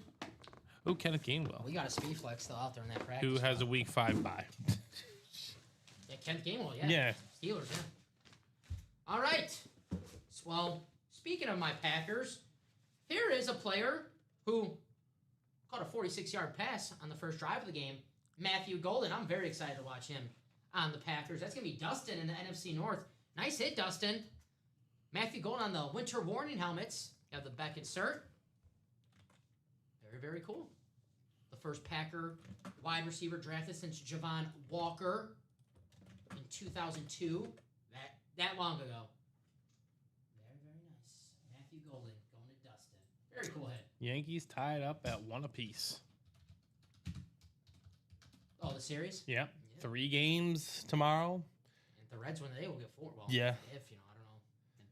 Oh, Kenneth Gainwell, we got a speed flex still out there in that practice. who has a week 5 bye. Yeah, Kenneth Gainwell, yeah. Yeah. Steelers, yeah. All right. Well, speaking of my Packers, here is a player who caught a 46-yard pass on the first drive of the game. Matthew Golden, I'm very excited to watch him on the Packers. That's going to be Dustin in the NFC North. Nice hit, Dustin. Matthew Golden on the winter warning helmets. You have the Beckett cert. Very, very cool. The first Packer wide receiver drafted since Javon Walker in 2002. That long ago. Very, very nice. Matthew Golden going to Dustin. Very cool hit. Yankees tied up at 1 apiece. Oh, the series? Yep. 3 games tomorrow. If the Reds win, they will get 4. Well, Yeah. if, I don't know.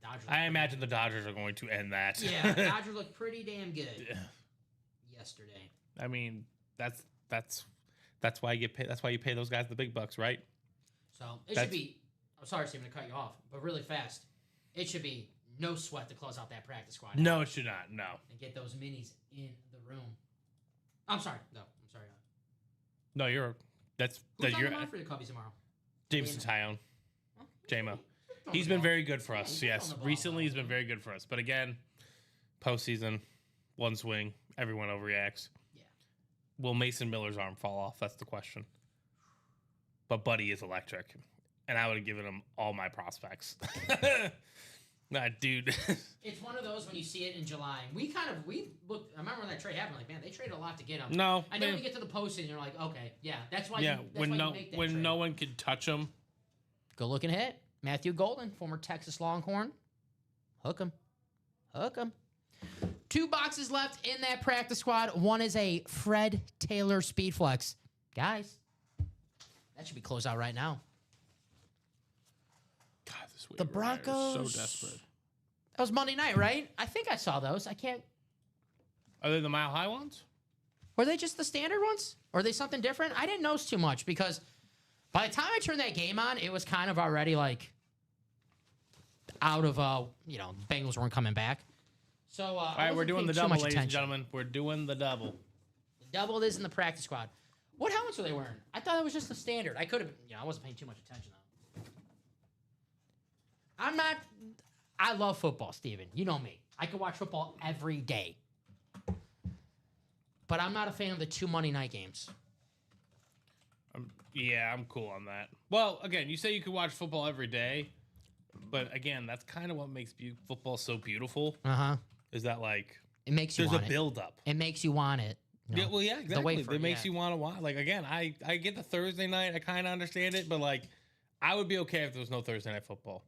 The Dodgers I imagine the Dodgers are going to end that. Yeah, the Dodgers look pretty damn good yesterday. I mean, that's why you get paid. That's why you pay those guys the big bucks, right? So it should be. I'm sorry, Stephen, to cut you off, but really fast. It should be no sweat to close out that practice squad. No, it should not. No. And get those minis in the room. I'm sorry. No, I'm sorry. No, you're. That's Who's that on you're. the line for the Cubbies tomorrow? Jameson Tyone. Okay. JMO. He's been very good for us. Yes, recently he's been very good for us. But again, postseason, one swing, everyone overreacts. Yeah. Will Mason Miller's arm fall off? That's the question. But Buddy is electric, and I would have given him all my prospects. Nah, dude. It's one of those when you see it in July. We looked. I remember when that trade happened. Like, man, they traded a lot to get him. No, I know man. when you get to the postseason, you're like, okay, yeah, that's why. Yeah, you make that trade. no one could touch him. Good looking hit. Matthew Golden, former Texas Longhorn. Hook him. 2 boxes left in that practice squad. One is a Fred Taylor Speed Flex. Guys, that should be closed out right now. God, this The waiver wire is Broncos. so desperate. That was Monday night, right? I think I saw those. I can't. Are they the mile high ones? Were they just the standard ones? Or are they something different? I didn't notice too much because by the time I turned that game on, it was kind of already like out of, Bengals weren't coming back. So, All right, we're doing the double, ladies and gentlemen. We're doing the double. Double is in the practice squad. What helmets were they wearing? I thought it was just the standard. I could have, I wasn't paying too much attention though. I love football, Steven. You know me. I could watch football every day. But I'm not a fan of the 2 Monday night games. Yeah, I'm cool on that. Well, again, you say you could watch football every day, but again, that's kind of what makes football so beautiful. Uh-huh. Is that like It makes you there's want a it. build up? It makes you want it. You know? Yeah, well, yeah, exactly. wafer, It makes yeah. you want to watch. Like again, I get the Thursday night. I kind of understand it, but like, I would be okay if there was no Thursday night football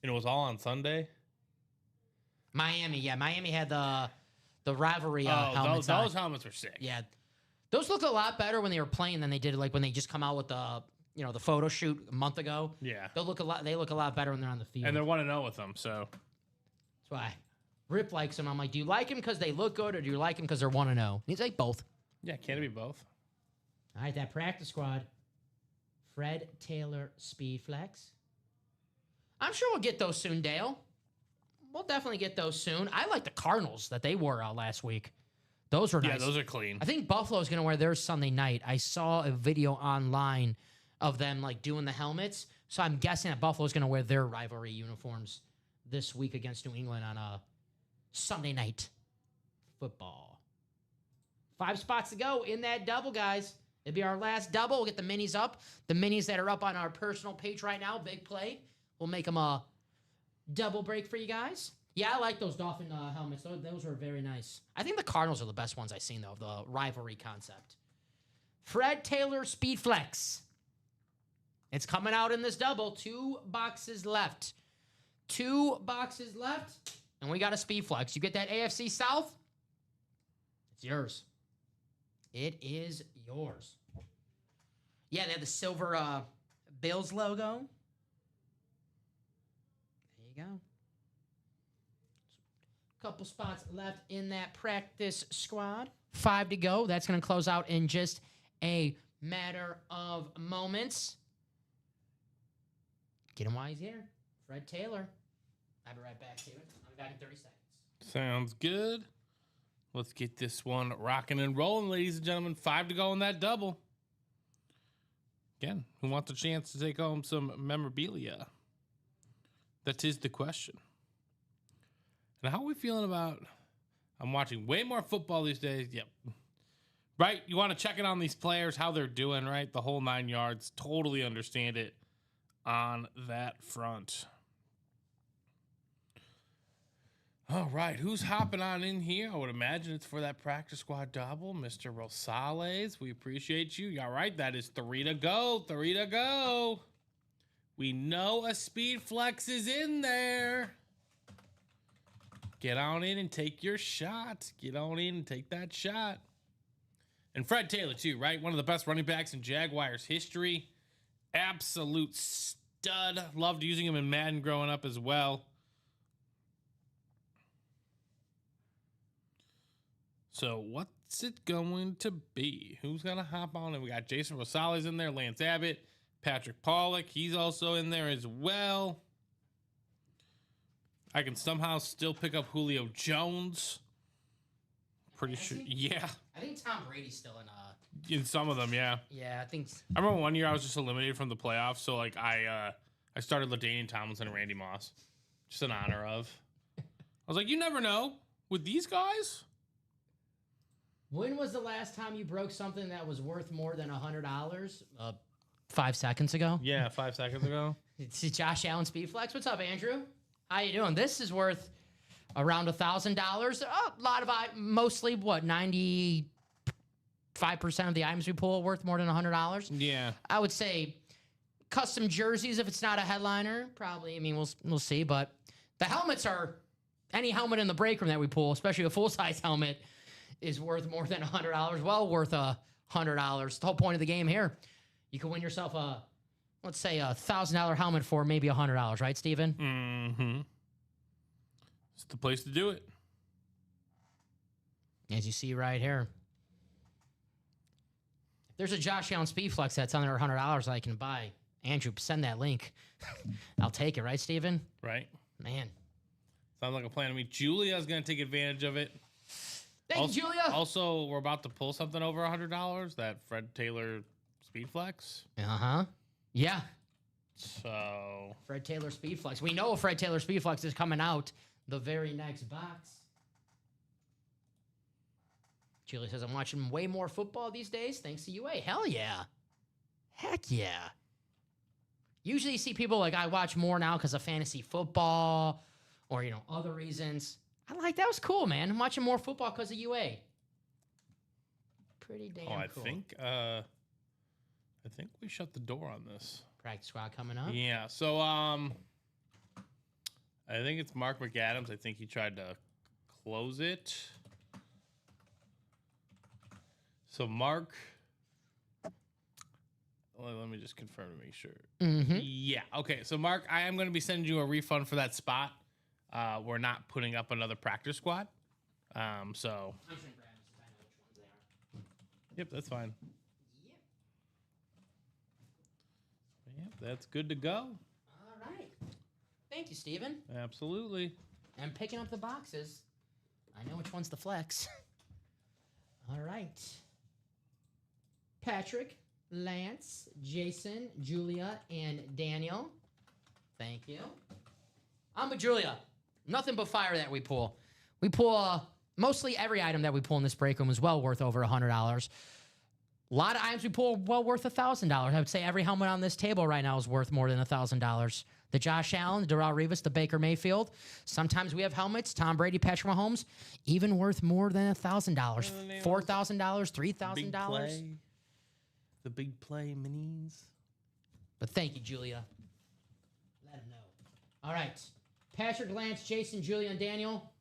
and it was all on Sunday. Miami had the rivalry helmets. Those helmets are sick. Yeah, those look a lot better when they were playing than they did like when they just come out with the the photo shoot a month ago. Yeah, They look a lot better when they're on the field. and they're 1-0 with them. So That's why Rip likes them. I'm like, do you like them because they look good, or do you like them because they're 1-0? He's like both. yeah, can it be both? All right, that practice squad. Fred Taylor Speed Flex. I'm sure we'll get those soon, Dale. We'll definitely get those soon. I like the Cardinals that they wore out last week. Those were nice. Yeah, those are clean. I think Buffalo's going to wear theirs Sunday night. I saw a video online of them like doing the helmets. So I'm guessing that Buffalo's going to wear their rivalry uniforms this week against New England on a Sunday night football. 5 spots to go in that double, guys. It'll be our last double. We'll get the minis up. The minis that are up on our personal page right now, big play. We'll make them a double break for you guys. Yeah, I like those Dolphin helmets. Those were very nice. I think the Cardinals are the best ones I've seen, though, the rivalry concept. Fred Taylor Speed Flex. It's coming out in this double. 2 boxes left. 2 boxes left, and we got a Speed Flex. You get that AFC South? It's yours. It is yours. Yeah, they have the silver Bills logo. There you go. Couple spots left in that practice squad. 5 to go. That's going to close out in just a matter of moments. Get him while he's here. Fred Taylor. I'll be right back to it. I'll be back in 30 seconds. Sounds good. Let's get this one rocking and rolling, ladies and gentlemen. 5 to go in that double. Again, who wants a chance to take home some memorabilia? That is the question. And how are we feeling about... I'm watching way more football these days. Yep. Right? You want to check in on these players, how they're doing, right? The whole 9 yards. Totally understand it on that front. All right, who's hopping on in here? I would imagine it's for that practice squad double. Mr. Rosales, we appreciate you. All right, that is 3 to go. 3 to go. We know a speed flex is in there. Get on in and take your shot. Get on in and take that shot. And Fred Taylor, too, right? One of the best running backs in Jaguars history. Absolute stud. Loved using him in Madden growing up as well. So what's it going to be? Who's going to hop on? And we got Jason Rosales in there, Lance Abbott, Patrick Pollock. He's also in there as well. I can somehow still pick up Julio Jones. Pretty sure. Yeah. I think Tom Brady's still in some of them, yeah. Yeah, I think. I remember one year I was just eliminated from the playoffs, so like I started LaDainian Tomlinson and Randy Moss, just in honor of. I was like, you never know with these guys. When was the last time you broke something that was worth more than $100? 5 seconds ago. Yeah, 5 seconds ago. It's Josh Allen Speedflex. What's up, Andrew? How you doing? This is worth around $1,000. A lot of mostly what 95% of the items we pull are worth more than $100. Yeah, I would say custom jerseys if it's not a headliner. Probably. I mean, we'll see. But the helmets are any helmet in the break room that we pull, especially a full size helmet, is worth more than $100. Well worth $100. The whole point of the game here, you can win yourself a, let's say, $1,000 helmet for maybe $100, right, Steven? Mm-hmm. It's the place to do it. As you see right here. If there's a Josh Allen Speedflex that's under $100 I can buy, Andrew, send that link. I'll take it, right, Steven? Right. Man. Sounds like a plan to me. Julia's going to take advantage of it. Thank you, Julia. Also, we're about to pull something over $100, that Fred Taylor Speedflex. Uh-huh. Yeah. So Fred Taylor Speedflex. We know Fred Taylor Speedflex is coming out the very next box. Julie says, I'm watching way more football these days thanks to UA. Hell yeah. Heck yeah. Usually you see people like, I watch more now because of fantasy football or, other reasons. I like that was cool, man. I'm watching more football because of UA. Pretty damn cool. I think we shut the door on this. Practice squad coming up. Yeah. So I think it's Mark McAdams. I think he tried to close it. So Mark, let me just confirm to make sure. Mm-hmm. Yeah. Okay. So Mark, I am going to be sending you a refund for that spot. We're not putting up another practice squad. So. I'm just gonna grab this because I know which ones they are. Yep, that's fine. Yep. Yep, that's good to go. All right. Thank you, Steven. Absolutely. And picking up the boxes. I know which one's the flex. All right. Patrick, Lance, Jason, Julia, and Daniel. Thank you. I'm with Julia. Nothing but fire that we pull. We pull mostly every item that we pull in this break room is well worth over $100. A lot of items we pull well worth $1,000. I would say every helmet on this table right now is worth more than $1,000. The Josh Allen, the Darrelle Revis, the Baker Mayfield. Sometimes we have helmets, Tom Brady, Patrick Mahomes, even worth more than $1,000. $4,000, $3,000. The big play minis. But thank you, Julia. Let him know. All right. Patrick, Lance, Jason, Julia, and Daniel.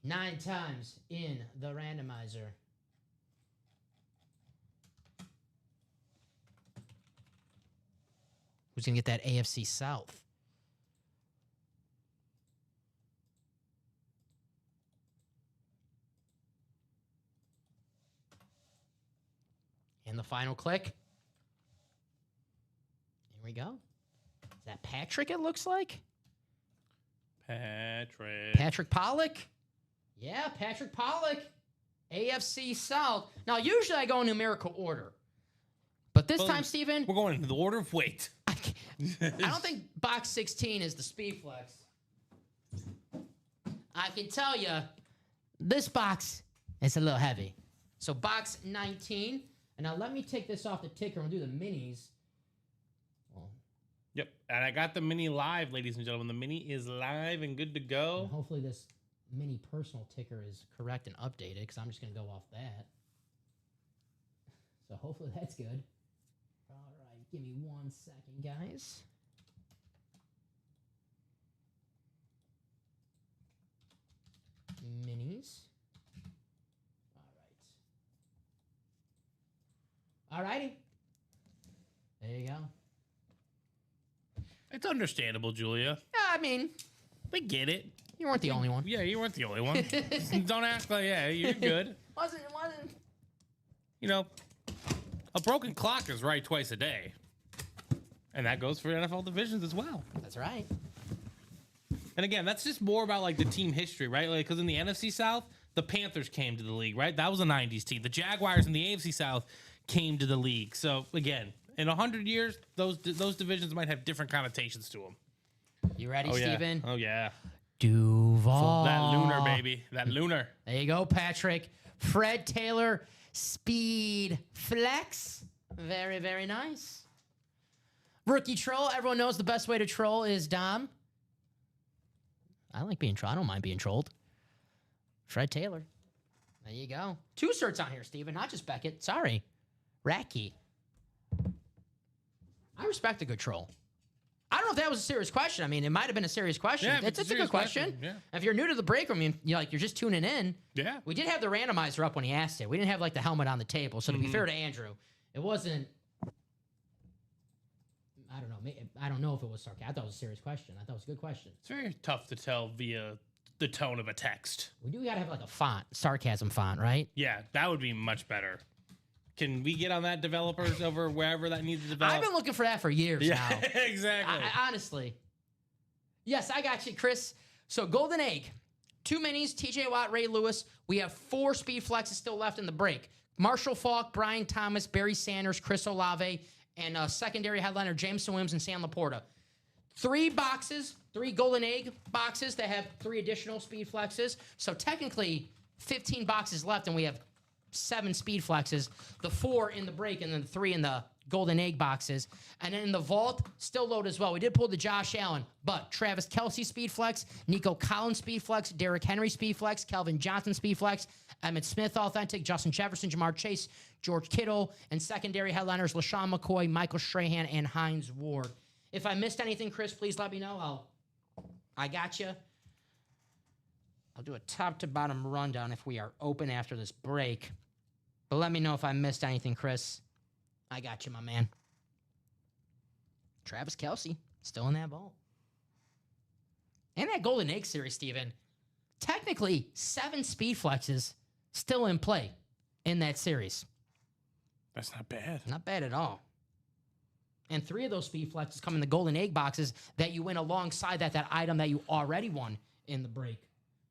9 times in the randomizer. Who's going to get that AFC South? And the final click. Here we go. Is that Patrick, it looks like? Patrick Pollock? Yeah, Patrick Pollock. AFC South. Now, usually I go in numerical order. But this time, Steven, we're going in the order of weight. I don't think box 16 is the Speedflex. I can tell you, this box is a little heavy. So box 19. And now let me take this off the ticker and we'll do the minis. Well, Yep. And I got the mini live, ladies and gentlemen. The mini is live and good to and go. hopefully this mini personal ticker is correct and updated because I'm just going to go off that. So hopefully that's good. All right, give me 1 second, guys. Minis. All righty. There you go. It's understandable, Julia. Yeah, I mean, We get it. you weren't the only one. Yeah, you weren't the only one. Don't act like, yeah, you're good. Wasn't. You know, a broken clock is right twice a day. And that goes for NFL divisions as well. That's right. And again, that's just more about like the team history, right? Like, because in the NFC South, the Panthers came to the league, right? That was a 90s team. The Jaguars in the AFC South came to the league. So again, in 100 years, those divisions might have different connotations to them. You ready, Oh, yeah. Steven? Oh, yeah. Duval. That lunar, baby. That lunar. There you go, Patrick. Fred Taylor, Speed Flex. Very, very nice. Rookie troll. Everyone knows the best way to troll is Dom. I like being trolled. I don't mind being trolled. Fred Taylor. There you go. 2 certs on here, Steven. Not just Beckett. Sorry. Racky. I respect a good troll. I don't know if that was a serious question. I mean, it might have been a serious question. Yeah, it's a serious good question. Yeah. If you're new to the break room, you're just tuning in. Yeah. We did have the randomizer up when he asked it. We didn't have like the helmet on the table. So to be fair to Andrew, it wasn't. I don't know. I don't know if it was sarcastic. I thought it was a serious question. I thought it was a good question. It's very tough to tell via the tone of a text. We do gotta have like a font, sarcasm font, right? Yeah, that would be much better. Can we get on that, developers, over wherever that needs to develop? I've been looking for that for years yeah, now. exactly. Honestly. Yes, I got you, Chris. So Golden Egg, 2 minis, TJ Watt, Ray Lewis. We have 4 speed flexes still left in the break. Marshall Faulk, Brian Thomas, Barry Sanders, Chris Olave, and secondary headliner Jameson Williams and Sam Laporta. 3 boxes, 3 Golden Egg boxes that have 3 additional speed flexes. So technically 15 boxes left, and we have 7 speed flexes, the 4 in the break and then the 3 in the Golden Egg boxes. And then in the vault, still loaded as well. We did pull the Josh Allen, but Travis Kelce speed flex, Nico Collins speed flex, Derrick Henry speed flex, Kelvin Johnson speed flex, Emmitt Smith authentic, Justin Jefferson, Jamar Chase, George Kittle, and secondary headliners LaShawn McCoy, Michael Strahan, and Hines Ward. If I missed anything, Chris, please let me know. I got you. I'll do a top to bottom rundown if we are open after this break. But let me know if I missed anything, Chris. I got you, my man. Travis Kelce, still in that vault. And that Golden Egg series, Steven. Technically, 7 speed flexes still in play in that series. That's not bad. Not bad at all. And 3 of those speed flexes come in the Golden Egg boxes that you win alongside that item that you already won in the break.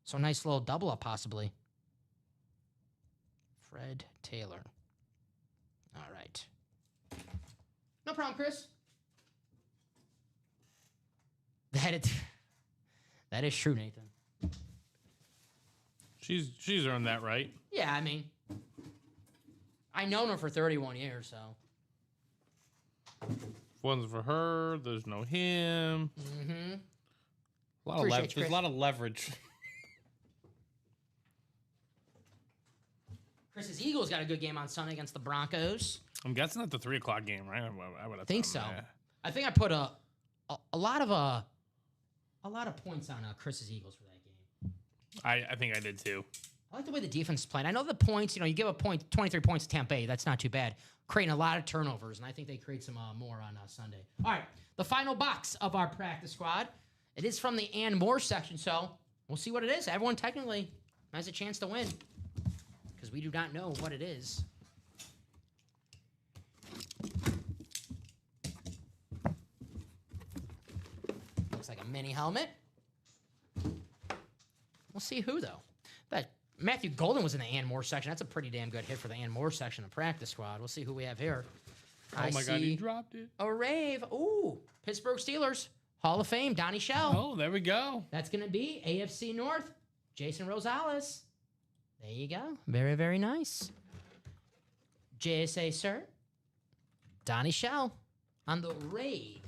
So nice little double up possibly. Fred Taylor. All right. No problem, Chris. That is true, Nathan. She's earned that right. Yeah, I mean, I've known her for 31 years, so. One's for her. There's no him. Mm-hmm. There's a lot of leverage. Chris's Eagles got a good game on Sunday against the Broncos. I'm guessing at the 3:00 game, right? I would Think so. I think I put a lot of points on Chris's Eagles for that game. I think I did too. I like the way the defense is playing. I know the points, you give a point, 23 points to Tampa Bay. That's not too bad. Creating a lot of turnovers, and I think they create some more on Sunday. All right, the final box of our practice squad. It is from the Ann Moore section, so we'll see what it is. Everyone technically has a chance to win because we do not know what it is. Looks like a mini helmet. We'll see who, though. That Matthew Golden was in the Ann Moore section. That's a pretty damn good hit for the Ann Moore section of practice squad. We'll see who we have here. Oh my God, he dropped it. A rave. Ooh, Pittsburgh Steelers. Hall of Fame, Donnie Shell. Oh, there we go. That's going to be AFC North, Jason Rosales. There you go. Very, very nice. JSA, sir. Donnie Shell on the Rave.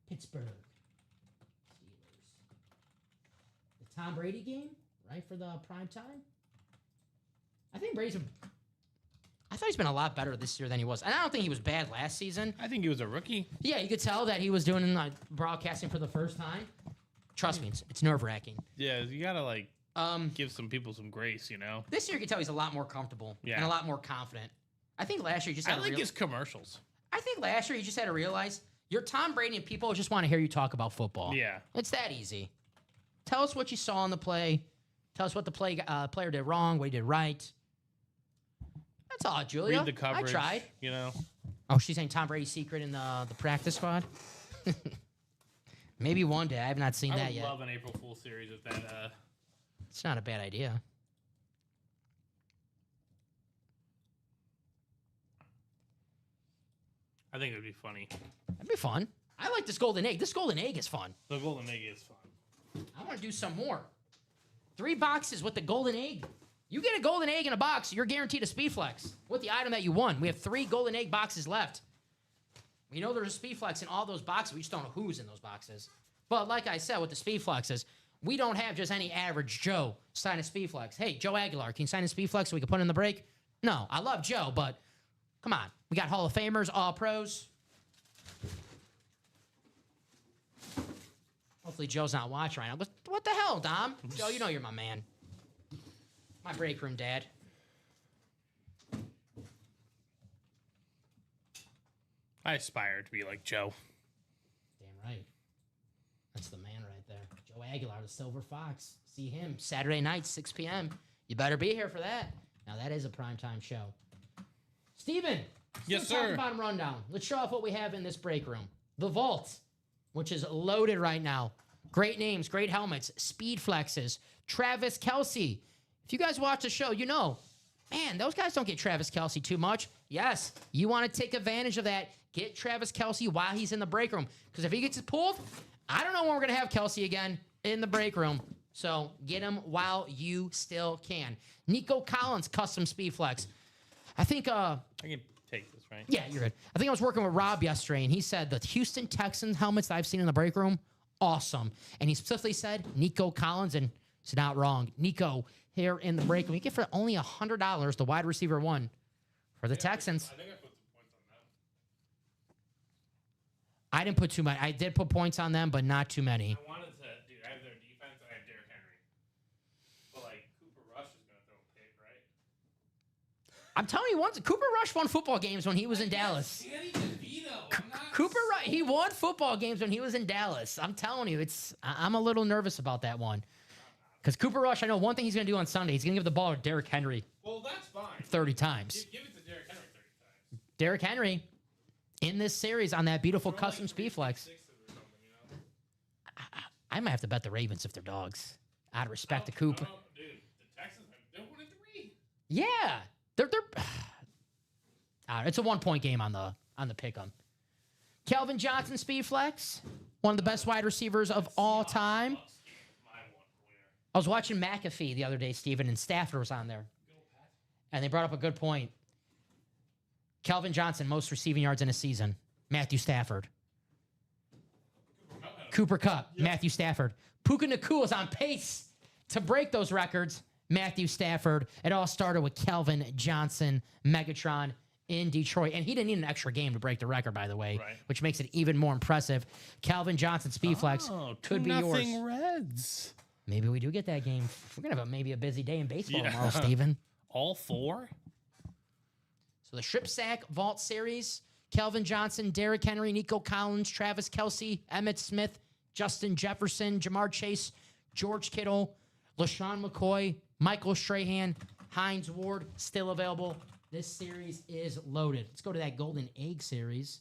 Pittsburgh Steelers. The Tom Brady game, right, for the prime time? I think I thought he's been a lot better this year than he was. And I don't think he was bad last season. I think he was a rookie. Yeah, you could tell that he was doing broadcasting for the first time. Trust me, it's nerve-wracking. Yeah, you gotta give some people some grace, you know. This year you can tell he's a lot more comfortable and a lot more confident. I think last year you just had his commercials. I think last year you just had to realize you're Tom Brady and people just want to hear you talk about football. Yeah. It's that easy. Tell us what you saw on the play. Tell us what the player did wrong, what he did right. That's all, Julia. Read the coverage. I tried. You know. Oh, she's saying Tom Brady's secret in the practice squad? Maybe one day. I have not seen that yet. I would love an April Fool's series with that. It's not a bad idea. I think it would be funny. That'd be fun. I like this golden egg. This golden egg is fun. The golden egg is fun. I want to do some more. 3 boxes with the golden egg. You get a golden egg in a box, you're guaranteed a Speedflex with the item that you won. We have 3 golden egg boxes left. We know there's a Speedflex in all those boxes. We just don't know who's in those boxes. But like I said with the Speedflexes, we don't have just any average Joe sign a Speedflex. Hey, Joe Aguilar, can you sign a Speedflex so we can put it in the break? No, I love Joe, but come on. We got Hall of Famers, All Pros. Hopefully Joe's not watching right now. What the hell, Dom? Joe, you know you're my man. My break room dad. I aspire to be like Joe. Damn right. That's the man right there. Joe Aguilar, the Silver Fox. See him Saturday night, 6 p.m. You better be here for that. Now, that is a primetime show. Steven. Yes, Top sir. and bottom rundown. Let's show off what we have in this break room. The Vault, which is loaded right now. Great names, great helmets, speed flexes. Travis Kelce. If you guys watch the show, you know, man, those guys don't get Travis Kelce too much. Yes, you want to take advantage of that. Get Travis Kelce while he's in the break room. Because if he gets pulled, I don't know when we're going to have Kelce again in the break room. So get him while you still can. Nico Collins, custom speed flex. I think... I can take this, right? Yeah, you're good. I think I was working with Rob yesterday, and he said the Houston Texans helmets that I've seen in the break room, awesome. And he specifically said Nico Collins, and it's not wrong. Nico here in the break room. You get for only $100 the wide receiver 1 for the Texans. I think I put some points on them. I didn't put too much. I did put points on them, but not too many. I wanted to, dude, I have their defense, I have Derrick Henry. But, Cooper Rush is going to throw a pick, right? I'm telling you, once Cooper Rush won football games when he was in Dallas. Danny DeVito. Cooper Rush, he won football games when he was in Dallas. I'm telling you, I'm a little nervous about that one. Because Cooper Rush, I know one thing he's going to do on Sunday. He's going to give the ball to Derrick Henry Well, that's fine. 30 times. Give it to Derrick Henry 30 times. Derrick Henry in this series on that beautiful custom speed flex. 6 or something, you know? I might have to bet the Ravens if they're dogs. Out of respect to Cooper. I don't know, dude, the Texans, they're 1-3. Yeah. They're it's a 1-point game on the pick-em. Kelvin Johnson speed flex. One of the best wide receivers of all time. I was watching McAfee the other day, Steven, and Stafford was on there. And they brought up a good point. Kelvin Johnson, most receiving yards in a season. Matthew Stafford. Cooper Kupp, Matthew Stafford. Puka Nacua is on pace to break those records. Matthew Stafford. It all started with Kelvin Johnson, Megatron in Detroit. And he didn't need an extra game to break the record, by the way, Right. which makes it even more impressive. Calvin Johnson, Speedflex, could be yours. 2-0 Reds. Maybe we do get that game. We're going to have maybe a busy day in baseball Yeah. tomorrow, Steven. All 4? So the Strip Sack Vault Series, Kelvin Johnson, Derrick Henry, Nico Collins, Travis Kelce, Emmitt Smith, Justin Jefferson, Jamar Chase, George Kittle, LaShawn McCoy, Michael Strahan, Hines Ward, still available. This series is loaded. Let's go to that Golden Egg series.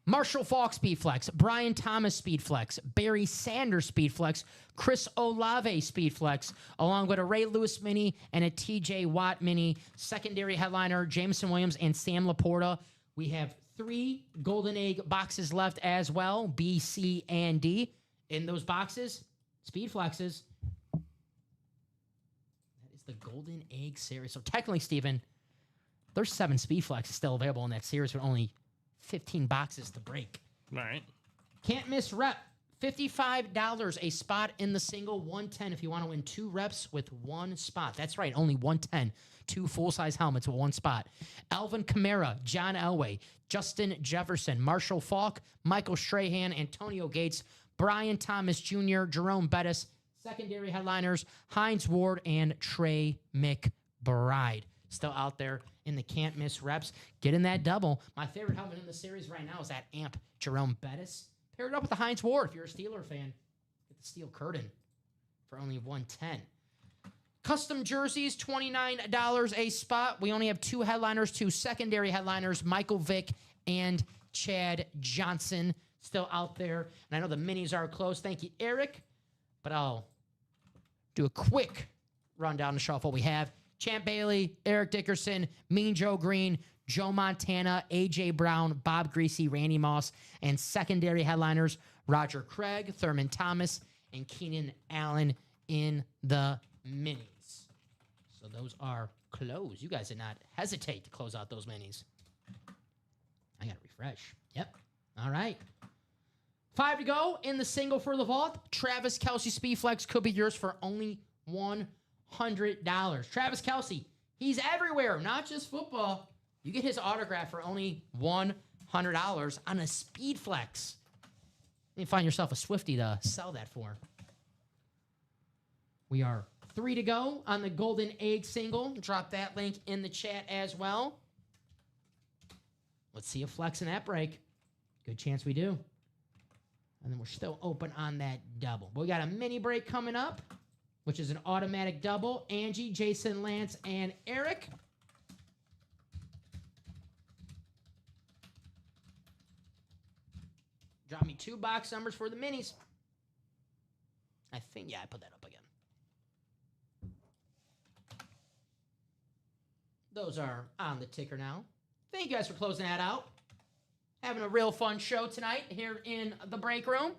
Marshall Faulk Speedflex, Brian Thomas Speedflex, Barry Sanders Speedflex, Chris Olave Speedflex, along with a Ray Lewis Mini and a TJ Watt Mini. Secondary headliner, Jameson Williams and Sam Laporta. We have 3 Golden Egg boxes left as well, B, C, and D. In those boxes, Speedflexes. That is the Golden Egg Series. So technically, Steven, there's 7 Speed Flexes still available in that series with only 15 boxes to break. All right. Can't miss rep. $55 a spot in the single, $110 if you want to win 2 reps with 1 spot. That's right, only $110. 2 full-size helmets with 1 spot. Alvin Kamara, John Elway, Justin Jefferson, Marshall Falk, Michael Strahan, Antonio Gates, Brian Thomas Jr., Jerome Bettis, secondary headliners, Hines Ward, and Trey McBride. Still out there in the can't miss reps. Get in that double. My favorite helmet in the series right now is that Amp Jerome Bettis. Paired up with the Hines Ward. If you're a Steeler fan, get the steel curtain for only $110. Custom jerseys, $29 a spot. We only have 2 headliners, 2 secondary headliners, Michael Vick and Chad Johnson still out there. And I know the minis are close. Thank you, Eric. But I'll do a quick rundown to show off what we have. Champ Bailey, Eric Dickerson, Mean Joe Green, Joe Montana, A.J. Brown, Bob Greasy, Randy Moss, and secondary headliners, Roger Craig, Thurman Thomas, and Keenan Allen in the minis. So those are closed. You guys did not hesitate to close out those minis. I got to refresh. Yep. All right. 5 to go in the single for the vault. Travis Kelce Speedflex could be yours for only $100. Travis Kelce, he's everywhere, not just football. You get his autograph for only $100 on a Speedflex. You find yourself a Swiftie to sell that for. We are 3 to go on the Golden Egg single. Drop that link in the chat as well. Let's see a flex in that break. Good chance we do. And then we're still open on that double. We got a mini break coming up, which is an automatic double. Angie, Jason, Lance, and Eric. Drop me 2 box numbers for the minis. I think, yeah, I put that up again. Those are on the ticker now. Thank you guys for closing that out. Having a real fun show tonight here in the break room.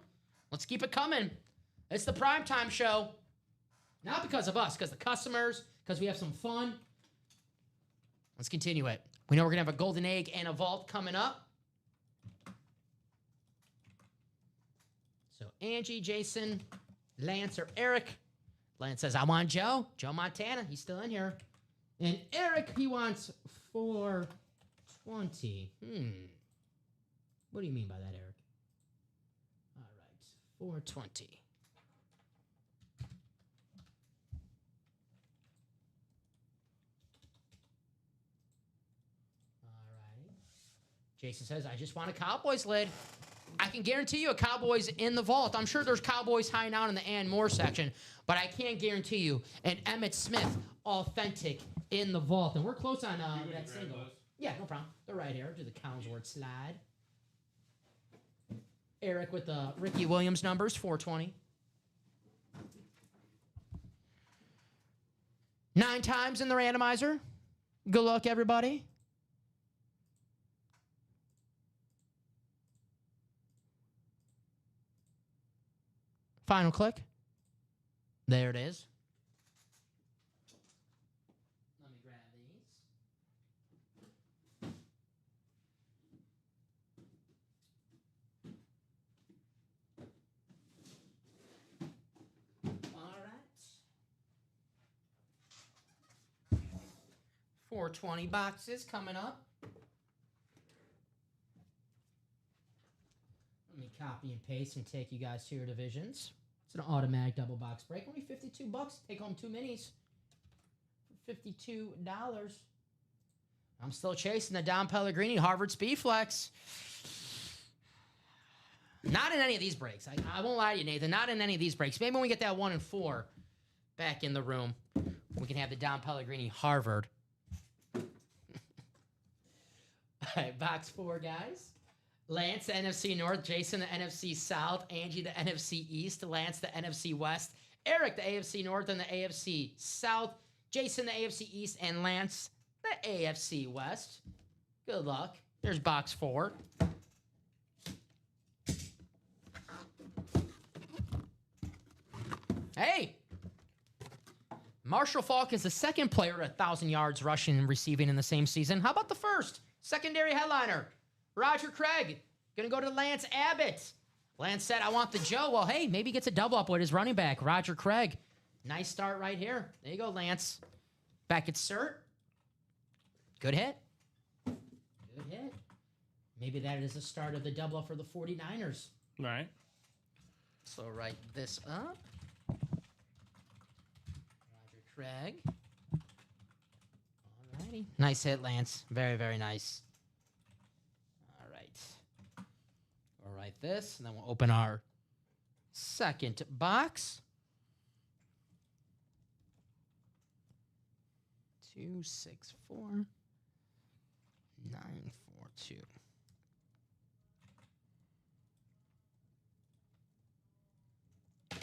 Let's keep it coming. It's the primetime show. Not because of us, because the customers, because we have some fun. Let's continue it. We know we're going to have a Golden Egg and a vault coming up. So Angie, Jason, Lance, or Eric. Lance says, I want Joe. Joe Montana. He's still in here. And Eric, he wants 420. What do you mean by that, Eric? All right, 420. All right. Jason says, I just want a Cowboys lid. I can guarantee you a Cowboys in the vault. I'm sure there's Cowboys hiding out in the and more section, but I can't guarantee you an Emmitt Smith authentic in the vault. And we're close on that single. Yeah, no problem. They're right here. Do the Collinsworth slide. Eric with the Ricky Williams numbers, 420. 9 times in the randomizer. Good luck, everybody. Final click. There it is. Let me grab these. All right. 420 boxes coming up. Let me copy and paste and take you guys to your divisions. It's an automatic double box break. Only $52. Take home 2 minis for $52. I'm still chasing the Dom Pellegrini Harvard Speedflex. Not in any of these breaks. I won't lie to you, Nathan. Not in any of these breaks. Maybe when we get that 1 and 4 back in the room, we can have the Dom Pellegrini Harvard. All right, box 4, guys. Lance, the NFC North. Jason, the NFC South. Angie, the NFC East. Lance, the NFC West. Eric, the AFC North and the AFC South. Jason, the AFC East. And Lance, the AFC West. Good luck. There's box 4. Hey! Marshall Falk is the second player at 1,000 yards rushing and receiving in the same season. How about the first? Secondary headliner, Roger Craig. Going to go to Lance Abbott. Lance said, I want the Joe. Well, hey, maybe he gets a double up with his running back, Roger Craig. Nice start right here. There you go, Lance. Back at cert. Good hit. Good hit. Maybe that is the start of the double up for the 49ers. Right. So write this up. Roger Craig. Alrighty. Nice hit, Lance. Very, very nice. All right. We'll write this, and then we'll open our second box. 264 942.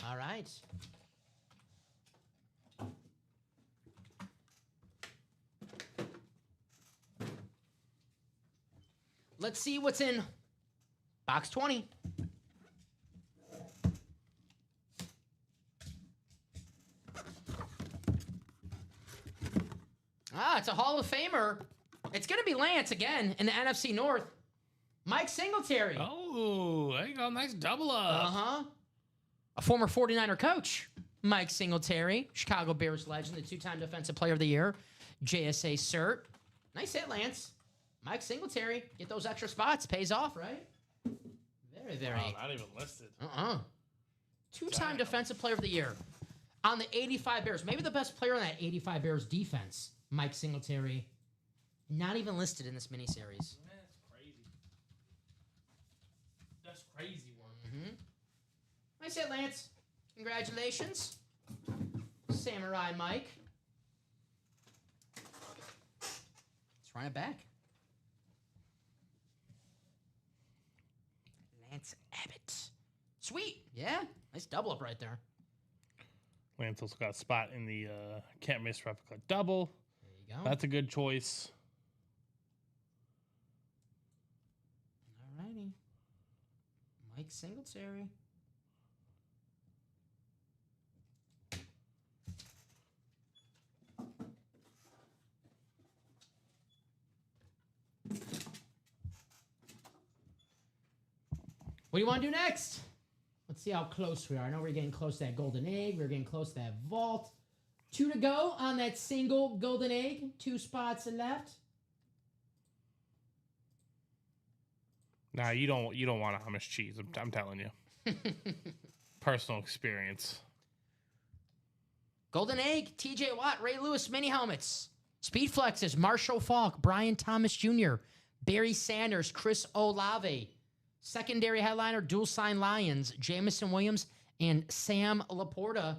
All right. Let's see what's in box 20. It's a Hall of Famer. It's going to be Lance again in the NFC North. Mike Singletary. Oh, there you go. Nice double up. Uh-huh. A former 49er coach, Mike Singletary, Chicago Bears legend, the two-time Defensive Player of the Year, JSA cert. Nice hit, Lance. Mike Singletary, get those extra spots. Pays off, right? Very, very. Wow, not even listed. Two-time Defensive Player of the Year on the 85 Bears. Maybe the best player on that 85 Bears defense, Mike Singletary. Not even listed in this miniseries. That's crazy. That's crazy work. Nice hit, Lance. Congratulations. Samurai Mike. Let's run it back. Lance Abbott. Sweet. Yeah. Nice double up right there. Lance also got a spot in the can't miss replica double. There you go. That's a good choice. Alrighty. Mike Singletary. What do you want to do next? Let's see how close we are. I know we're getting close to that golden egg. We're getting close to that vault. 2 to go on that single golden egg. 2 spots left. Nah, you don't want Amish cheese. I'm telling you. Personal experience. Golden Egg, TJ Watt, Ray Lewis mini helmets. Speed Flexes, Marshall Falk, Brian Thomas Jr., Barry Sanders, Chris Olave. Secondary headliner, Dual Sign Lions, Jamison Williams, and Sam Laporta.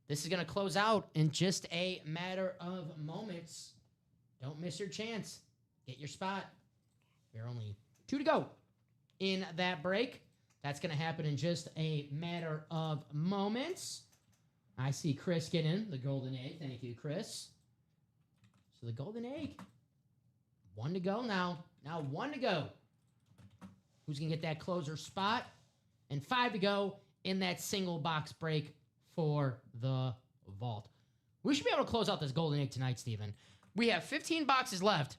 This is going to close out in just a matter of moments. Don't miss your chance. Get your spot. There are only 2 to go in that break. That's going to happen in just a matter of moments. I see Chris get in the golden egg. Thank you, Chris. So the golden egg. 1 to go now. Now 1 to go. Who's going to get that closer spot? And 5 to go in that single box break for the vault. We should be able to close out this golden egg tonight, Steven. We have 15 boxes left.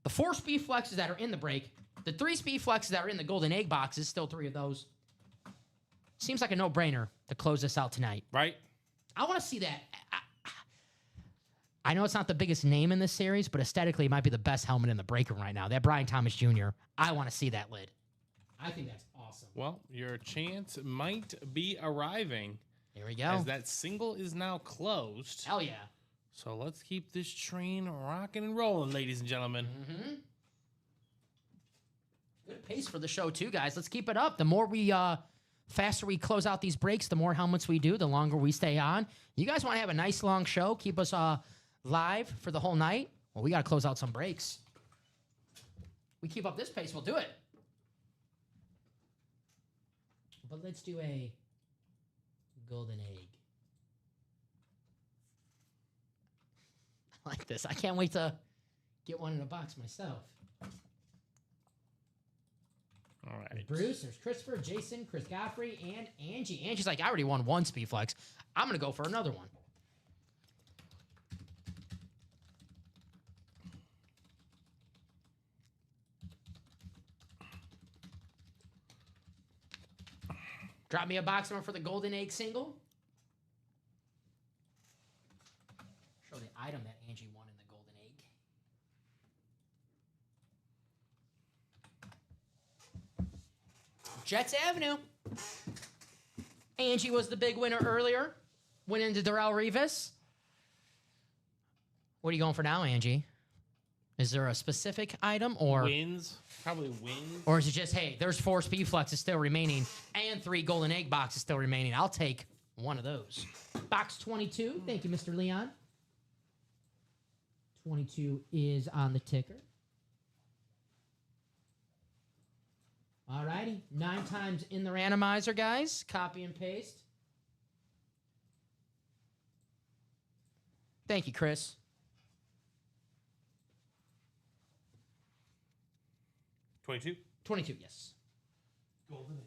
The 4 speed flexes that are in the break. The 3 speed flexes that are in the golden egg boxes. Still 3 of those. Seems like a no-brainer to close this out tonight. Right? I want to see that. I know it's not the biggest name in this series, but aesthetically it might be the best helmet in the break room right now. That Brian Thomas Jr. I want to see that lid. I think that's awesome. Well, your chance might be arriving. Here we go. As that single is now closed. Hell yeah. So let's keep this train rocking and rolling, ladies and gentlemen. Good pace for the show too, guys. Let's keep it up. The more we faster we close out these breaks, the more helmets we do, the longer we stay on. You guys want to have a nice long show, keep us live for the whole night? Well, we got to close out some breaks. We keep up this pace, we'll do it. But let's do a golden egg. I like this. I can't wait to get one in a box myself. All right. Bruce, there's Christopher, Jason, Chris Godfrey, and Angie. Angie's like, I already won 1 speed flex. I'm going to go for another one. Drop me a box number for the Golden Egg single. Show the item that Angie won in the Golden Egg. Jets Avenue. Angie was the big winner earlier. Went into Darrell Revis. What are you going for now, Angie? Is there a specific item or Wins. Probably wins. or is it just, hey, there's 4 speed flexes still remaining and 3 golden egg boxes still remaining. I'll take one of those. Box 22. Thank you, Mr. Leon. 22 is on the ticker. All righty. 9 times in the randomizer, guys. Copy and paste. Thank you, Chris. 22. 22, yes. Golden egg.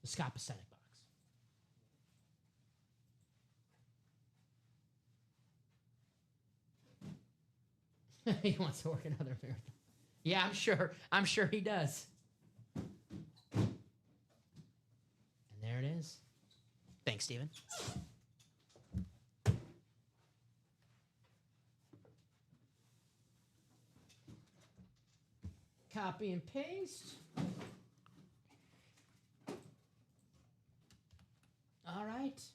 The Scott Pasetic box. He wants to work another marathon. Yeah, I'm sure. I'm sure he does. And there it is. Thanks, Steven. Copy and paste. All right. Let's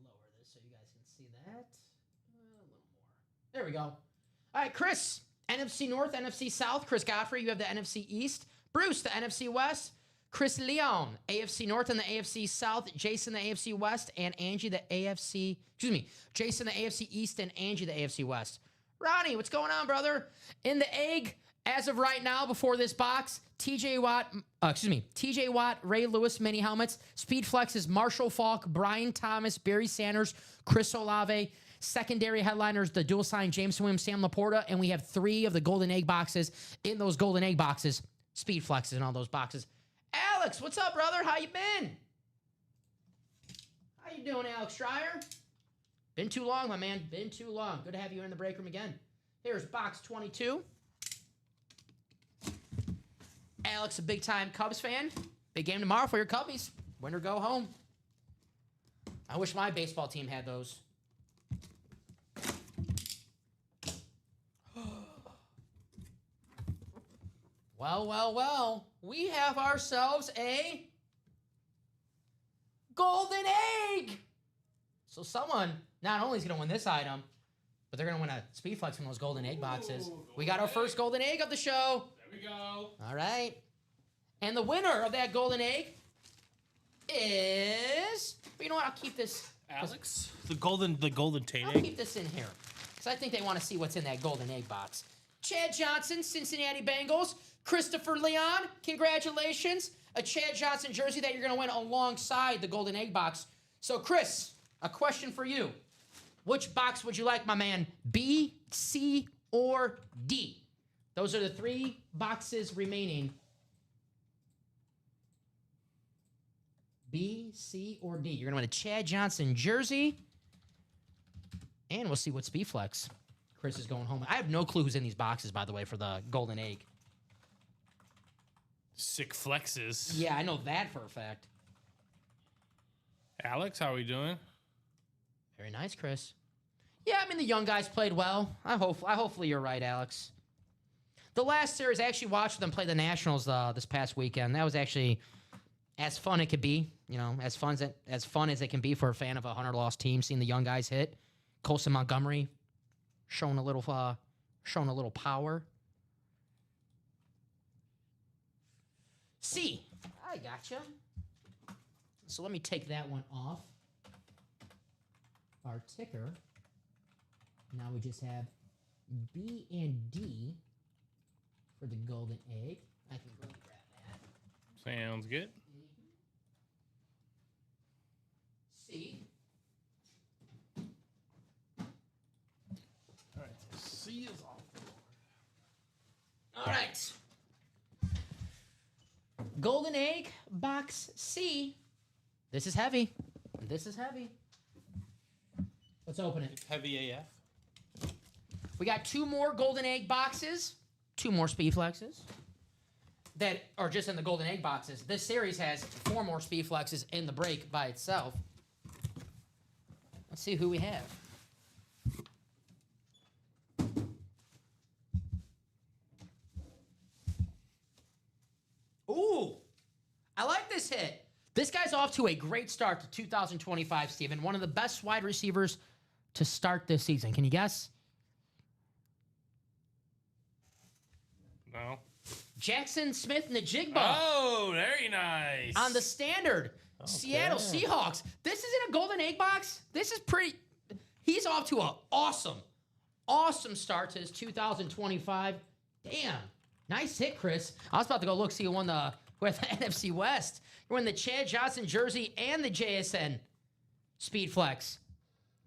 lower this so you guys can see that. A little more. There we go. All right, Chris. NFC North, NFC South. Chris Godfrey, you have the NFC East. Bruce, the NFC West. Chris Leon, AFC North and the AFC South. Jason, the AFC West. And Angie, the AFC... Excuse me. Jason, the AFC East. And Angie, the AFC West. Ronnie, what's going on, brother? In the egg, as of right now, before this box, TJ Watt, Ray Lewis mini helmets. Speed Flex is Marshall Falk, Brian Thomas, Barry Sanders, Chris Olave. Secondary headliners, the dual sign James Williams, Sam Laporta, and we have 3 of the golden egg boxes in those golden egg boxes. Speed Flexes in all those boxes. Alex, what's up, brother? How you been? How you doing, Alex Schreier? Been too long, my man. Been too long. Good to have you in the break room again. Here's box 22. Alex, a big-time Cubs fan. Big game tomorrow for your Cubbies. Win or go home. I wish my baseball team had those. Well. We have ourselves a golden egg. So someone not only is going to win this item, but they're going to win a Speed Flex from those golden egg boxes. We got our first golden egg of the show. There we go. All right. And the winner of that golden egg is... But you know what? I'll keep this... Alex? The golden taint I'll egg. keep this in here. Because I think they want to see what's in that golden egg box. Chad Johnson, Cincinnati Bengals. Christopher Leon, congratulations. A Chad Johnson jersey that you're going to win alongside the golden egg box. So, Chris, a question for you. Which box would you like, my man? B, C, or D? Those are the 3 boxes remaining. B, C, or D. You're going to win a Chad Johnson jersey. And we'll see what Speed Flex Chris is going home. I have no clue who's in these boxes, by the way, for the golden egg. Sick flexes. Yeah, I know that for a fact. Alex, how are we doing? Very nice, Chris. Yeah, I mean, the young guys played well. Hopefully you're right, Alex. The last series, I actually watched them play the Nationals this past weekend. That was actually as fun it could be. You know, as fun as it can be for a fan of a 100-loss team, seeing the young guys hit. Colson Montgomery showing a little power. C. I gotcha. So let me take that one off our ticker. Now we just have B and D for the golden egg. I can go grab that. Sounds good. C. All right, so C is off the board. All right. Golden egg box C. This is heavy. Let's open it. Heavy AF. We got 2 more golden egg boxes, 2 more Speed Flexes. that are just in the golden egg boxes. This series has 4 more speed flexes in the break by itself. Let's see who we have. Ooh, I like this hit. This guy's off to a great start to 2025, Steven. One of the best wide receivers to start this season. Can you guess? No. Jackson Smith-Njigba. Oh, very nice. On the standard. Seattle Seahawks. This isn't a golden egg box. This is pretty. He's off to an awesome start to his 2025. Damn. Nice hit, Chris. I was about to go look, see who won the NFC West. You won the Chad Johnson jersey and the JSN Speed Flex.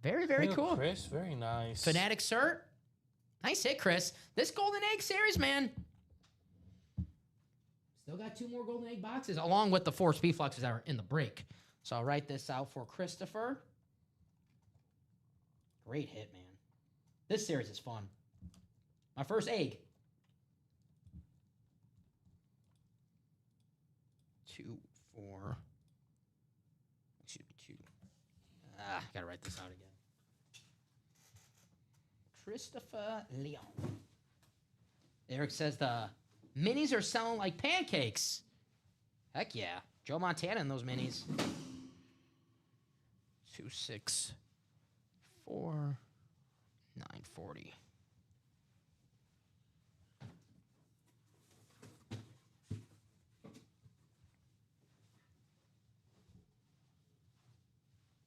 Very, very cool. Chris, very nice. Fanatic cert. Nice hit, Chris. This golden egg series, man. Still got 2 more golden egg boxes, along with the 4 speed flexes that are in the break. So I'll write this out for Christopher. Great hit, man. This series is fun. My first egg. 2, 4. Excuse me, 2. Gotta write this out again. Christopher Leon. Eric says the minis are selling like pancakes. Heck yeah. Joe Montana in those minis. 2, 6, 4, 940.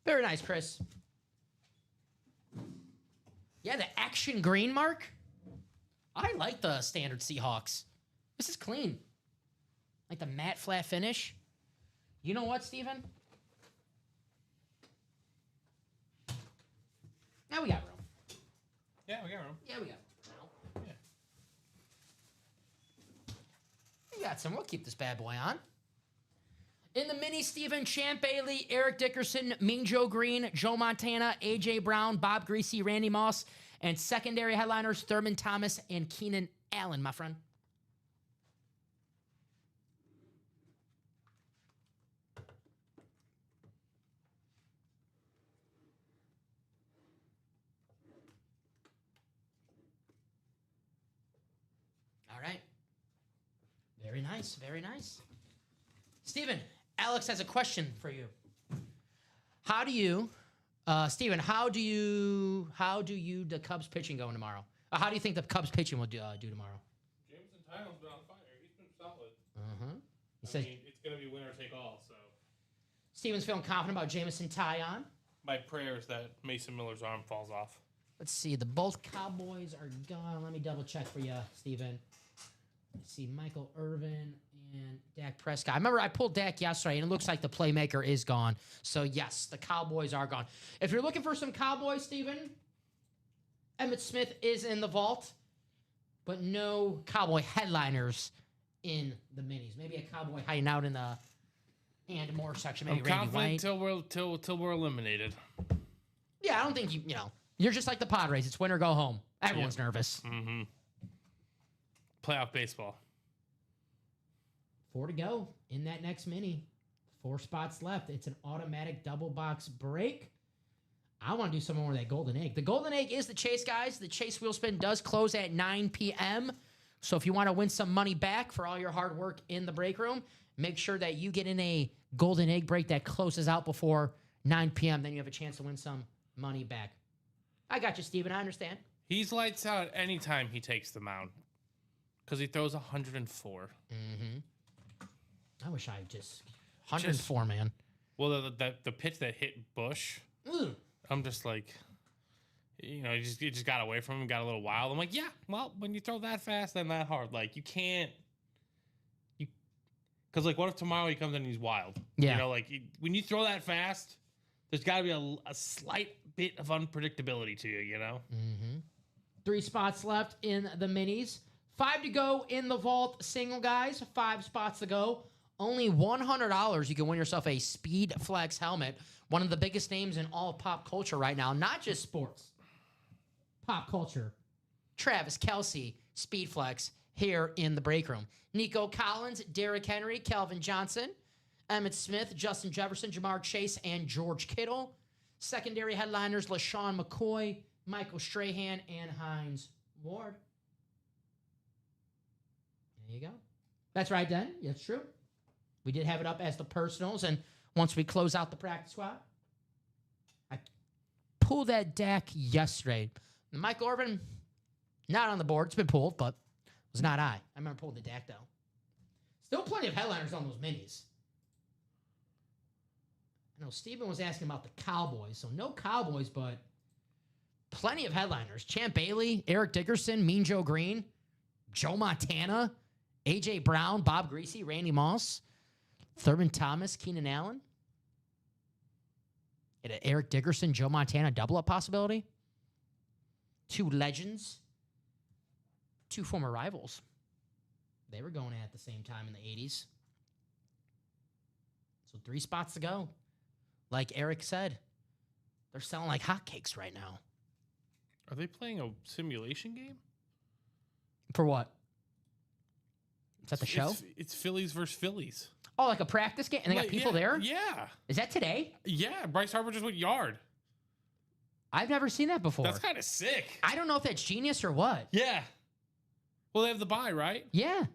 Very nice, Chris. Yeah, the action green mark. I like the standard Seahawks. This is clean. Like the matte flat finish. You know what, Steven? Now we got room. Yeah, we got room. Yeah, we got room. Yeah. We got some. We'll keep this bad boy on. In the mini, Steven, Champ Bailey, Eric Dickerson, Mean Joe Green, Joe Montana, A.J. Brown, Bob Greasy, Randy Moss, and secondary headliners Thurman Thomas and Keenan Allen, my friend. All right. Very nice, very nice. Steven, Alex has a question for you. How do you, Steven, how do the Cubs pitching going tomorrow? How do you think the Cubs pitching will do tomorrow? Jameson Tyon's been on fire. He's been solid. He says it's going to be winner take all, so. Steven's feeling confident about Jameson Tyon. My prayer is that Mason Miller's arm falls off. Let's see. Both Cowboys are gone. Let me double check for you, Steven. Let's see. Michael Irvin and Dak Prescott. I remember I pulled Dak yesterday, and it looks like the playmaker is gone. So, yes, the Cowboys are gone. If you're looking for some Cowboys, Steven, Emmitt Smith is in the vault, but no Cowboy headliners in the minis. Maybe a Cowboy hiding out in the and more section. Maybe I'm Randy confident White. till we're eliminated. Yeah, I don't think you're just like the Padres. It's win or go home. Everyone's nervous. Mm-hmm. Playoff baseball. 4 to go in that next mini. 4 spots left. It's an automatic double box break. I want to do some more of that golden egg. The golden egg is the chase, guys. The chase wheel spin does close at 9 p.m. So if you want to win some money back for all your hard work in the break room, make sure that you get in a golden egg break that closes out before 9 p.m. Then you have a chance to win some money back. I got you, Steven. I understand. He's lights out anytime he takes the mound because he throws 104. Mm-hmm. I wish I just 104, man. Well, the pitch that hit Bush, I'm just like, you just got away from him, got a little wild. I'm like, yeah, well, when you throw that fast and that hard, like you can't, because like, what if tomorrow he comes in and he's wild? Yeah. When you throw that fast, there's got to be a slight bit of unpredictability to you, Mm-hmm. 3 spots left in the minis. 5 to go in the vault single, guys. 5 spots to go. Only $100. You can win yourself a Speed Flex helmet. One of the biggest names in all of pop culture right now. Not just sports. Pop culture. Travis Kelce, Speed Flex. here in the break room. Nico Collins, Derrick Henry, Calvin Johnson, Emmitt Smith, Justin Jefferson, Jamar Chase, and George Kittle. Secondary headliners, LaShawn McCoy, Michael Strahan, and Hines Ward. There you go. That's right, Den. That's true. We did have it up as the personals, and once we close out the practice squad, I pulled that deck yesterday. Michael Irvin, not on the board. It's been pulled, but it was not I. I remember pulling the deck, though. Still plenty of headliners on those minis. I know Steven was asking about the Cowboys, so no Cowboys, but plenty of headliners. Champ Bailey, Eric Dickerson, Mean Joe Green, Joe Montana, A.J. Brown, Bob Greasy, Randy Moss, Thurman Thomas, Keenan Allen. Eric Dickerson, Joe Montana, double-up possibility. Two legends. Two former rivals. They were going at the same time in the 80s. So 3 spots to go. Like Eric said, they're selling like hotcakes right now. Are they playing a simulation game? For what? Is that the show? It's Phillies versus Phillies. Oh, like a practice game? And they got people there? Yeah. Is that today? Yeah. Bryce Harper just went yard. I've never seen that before. That's kind of sick. I don't know if that's genius or what. Yeah. Well, they have the bye, right? Yeah.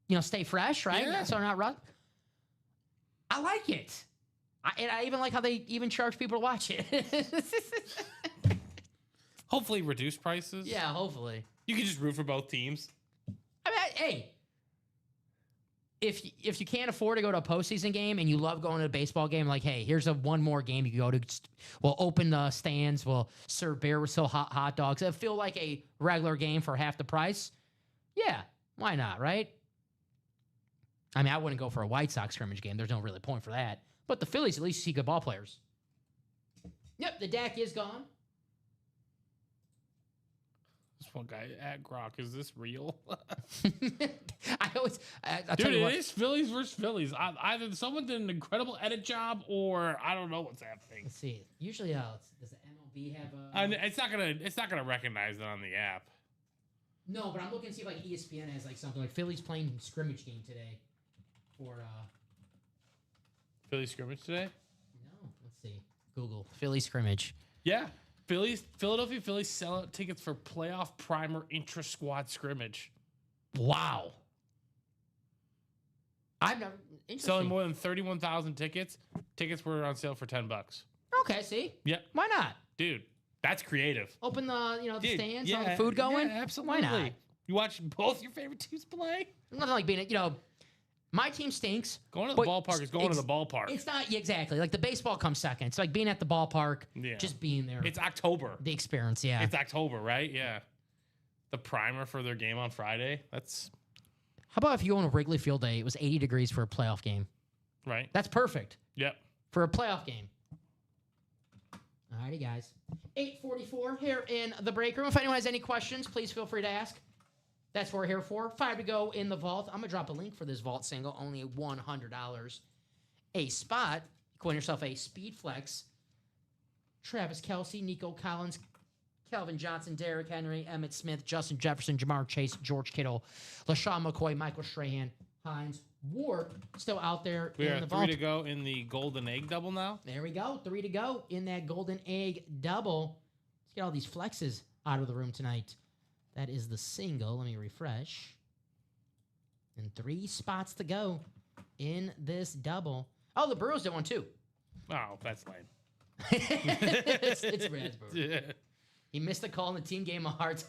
You know, stay fresh, right? Yeah. So they're not rust. I like it. And I even like how they even charge people to watch it. Hopefully reduce prices. Yeah, hopefully. You can just root for both teams. I mean, hey, if you can't afford to go to a postseason game and you love going to a baseball game, like, hey, here's one more game you can go to. We'll open the stands. We'll serve beer with hot dogs. It'll feel like a regular game for half the price. Yeah, why not, right? I mean, I wouldn't go for a White Sox scrimmage game. There's no really point for that. But the Phillies at least see good ball players. Yep, the deck is gone. This one guy at Grok, is this real? I'll Dude, tell you what. it is Phillies versus Phillies. Either someone did an incredible edit job, or I don't know what's happening. Let's see. Usually, does the MLB have a? And it's not gonna recognize it on the app. No, but I'm looking to see if like ESPN has like something like Phillies playing scrimmage game today. For Philly scrimmage today? no, let's see. Google Philly scrimmage. Yeah. Philadelphia Phillies sell out tickets for playoff primer intra-squad scrimmage. Wow. I've never interesting. Selling more than 31,000 tickets. Tickets were on sale for $10. Okay, see? Yep. Why not? Dude, that's creative. Open the the Dude, stands, all the food going? Yeah, absolutely. Why not? You watch both your favorite teams play? Nothing like being my team stinks. Going to the but ballpark is going to the ballpark. It's not exactly like the baseball comes second. It's like being at the ballpark, Yeah. just being there. It's October. the experience, yeah. It's October, right? Yeah. The primer for their game on Friday. That's How about if you go on a Wrigley Field day, it was 80 degrees for a playoff game. right. That's perfect Yep. for a playoff game. Alrighty, guys. 8:44 here in the break room. If anyone has any questions, please feel free to ask. That's what we're here for. 5 to go in the vault. I'm going to drop a link for this vault single, only $100 a spot. Coin yourself a Speed Flex. Travis Kelce, Nico Collins, Calvin Johnson, Derrick Henry, Emmitt Smith, Justin Jefferson, Jamar Chase, George Kittle, LaShawn McCoy, Michael Strahan, Hines Ward still out there We in are the 3 vault. to go in the golden egg double now. There we go. 3 to go in that golden egg double. Let's get all these flexes out of the room tonight. That is the single. Let me refresh. And 3 spots to go in this double. Oh, the Brewers did one too. Oh, that's lame. it's Brad's Brewers. Yeah. He missed the call in the team game of hearts.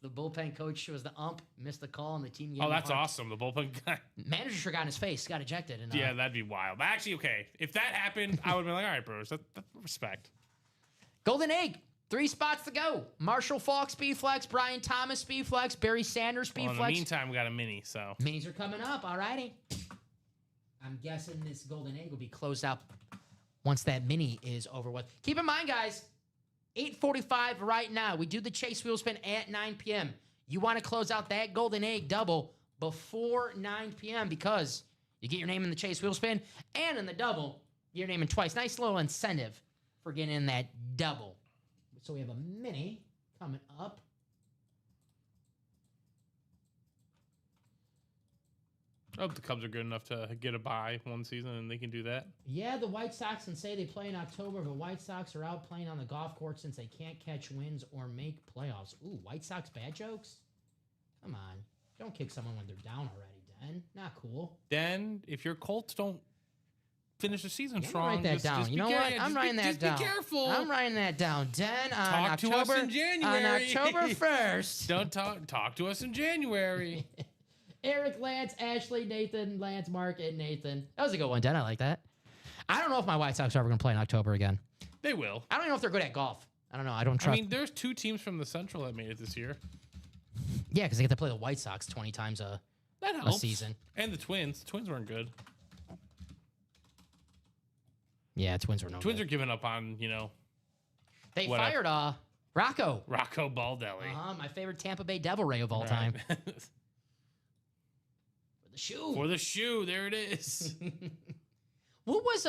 The bullpen coach was the ump, missed the call in the team game. Oh, of that's hearts. awesome. The bullpen guy. Manager forgot in his face, got ejected. And, Yeah, that'd be wild. But actually, okay. If that happened, I would have been like, all right, Brewers, that's respect. Golden Egg, 3 spots to go. Marshall Falk, Speed Flex. Brian Thomas, Speed Flex. Barry Sanders, Speed Well, in the Flex. meantime, we got a mini, so. Minis are coming up, alrighty. I'm guessing this Golden Egg will be closed out once that mini is over with. Keep in mind, guys, 8:45 right now. We do the Chase Wheel Spin at 9 p.m. You want to close out that Golden Egg double before 9 p.m. because you get your name in the Chase Wheel Spin and in the double, get your name in twice. Nice little incentive for getting in that double. So we have a mini coming up. I hope the Cubs are good enough to get a bye one season and they can do that. Yeah, the White Sox can say they play in October, but White Sox are out playing on the golf course since they can't catch wins or make playoffs. Ooh, White Sox bad jokes? Come on. Don't kick someone when they're down already, Den. Not cool. Then, if your Colts don't finish the season Yeah, strong, write that down. just You be know what? I'm writing that just down. Be careful. I'm writing that down. Den on Talk to us October in January. On October 1st. Don't talk to us in January. Eric, Lance, Ashley, Nathan, Lance, Mark, and Nathan. That was a good one, Den. I like that. I don't know if my White Sox are ever going to play in October again. They will. I don't even know if they're good at golf. I don't know. I don't trust. I mean, there's 2 teams from the Central that made it this year. Yeah, because they get to play the White Sox 20 times a season. And the Twins. The Twins weren't good. Yeah, Twins were no Twins good. are giving up on, They whatever. fired Rocco. Rocco Baldelli. My favorite Tampa Bay Devil Ray of all time. For the shoe. For the shoe. There it is. What was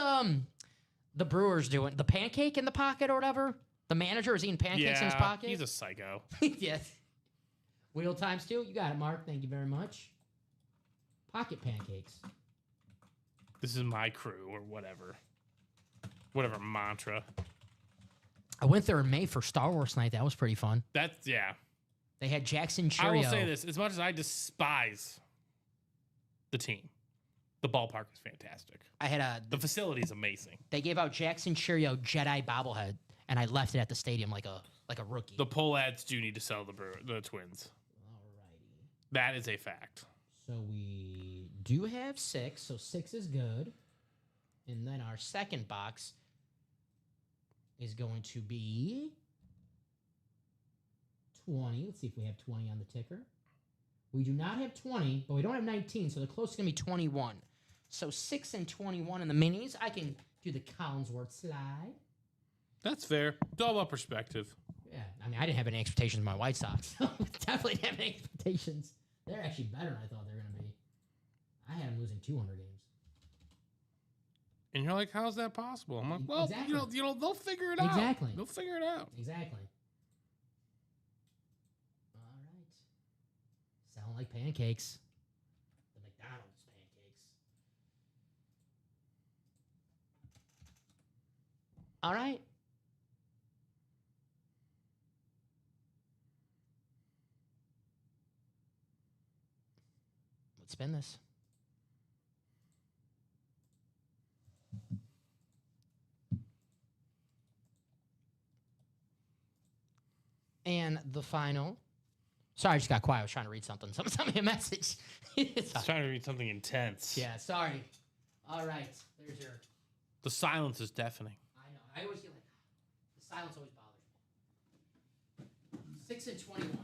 the Brewers doing? The pancake in the pocket or whatever? The manager is eating pancakes in his pocket? He's a psycho. Yes. Wheel times 2. You got it, Mark. Thank you very much. Pocket pancakes. This is my crew or whatever. Whatever mantra. I went there in May for Star Wars night. That was pretty fun. Yeah. They had Jackson I Cheerio. will say this. As much as I despise the team, the ballpark is fantastic. I had The facility is amazing. they gave out Jackson Cheerio Jedi bobblehead, and I left it at the stadium like a rookie. The Pohlads do need to sell the Twins. Alrighty. That is a fact. So we do have 6, so 6 is good. And then our second box is going to be 20. Let's see if we have 20 on the ticker. We do not have 20, but we don't have 19, so the closest is going to be 21. So 6 and 21 in the minis. I can do the Collinsworth slide. That's fair. It's all about perspective. Yeah, I mean, I didn't have any expectations of my White Sox. Definitely didn't have any expectations. They're actually better than I thought they were going to be. I had them losing 200 games. And you're like, how's that possible? I'm like, well, Exactly. they'll figure it out. Exactly. They'll figure it out. Exactly. All right. Sound like pancakes. The McDonald's pancakes. All right. Let's spin this. And the final. Sorry, I just got quiet. I was trying to read something. Someone sent me a message. I was trying to read something intense. Yeah, sorry. All right. There's your. The silence is deafening. I know. I always get like. The silence always bothers me. 6 and 21.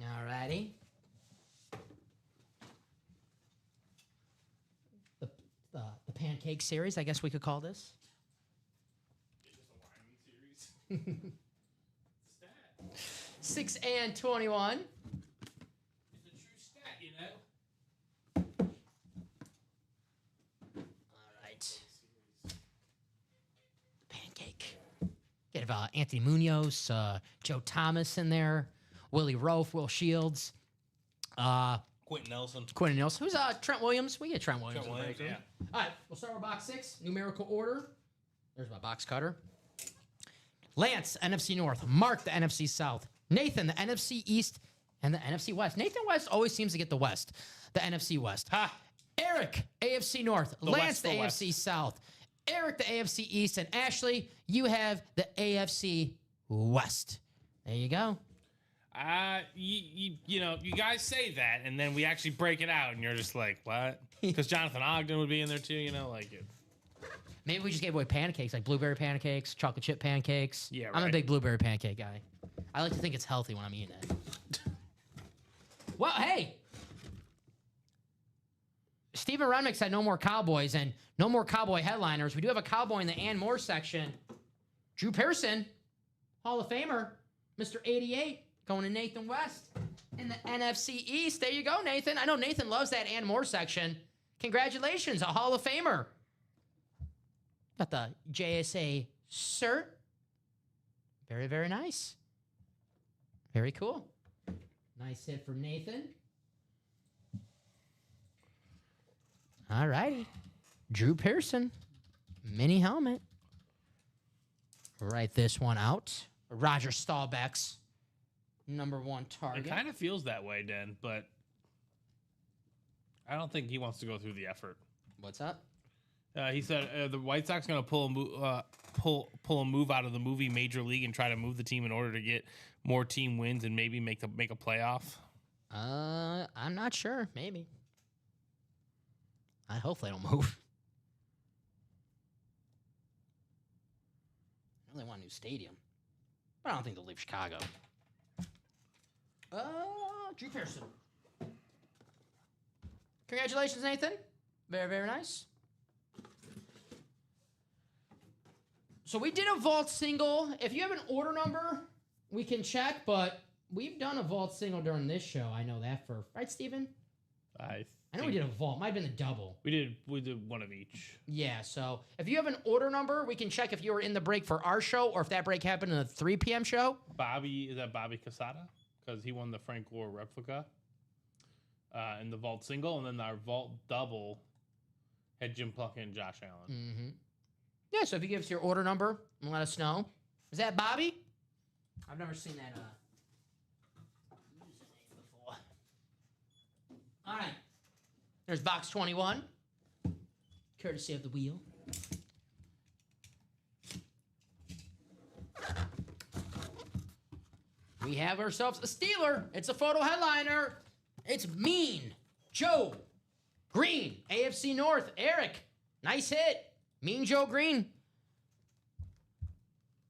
All righty. The pancake series, I guess we could call this. 6 and 21. It's a true stat, you know? All right. Pancake. Get Anthony Munoz, Joe Thomas in there, Willie Rofe, Will Shields, Quentin Nelson. Quentin Nelson. Who's Trent Williams? We get Trent Williams. in the break room. Yeah. All right, we'll start with box 6, numerical order. There's my box cutter. Lance, NFC North. Mark, the NFC South. Nathan, the NFC East and the NFC West. Nathan West always seems to get the West, the NFC West. Ha! Eric, AFC North. Lance, West, the the AFC West. South. Eric, the AFC East. And Ashley, you have the AFC West. There you go. You know, you guys say that, and then we actually break it out, and you're just like, what? Because Jonathan Ogden would be in there too, you know, like it. Maybe we just gave away pancakes, like blueberry pancakes, chocolate chip pancakes. Yeah, I'm a right. big blueberry pancake guy. I like to think it's healthy when I'm eating it. Well, hey. Steven Renmick said no more Cowboys and no more Cowboy headliners. We do have a Cowboy in the Ann Moore section. Drew Pearson, Hall of Famer, Mr. 88, going to Nathan West in the NFC East. There you go, Nathan. I know Nathan loves that Ann Moore section. Congratulations, a Hall of Famer. Got the JSA cert. Very, very nice. Very cool. Nice hit from Nathan. All righty. Drew Pearson. Mini helmet. Write this one out. Roger Staubach's #1 target. It kind of feels that way, Den, but I don't think he wants to go through the effort. What's up? He said the White Sox going to pull a move out of the movie Major League and try to move the team in order to get more team wins and maybe make a playoff. I'm not sure. Maybe. I hope they don't move. I really want a new stadium, but I don't think they'll leave Chicago. Drew Pearson. Congratulations, Nathan. Very, very nice. So we did a vault single. If you have an order number, we can check, but we've done a vault single during this show. I know that for, right, Steven? I know we did a vault. Might have been the double. We did one of each. Yeah, so if you have an order number, we can check if you were in the break for our show or if that break happened in a 3 p.m. show. Is that Bobby Casada? Because he won the Frank Gore replica in the vault single, and then our vault double had Jim Plunkett and Josh Allen. Mm-hmm. Yeah, so if you give us your order number and let us know. Is that Bobby? I've never seen that username before. All right. There's box 21. Courtesy of the wheel. We have ourselves a Steeler. It's a photo headliner. It's Mean Joe Green. AFC North. Eric. Nice hit. Mean Joe Green.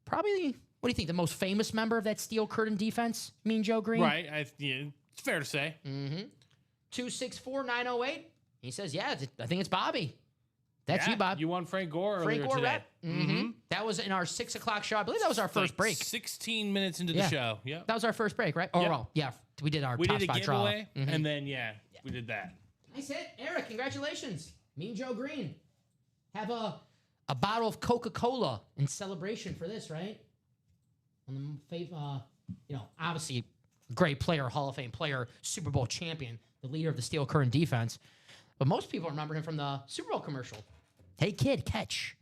Probably, what do you think, the most famous member of that steel curtain defense? Mean Joe Green? Right. Yeah, it's fair to say. Mm-hmm. 264-908. He says, yeah, I think it's Bobby. That's you, Bob. You won Frank Gore Frank earlier Gore today. rep. Mm-hmm. That was in our 6 o'clock show. I believe that was our first break. 16 minutes into the show. Yeah. That was our first break, right? Oh, Yep. well, yeah. We did our We top did a spot draw. giveaway, and then, we did that. Nice hit. Eric, congratulations. Mean Joe Green. Have a bottle of Coca-Cola in celebration for this, right? On the obviously great player, Hall of Fame player, Super Bowl champion, the leader of the steel curtain defense. But most people remember him from the Super Bowl commercial. Hey, kid, catch.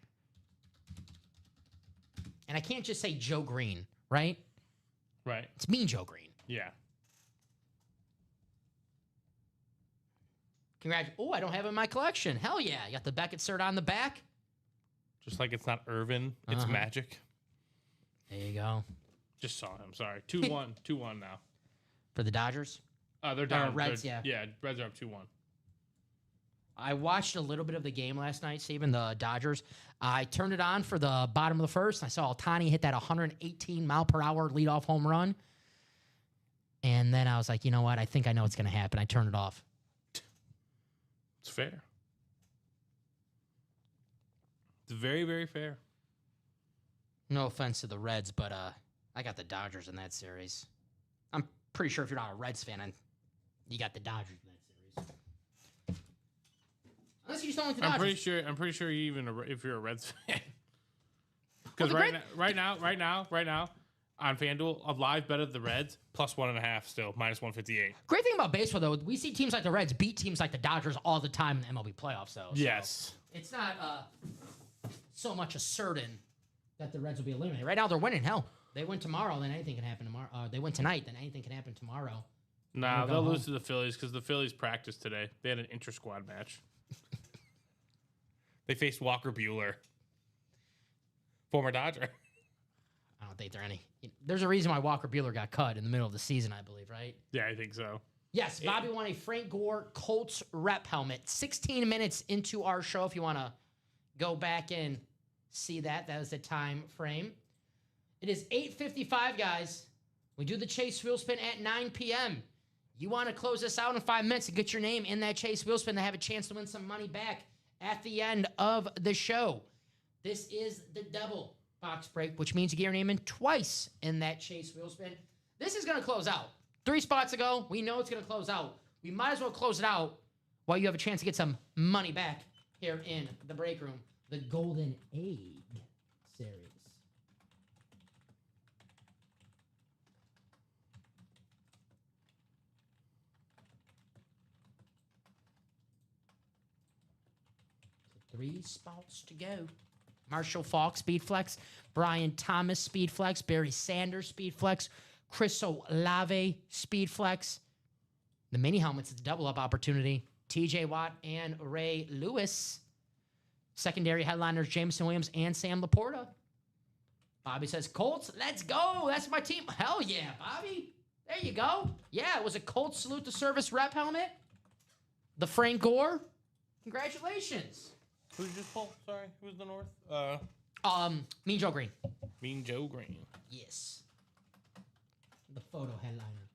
And I can't just say Joe Green, right? Right. It's Mean Joe Green. Yeah. Congrats. Oh, I don't have it in my collection. Hell yeah. You got the Beckett cert on the back. Just like it's not Irvin, it's Magic. There you go. Just saw him. Sorry. 2-1. 2-1 now. For the Dodgers? They're down. Reds, Yeah, Reds are up 2-1. I watched a little bit of the game last night, Steven, the Dodgers. I turned it on for the bottom of the first. I saw Ohtani hit that 118-mile-per-hour leadoff home run. And then I was like, you know what? I think I know what's going to happen. I turned it off. It's fair. It's very, very fair. No offense to the Reds, but I got the Dodgers in that series. I'm pretty sure if you're not a Reds fan, you got the Dodgers in that series. Unless you just don't like the Dodgers. I'm pretty sure you even if you're a Reds fan. Because right now, on FanDuel, a live bet of the Reds plus 1.5 still -158. Great thing about baseball, though, we see teams like the Reds beat teams like the Dodgers all the time in the MLB playoffs, though. Yes. So it's not so much a certain that the Reds will be eliminated. Right now, they're winning. Hell, they win tomorrow, then anything can happen tomorrow. They win tonight, then anything can happen tomorrow. Nah, they'll lose to the Phillies because the Phillies practiced today. They had an inter-squad match. They faced Walker Buehler, former Dodger. I don't think there's a reason why Walker Buehler got cut in the middle of the season, I believe, right? Yeah, I think so. Yes, Bobby won a Frank Gore Colts rep helmet. 16 minutes into our show, if you want to go back and see that. That was the time frame. It is 8:55, guys. We do the Chase Wheel Spin at 9 p.m. You want to close this out in 5 minutes and get your name in that Chase Wheel Spin to have a chance to win some money back at the end of the show. This is the double box break, which means you get your name in twice in that Chase Wheel Spin. This is going to close out. 3 spots ago, we know it's going to close out. We might as well close it out while you have a chance to get some money back here in the break room. The Golden Egg series. 3 spots to go. Marshall Falk, Speed Flex. Brian Thomas, Speed Flex. Barry Sanders, Speed Flex. Chris Olave, Speed Flex. The mini helmets, it's a double-up opportunity. TJ Watt and Ray Lewis. Secondary headliners, Jameson Williams and Sam Laporta. Bobby says, Colts, let's go. That's my team. Hell yeah, Bobby. There you go. Yeah, it was a Colts Salute to Service rep helmet. The Frank Gore. Congratulations. Who's just pull? Sorry, who's the North? Mean Joe Green. Mean Joe Green. Yes. The photo headliner.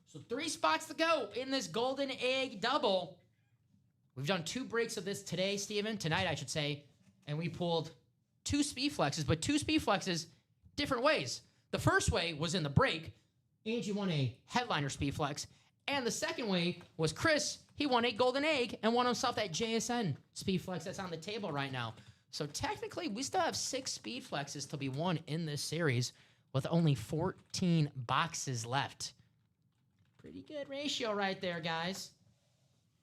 So 3 spots to go in this Golden Egg double. We've done 2 breaks of this today, Steven. Tonight, I should say. And we pulled 2 Speed Flexes, but 2 Speed Flexes different ways. The first way was in the break. Angie won a headliner Speed Flex. And the second way was Chris. He won a Golden Egg and won himself that JSN Speed Flex that's on the table right now. So technically, we still have 6 Speed Flexes to be won in this series with only 14 boxes left. Pretty good ratio right there, guys.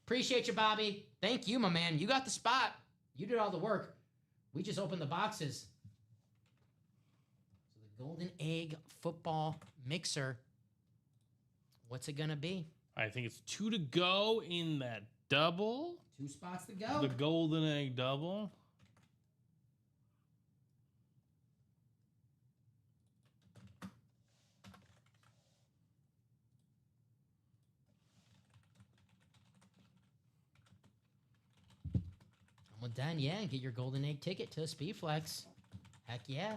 Appreciate you, Bobby. Thank you, my man. You got the spot. You did all the work. We just opened the boxes. So the Golden Egg football mixer. What's it going to be? I think it's 2 to go in that double. 2 spots to go. The Golden Egg double. Well, done, yeah. Get your Golden Egg ticket to Speed Flex. Heck yeah.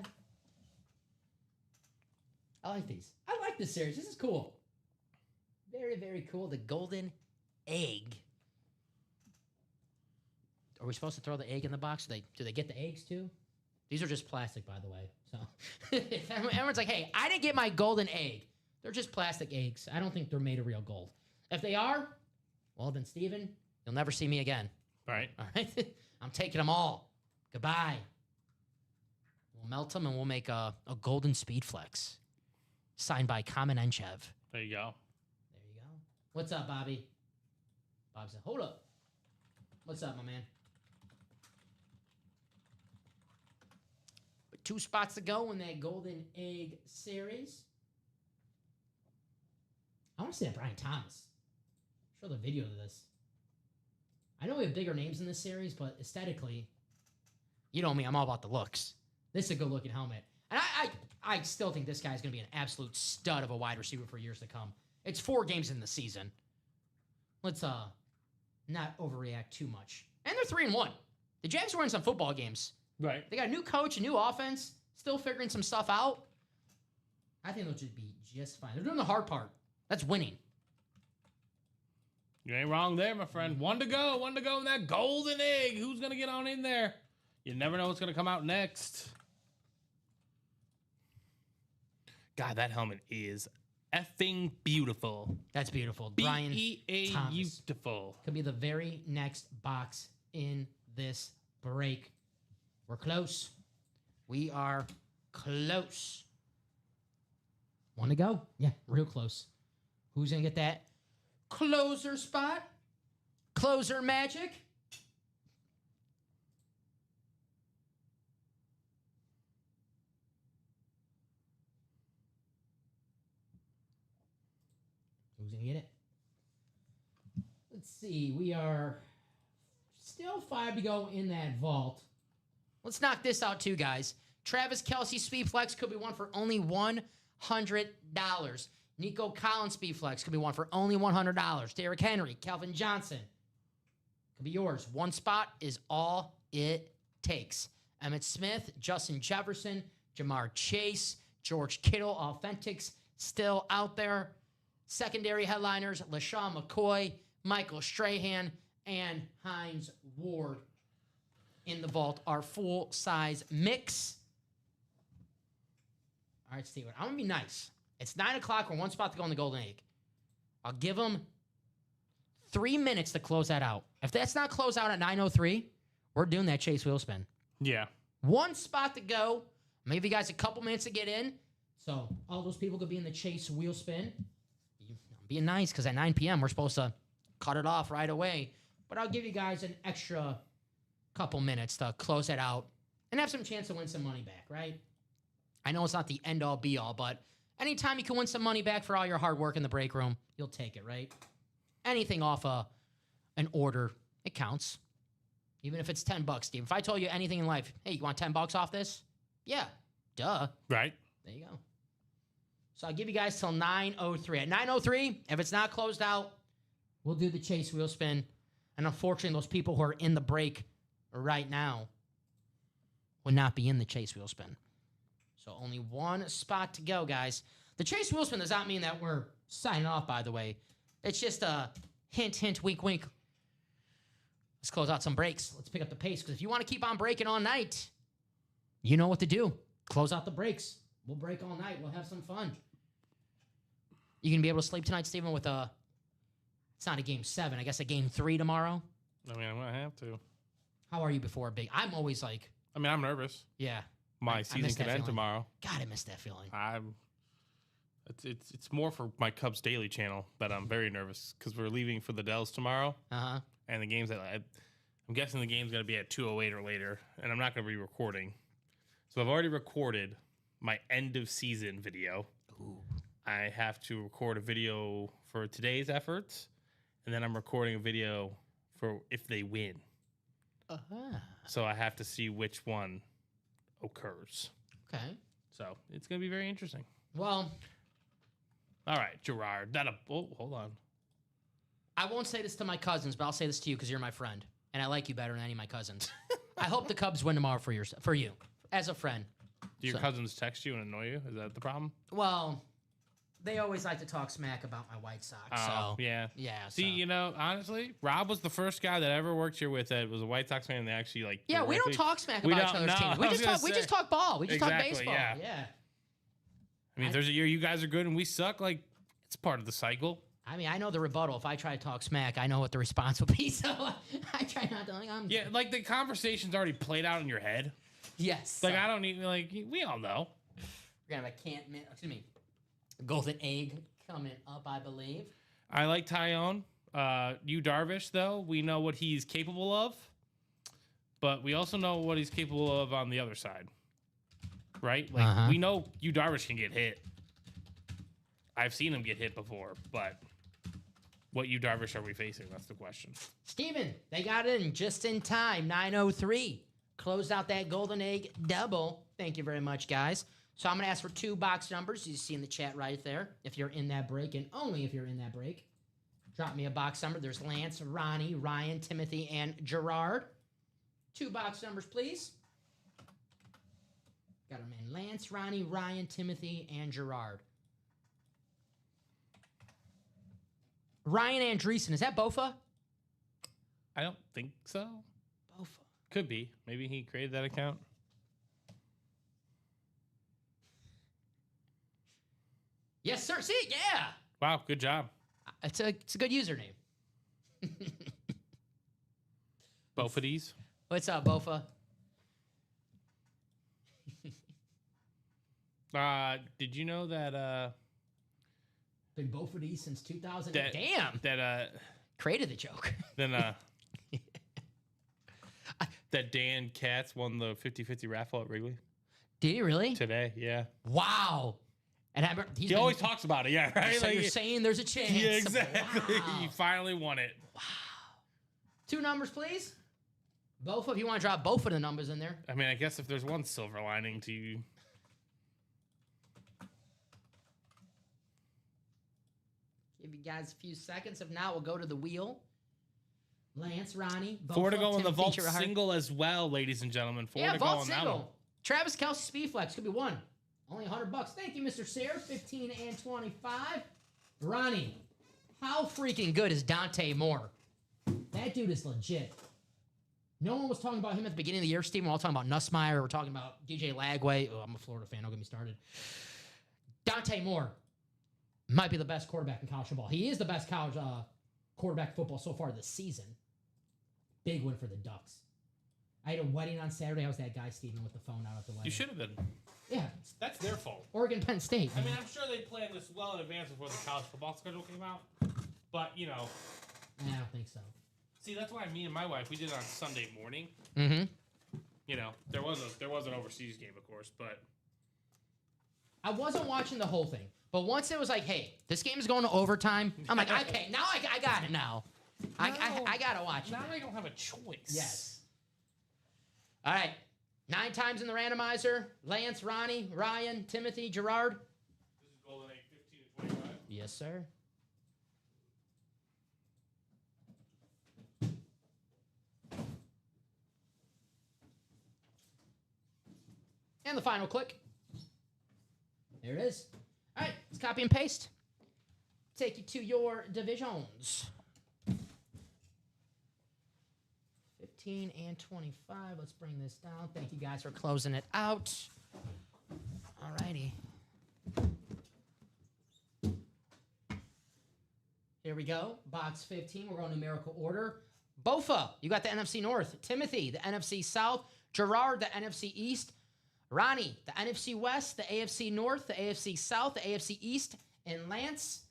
I like these. I like this series. This is cool. Very, very cool. The Golden Egg. Are we supposed to throw the egg in the box? Do they get the eggs too? These are just plastic, by the way. So if everyone's like, hey, I didn't get my Golden Egg. They're just plastic eggs. I don't think they're made of real gold. If they are, well, then, Steven, you'll never see me again. Right. All right? I'm taking them all. Goodbye. We'll melt them and we'll make a Golden Speed Flex. Signed by Kamen Enchev. There you go. There you go. What's up, Bobby? Bob said, hold up. What's up, my man? But 2 spots to go in that Golden Egg series. I want to see that Brian Thomas. Show the video of this. I know we have bigger names in this series, but aesthetically, you know me, I'm all about the looks. This is a good-looking helmet. And I still think this guy's going to be an absolute stud of a wide receiver for years to come. It's 4 games in the season. Let's not overreact too much. And they're 3-1. The Jags are winning some football games. Right. They got a new coach, a new offense, still figuring some stuff out. I think they'll just be just fine. They're doing the hard part. That's winning. You ain't wrong there, my friend. 1 to go. 1 to go in that Golden Egg. Who's going to get on in there? You never know what's going to come out next. God, that helmet is effing beautiful. That's beautiful. Brian Thomas beautiful. could be the very next box in this break. We're close. We are close. 1 to go. Yeah, real close. Who's going to get that closer spot? Closer magic? Who's going to get it? Let's see. We are still 5 to go in that vault. Let's knock this out too, guys. Travis Kelce Speed Flex could be won for only $100. Nico Collins Speed Flex could be won for only $100. Derrick Henry, Calvin Johnson could be yours. 1 spot is all it takes. Emmitt Smith, Justin Jefferson, Jamar Chase, George Kittle, Authentics still out there. Secondary headliners, LaShawn McCoy, Michael Strahan, and Hines Ward in the vault. Our full-size mix. All right, Steven, I'm going to be nice. It's 9 o'clock. We're 1 spot to go in the Golden Egg. I'll give them 3 minutes to close that out. If that's not closed out at 9:03, we're doing that Chase wheel spin. Yeah. 1 spot to go. Maybe you guys a couple minutes to get in. So all those people could be in the Chase wheel spin. I'm being nice because at 9 p.m. we're supposed to cut it off right away. But I'll give you guys an extra couple minutes to close it out and have some chance to win some money back, right? I know it's not the end all be all, but anytime you can win some money back for all your hard work in the break room, you'll take it, right? Anything off an order, it counts. Even if it's $10, Steve. If I told you anything in life, hey, you want $10 off this? Yeah, duh. Right. There you go. So I'll give you guys till 9:03. At 9:03, if it's not closed out, we'll do the chase wheel spin. And unfortunately, those people who are in the break right now will not be in the chase wheel spin. So only one spot to go, guys. The chase wheel spin does not mean that we're signing off, by the way. It's just a hint, hint, wink, wink. Let's close out some breaks. Let's pick up the pace. Because if you want to keep on breaking all night, you know what to do. Close out the breaks. We'll break all night. We'll have some fun. You going to be able to sleep tonight, Steven, with a... It's not a game 7. I guess a game 3 tomorrow? I mean, I'm going to have to. How are you before a big... I'm always like... I mean, I'm nervous. Yeah. My I season miss that could end feeling. tomorrow. God, I miss that feeling. It's more for my Cubs Daily channel that I'm very nervous because we're leaving for the Dells tomorrow. Uh-huh. And the game's I'm guessing the game's going to be at 2:08 or later, and I'm not going to be recording. So I've already recorded my end of season video. Ooh. I have to record a video for today's efforts, and then I'm recording a video for if they win. Uh-huh. So I have to see which one occurs. Okay. So it's going to be very interesting. Well, All right, Gerard. Hold on. I won't say this to my cousins, but I'll say this to you because you're my friend, and I like you better than any of my cousins. I hope the Cubs win tomorrow for you, as a friend. Do your So- cousins text you and annoy you? Is that the problem? Well, they always like to talk smack about my White Sox. So yeah. yeah. See, so. you know, honestly, Rob was the first guy that ever worked here with that was a White Sox fan. And they actually like. Yeah, we don't directly- talk smack We about each don't- other's no, teams. I was gonna We just say. talk ball. We just Exactly, talk baseball. yeah. I mean, if there's a year you guys are good and we suck, like it's part of the cycle. I mean, I know the rebuttal. If I try to talk smack, I know what the response will be. So I try not to. Like, Yeah, like the conversation's already played out in your head. Yes. Like I don't even like we all know. We're gonna have a golden egg coming up, I believe. I like Tyone. You Darvish, though, we know what he's capable of, but we also know what he's capable of on the other side. Right? Like we know you Darvish can get hit. I've seen him get hit before, but what you Darvish are we facing? That's the question. Steven, they got in just in time. 9:03. Closed out that golden egg double. Thank you very much, guys. So I'm going to ask for 2 box numbers. You see in the chat right there. If you're in that break, and only if you're in that break, drop me a box number. There's Lance, Ronnie, Ryan, Timothy, and Gerard. 2 box numbers, please. Got them in. Lance, Ronnie, Ryan, Timothy, and Gerard. Ryan Andreessen, is that Bofa? I don't think so. Bofa. Could be. Maybe he created that account. Yes, sir. See, yeah. Wow, good job. It's a good username. Both of these. What's up, Bofa? Did you know that Been Bofa D since 2000. that Damn. that Created the joke. then that Dan Katz won the 50-50 raffle at Wrigley Did he really? today? Yeah. Wow. And I remember, He always talks about it, yeah, right? So Like, you're saying there's a chance. yeah, exactly. Wow. He finally won it. 2 numbers, please. Bofa, if you want to drop both of the numbers in there. I mean, I guess if there's one silver lining to you. Give you guys a few seconds. If not, we'll go to the wheel. Lance, Ronnie, Bofa, 4 to go in the Timothy, vault Gerard. single as well, ladies and gentlemen. 4 Yeah, to go vault on that one. single. Travis Kelce Speed Flex could be 1. Only $100. Thank you, Mr. Sayers. 15 and 25. Ronnie, how freaking good is Dante Moore? That dude is legit. No one was talking about him at the beginning of the year, Steven. We're all talking about Nussmeier. We're talking about DJ Lagway. Oh, I'm a Florida fan. Don't get me started. Dante Moore might be the best quarterback in college football. He is the best college quarterback football so far this season. Big win for the Ducks. I had a wedding on Saturday. I was that guy, Steven, with the phone out at the wedding. You should have been. Yeah, That's their fault. Oregon, Penn State. I man. mean, I'm sure they planned this well in advance before the college football schedule came out. But, you know, I don't think so. See, that's why me and my wife, we did it on Sunday morning. Mm-hmm. You know, there was an overseas game, of course, but I wasn't watching the whole thing, but once it was like, hey, this game is going to overtime, I'm like, okay, now I got it now. I got to watch it. now I don't have a choice. Yes. All right. 9 times in the randomizer. Lance, Ronnie, Ryan, Timothy, Gerard. This is Golden Egg 15 to 25. Yes, sir. And the final click. There it is. All right, let's copy and paste. Take you to your divisions. 15 and 25. Let's bring this down. Thank you guys for closing it out. All righty. Here we go. Box 15. We're on numerical order. Bofa, you got the NFC North. Timothy, the NFC South. Gerard, the NFC East. Ronnie, the NFC West, the AFC North, the AFC South, the AFC East. And Lance,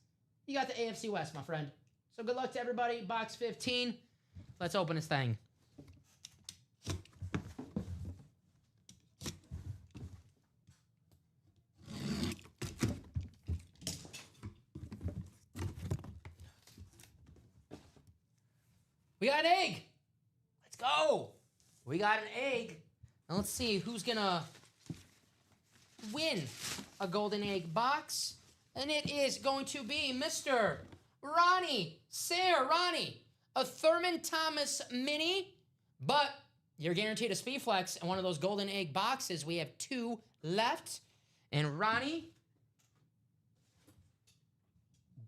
you got the AFC West, my friend. So good luck to everybody. Box 15. Let's open this thing. We got an egg. Let's go. We got an egg. Now let's see who's going to win a golden egg box. And it is going to be Mr. Ronnie Sayre. Ronnie, a Thurman Thomas mini, but you're guaranteed a Speed Flex in one of those golden egg boxes. We have 2 left. And Ronnie,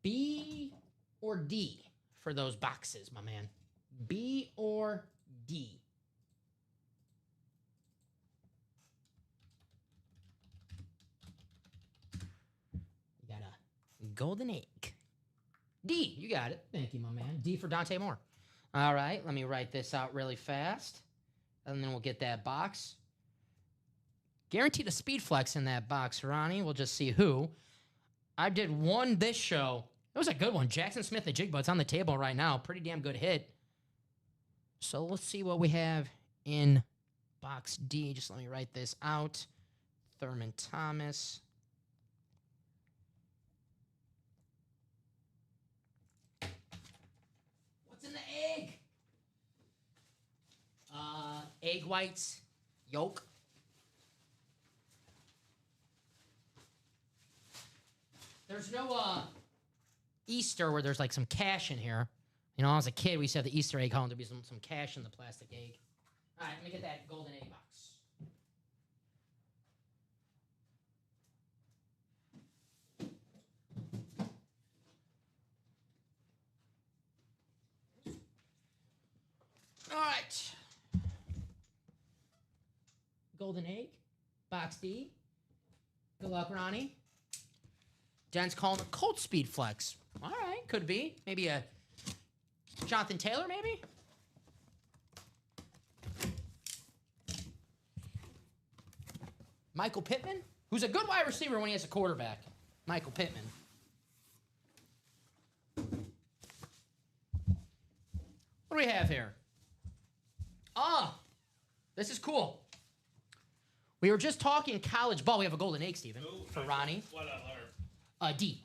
B or D for those boxes, my man. B or D? You got a golden egg. D, you got it. Thank you, my man. D for Dante Moore. All right, let me write this out really fast, and then we'll get that box. Guaranteed a Speed Flex in that box, Ronnie. We'll just see who. I did one this show. It was a good one. Jackson Smith, the Jigba. It's on the table right now. Pretty damn good hit. So let's see what we have in box D. Just let me write this out. Thurman Thomas. What's in the egg? Egg whites, yolk. There's no Easter where there's like some cash in here. You know, as a kid, we used to have the Easter egg hunt. There'd be some cash in the plastic egg. All right, let me get that golden egg box. All right. Golden egg, box D. Good luck, Ronnie. Den's calling it Colt Speed Flex. All right, could be. Maybe a Jonathan Taylor, maybe? Michael Pittman, who's a good wide receiver when he has a quarterback. Michael Pittman. What do we have here? This is cool. We were just talking college ball. We have a golden egg, Steven, for Ronnie. What letter? D.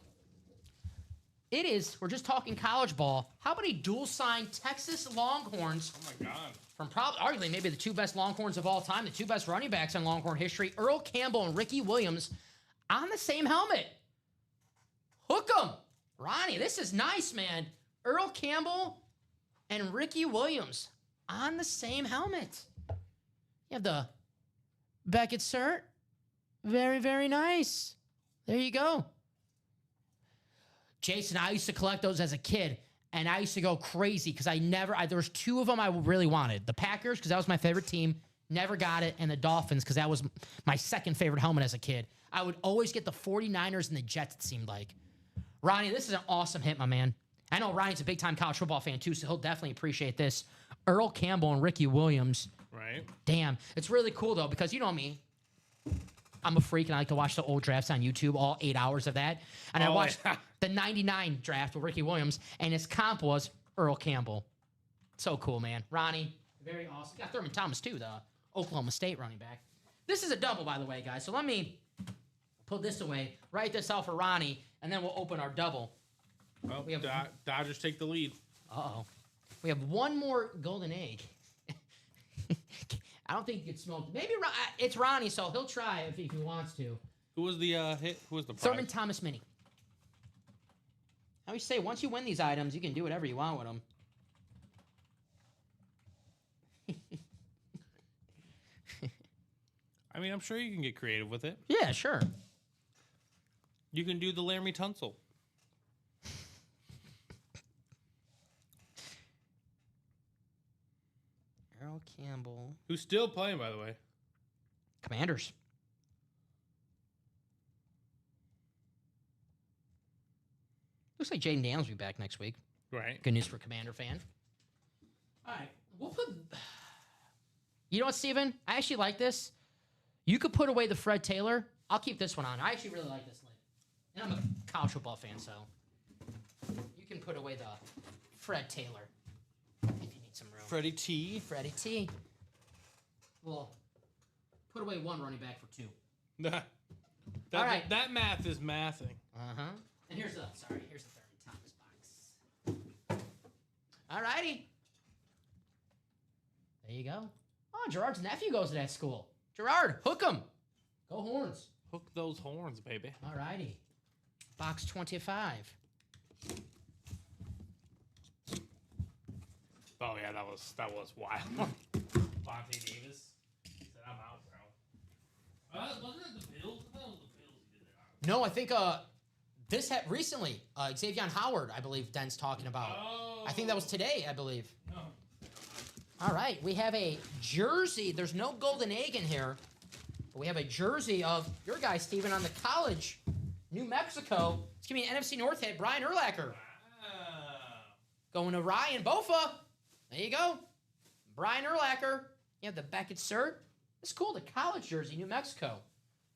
It is, we're just talking college ball. How about a dual sign Texas Longhorns Oh my God. from probably arguably maybe the 2 best Longhorns of all time, the 2 best running backs in Longhorn history, Earl Campbell and Ricky Williams on the same helmet. Hook 'em. Ronnie, this is nice, man. Earl Campbell and Ricky Williams on the same helmet. You have the Beckett cert. Very, very nice. There you go. Jason, I used to collect those as a kid, and I used to go crazy because there was 2 of them I really wanted. The Packers, because that was my favorite team, never got it, and the Dolphins, because that was my second favorite helmet as a kid. I would always get the 49ers and the Jets, it seemed like. Ronnie, this is an awesome hit, my man. I know Ronnie's a big-time college football fan, too, so he'll definitely appreciate this. Earl Campbell and Ricky Williams. Right. Damn. It's really cool, though, because you know me. I'm a freak, and I like to watch the old drafts on YouTube, all 8 hours of that. And I watched the 99 draft with Ricky Williams, and his comp was Earl Campbell. So cool, man. Ronnie, very awesome. Got Thurman Thomas, too, the Oklahoma State running back. This is a double, by the way, guys. So let me put this away, write this out for Ronnie, and then we'll open our double. Oh, We have- Dodgers take the lead. Uh-oh. We have one more golden egg. I don't think you could smoke. Maybe it's Ronnie, so he'll try if he wants to. Who was the hit? Who was the prize? Thurman Thomas Mini. I always say, once you win these items, you can do whatever you want with them. I mean, I'm sure you can get creative with it. Yeah, sure. You can do the Laramie Tunsil. Earl Campbell. Who's still playing, by the way. Commanders. Looks like Jaden Daniels will be back next week. Right. Good news for Commander fan. All right, we'll put. You know what, Steven? I actually like this. You could put away the Fred Taylor. I'll keep this one on. I actually really like this lid. And I'm a college football fan, so you can put away the Fred Taylor if you need some room. Freddie T. Freddie T. Well, put away one running back for two. that, All right. that math is mathing. Uh-huh. And here's the Thurman Thomas box. All righty. There you go. Oh, Gerard's nephew goes to that school. Gerard, hook him. Go Horns. Hook those horns, baby. All righty. Box 25. Oh yeah, that was wild. Vontae Davis said, "I'm out, bro." Wasn't it the Bills? I thought it was the Bills who did that. No, I think this had recently, Xavier Howard, I believe Den's talking about. Oh. I think that was today, I believe. No. All right, we have a jersey. There's no golden egg in here. But we have a jersey of your guy, Steven, on the college, New Mexico. It's going to be an NFC North hit, Brian Urlacher. Wow. Going to Ryan Bofa. There you go. Brian Urlacher. You have the Beckett cert. It's cool, the college jersey, New Mexico.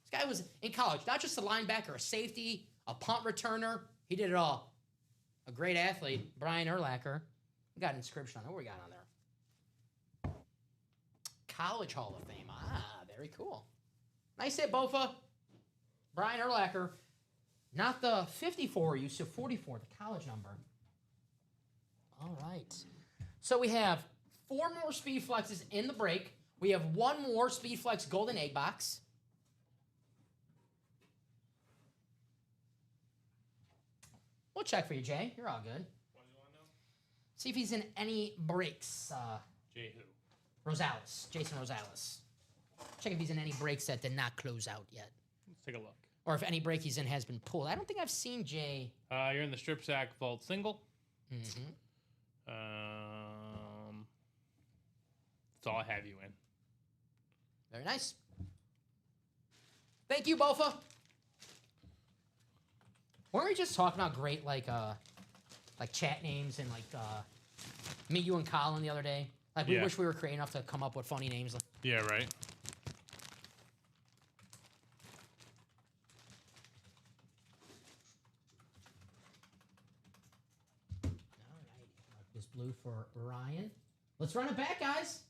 This guy was in college, not just a linebacker, a safety, a punt returner. He did it all. A great athlete, Brian Urlacher. We got an inscription on there. What we got on there? College Hall of Fame. Ah, very cool. Nice hit, Bofa. Brian Urlacher. Not the 54 you used to, 44, the college number. All right. So we have 4 more Speed Flexes in the break. We have 1 more Speed Flex Golden Egg box. We'll check for you, Jay. You're all good. What do you want to know? See if he's in any breaks. Jay who? Rosales, Jason Rosales. Check if he's in any breaks that did not close out yet. Let's take a look. Or if any break he's in has been pulled. I don't think I've seen Jay. You're in the strip sack vault single. Mm-hmm. That's all I have you in. Very nice. Thank you, Bofa. Weren't we just talking about great like chat names and me, you, and Colin the other day? Like we Yeah. wish we were creative enough to come up with funny names. Yeah, right. All right, mark this blue for Ryan. Let's run it back, guys.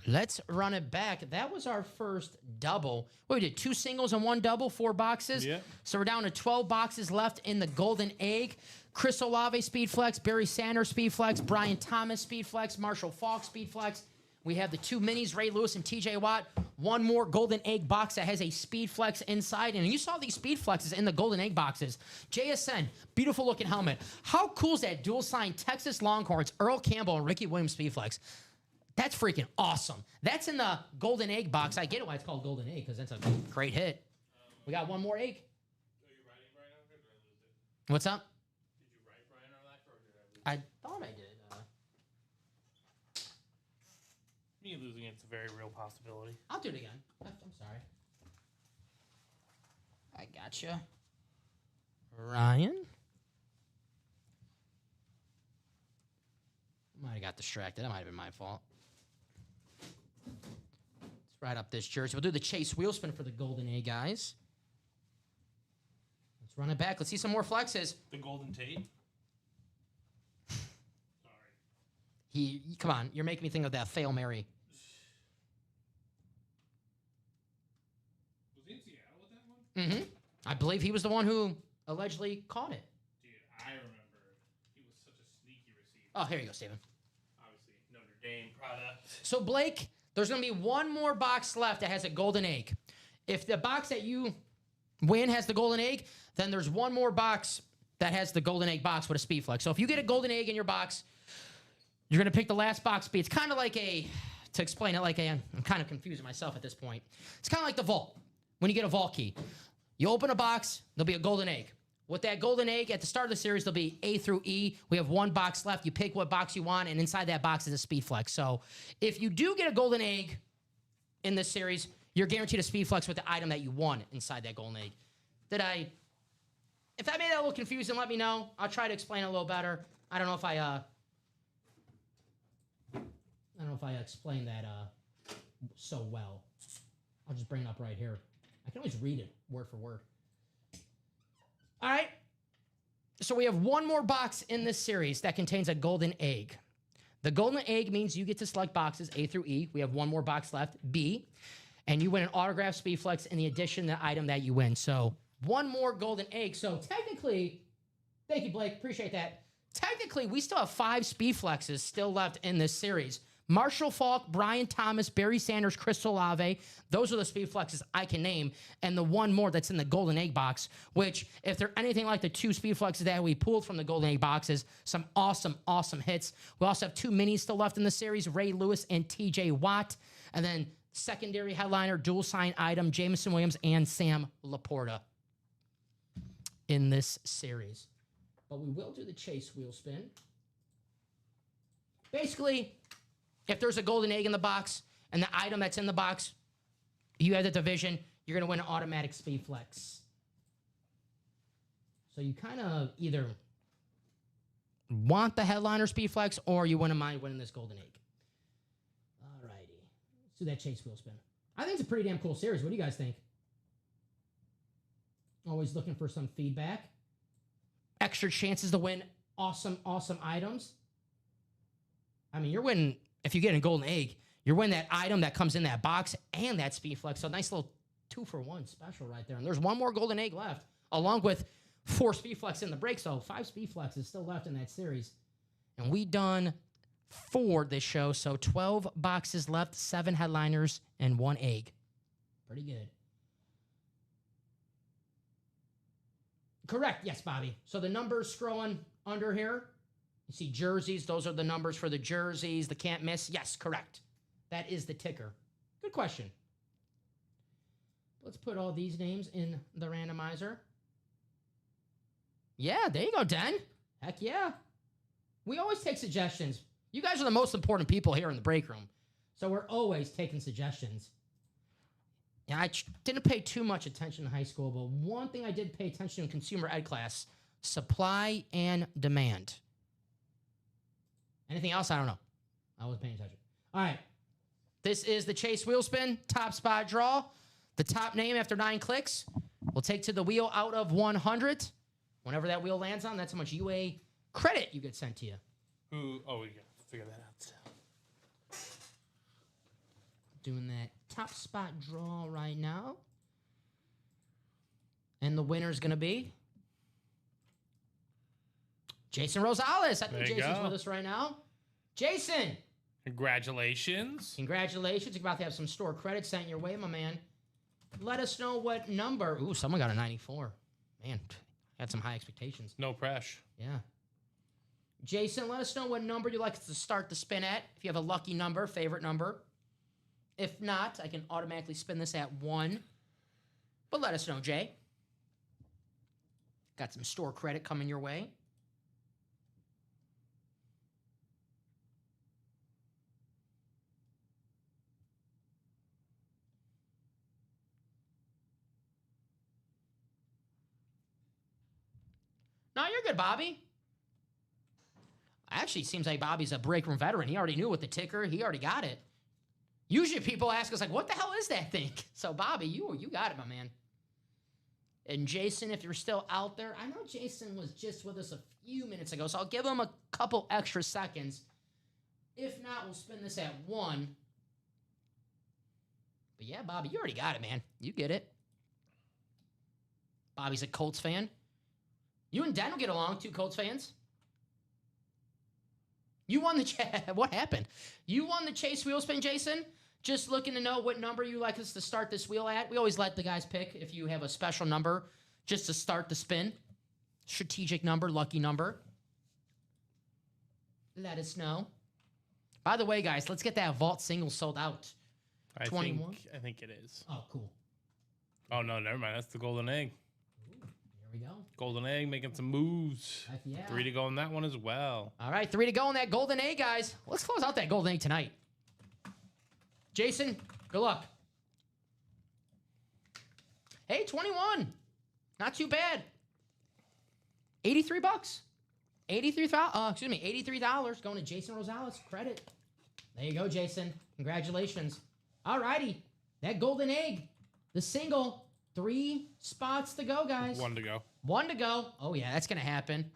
Let's run it back. That was our first double. What, we did 2 singles and 1 double, 4 boxes. Yep. So we're down to 12 boxes left in the Golden Egg. Chris Olave Speed Flex, Barry Sanders Speed Flex, Brian Thomas Speed Flex, Marshall Falk Speed Flex. We have the 2 minis, Ray Lewis and TJ Watt. 1 more Golden Egg box that has a Speed Flex inside. And you saw these Speed Flexes in the Golden Egg boxes. JSN, beautiful looking helmet. How cool is that dual sign Texas Longhorns, Earl Campbell and Ricky Williams Speed Flex? That's freaking awesome. That's in the Golden Egg box. I get it why it's called Golden Egg, because that's a great hit. We got 1 more egg. Are you writing Brian or did I lose it? What's up? Did you write Brian or did I lose it? I thought I did. Me losing it's a very real possibility. I'll do it again. I'm sorry. I gotcha. Ryan? Might have got distracted. That might have been my fault. Let's write up this jersey. We'll do the Chase wheel spin for the Golden A, guys. Let's run it back. Let's see some more flexes. The Golden Tate. Come on, you're making me think of that Fail Mary. Was he in Seattle with that one? Mm-hmm. I believe he was the one who allegedly caught it. Dude, I remember he was such a sneaky receiver. Oh, here you go, Steven. Obviously, Notre Dame product. So, Blake, there's going to be one more box left that has a golden egg. If the box that you win has the golden egg, then there's one more box that has the golden egg box with a speed flex. So if you get a golden egg in your box, you're going to pick the last box speed. It's kind of like to explain it I'm kind of confusing myself at this point. It's kind of like the vault. When you get a vault key, you open a box, there'll be a golden egg. With that golden egg, at the start of the series, there'll be A through E. We have one box left. You pick what box you want, and inside that box is a speed flex. So if you do get a golden egg in this series, you're guaranteed a speed flex with the item that you won inside that golden egg. If that made that a little confusing, let me know. I'll try to explain it a little better. I don't know if I explained that so well. I'll just bring it up right here. I can always read it word for word. All right. So we have one more box in this series that contains a golden egg. The golden egg means you get to select boxes A through E. We have one more box left, B. And you win an autographed speed flex in the addition to the item that you win. So one more golden egg. So technically, thank you, Blake. Appreciate that. Technically, we still have 5 speed flexes still left in this series. Marshall Faulk, Brian Thomas, Barry Sanders, Chris Olave. Those are the speed flexes I can name. And the one more that's in the golden egg box, which if they're anything like the 2 speed flexes that we pulled from the golden egg boxes, some awesome, awesome hits. We also have 2 minis still left in the series, Ray Lewis and TJ Watt. And then secondary headliner, dual sign item, Jameson Williams and Sam Laporta in this series. But we will do the chase wheel spin. Basically, if there's a golden egg in the box and the item that's in the box, you have the division, you're going to win an automatic speed flex. So you kind of either want the headliner speed flex or you wouldn't mind winning this golden egg. All righty. Let's do that chase wheel spin. I think it's a pretty damn cool series. What do you guys think? Always looking for some feedback. Extra chances to win awesome, awesome items. I mean, you're winning, if you get a golden egg, you're winning that item that comes in that box and that speed flex. So nice little 2-for-1 special right there. And there's one more golden egg left, along with 4 speed flex in the break. So 5 speed flexes still left in that series. And we done 4 this show. So 12 boxes left, 7 headliners, and 1 egg. Pretty good. Correct. Yes, Bobby. So the numbers scrolling under here. You see jerseys. Those are the numbers for the jerseys. The can't miss. Yes, correct. That is the ticker. Good question. Let's put all these names in the randomizer. Yeah, there you go, Den. Heck yeah. We always take suggestions. You guys are the most important people here in the break room. So we're always taking suggestions. Yeah, I didn't pay too much attention in high school, but one thing I did pay attention to in consumer ed class, supply and demand. Anything else? I don't know. I wasn't paying attention. All right. This is the Chase Wheel Spin, top spot draw. The top name after 9 clicks will take to the wheel out of 100. Whenever that wheel lands on, that's how much UA credit you get sent to you. We got to figure that out. Doing that top spot draw right now. And the winner is going to be Jason Rosales. I think Jason's with us right now. Jason. Congratulations. Congratulations. You're about to have some store credit sent your way, my man. Let us know what number. Ooh, someone got a 94. Man, had some high expectations. No pressure. Yeah. Jason, let us know what number you'd like us to start the spin at. If you have a lucky number, favorite number. If not, I can automatically spin this at 1. But let us know, Jay. Got some store credit coming your way. No, you're good, Bobby. Actually, it seems like Bobby's a break room veteran. He already knew what the ticker. He already got it. Usually people ask us, like, what the hell is that thing? So, Bobby, you got it, my man. And Jason, if you're still out there, I know Jason was just with us a few minutes ago, so I'll give him a couple extra seconds. If not, we'll spin this at 1. But yeah, Bobby, you already got it, man. You get it. Bobby's a Colts fan. You and Daniel get along, 2 Colts fans. You won the what happened? You won the Chase wheel spin, Jason. Just looking to know what number you like us to start this wheel at. We always let the guys pick if you have a special number just to start the spin. Strategic number, lucky number. Let us know. By the way, guys, let's get that vault single sold out. I 21? think it is. Oh, cool. Oh, no, never mind. That's the golden egg. Ooh, here we go. Golden egg making some moves. Heck yeah. 3 to go on that one as well. All right, 3 to go on that golden egg, guys. Let's close out that golden egg tonight. Jason, good luck. Hey, 21. Not too bad. 83 bucks. $83 going to Jason Rosales. Credit. There you go, Jason. Congratulations. All righty. That golden egg. The single. 3 spots to go, guys. 1 to go. 1 to go. Oh, yeah, that's going to happen.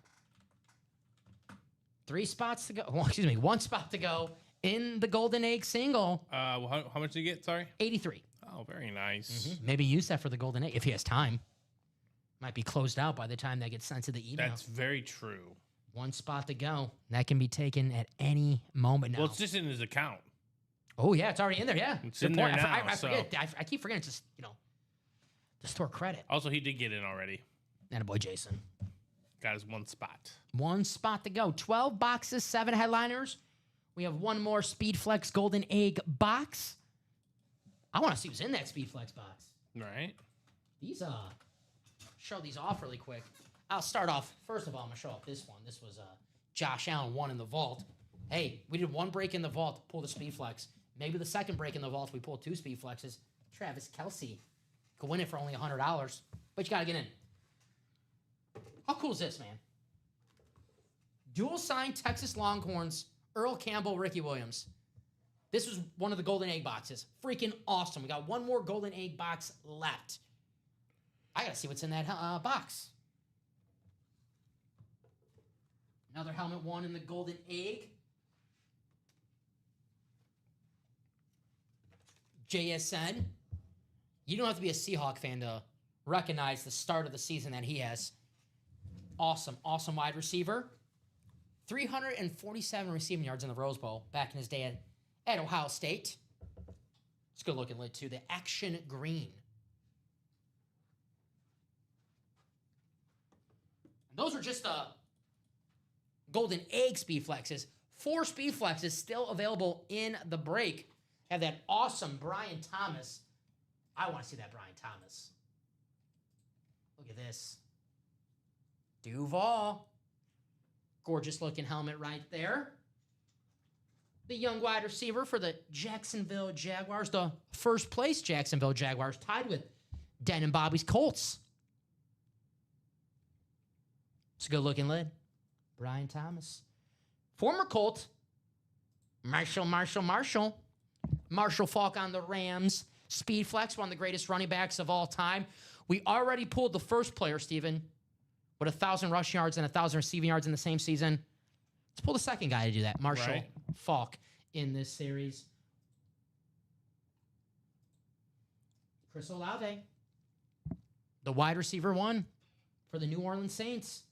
3 spots to go. Well, excuse me, 1 spot to go in the golden egg single. Well, how much did you get? Sorry? 83. Oh, very nice. Maybe use that for the golden egg if he has time. Might be closed out by the time that gets sent to the email. That's very true. 1 spot to go. That can be taken at any moment now. Well, it's just in his account. Oh, yeah, it's already in there, yeah. It's in there now, I so- forget. I keep forgetting to, to store credit. Also, he did get in already. Attaboy, Jason. Got his 1 spot. 1 spot to go. 12 boxes, 7 headliners. We have 1 more Speedflex Golden Egg box. I want to see what's in that Speedflex box. Right? These, show these off really quick. I'll start off. First of all, I'm going to show off this one. This was Josh Allen, 1 in the vault. Hey, we did 1 break in the vault, pull the Speedflex. Maybe the second break in the vault, we pull 2 Speedflexes. Travis Kelce could win it for only $100, but you got to get in. How cool is this, man? Dual signed Texas Longhorns, Earl Campbell, Ricky Williams. This was one of the golden egg boxes. Freaking awesome. We got 1 more golden egg box left. I got to see what's in that box. Another helmet 1 in the golden egg. JSN. You don't have to be a Seahawk fan to recognize the start of the season that he has. Awesome, awesome wide receiver. 347 receiving yards in the Rose Bowl back in his day at Ohio State. It's a good looking lid too. The Action Green. And those are just the golden egg speed flexes. 4 speed flexes still available in the break. Have that awesome Brian Thomas. I want to see that Brian Thomas. Look at this. Duval. Gorgeous looking helmet right there. The young wide receiver for the Jacksonville Jaguars. The first place Jacksonville Jaguars tied with Den and Bobby's Colts. It's a good looking lid. Brian Thomas. Former Colt. Marshall Faulk on the Rams. Speed Flex, one of the greatest running backs of all time. We already pulled the first player, Steven, with 1,000 rushing yards and 1,000 receiving yards in the same season. Let's pull the second guy to do that, Marshall Faulk, in this series. Chris Olave, the wide receiver 1 for the New Orleans Saints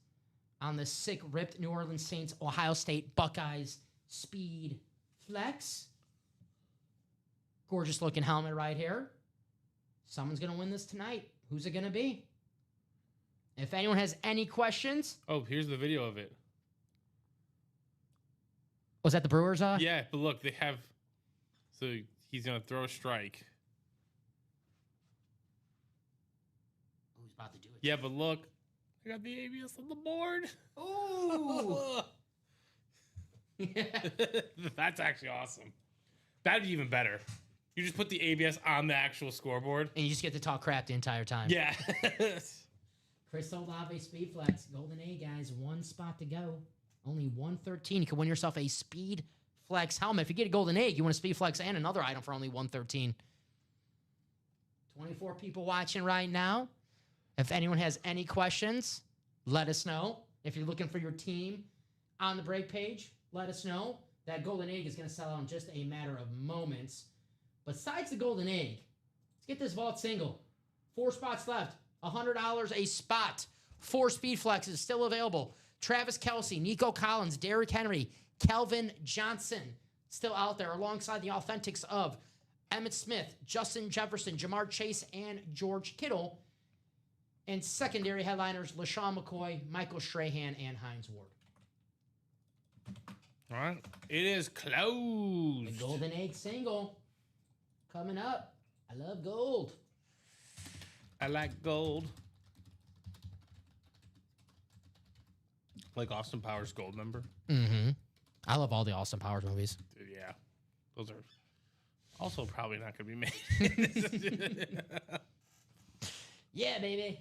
on the sick, ripped New Orleans Saints, Ohio State Buckeyes Speed Flex. Gorgeous looking helmet right here. Someone's going to win this tonight. Who's it going to be? If anyone has any questions. Oh, here's the video of it. Was that the Brewers? Yeah, but look, they have. So he's going to throw a strike. Who's about to do it? Yeah, but look. I got the ABS on the board. Ooh. That's actually awesome. That'd be even better. You just put the ABS on the actual scoreboard. And you just get to talk crap the entire time. Yeah. Chris Olave Speed Flex. Golden A, guys. 1 spot to go. Only 113. You can win yourself a Speed Flex helmet. If you get a Golden Egg, you win a Speed Flex and another item for only 113. 24 people watching right now. If anyone has any questions, let us know. If you're looking for your team on the break page, let us know. that golden egg is going to sell out in just a matter of moments. Besides the golden egg, let's get this vault single. 4 spots left. $100 a spot. 4 speed flexes still available. Travis Kelce, Nico Collins, Derrick Henry, Kelvin Johnson still out there alongside the authentics of Emmitt Smith, Justin Jefferson, Jamar Chase, and George Kittle. And secondary headliners, LaShawn McCoy, Michael Strahan, and Hines Ward. All right. It is closed. The golden egg single coming up. I love gold. I like gold. Like Austin Powers Gold Member. Mm-hmm. I love all the Austin Powers movies. Dude, yeah. Those are also probably not going to be made. Yeah, baby.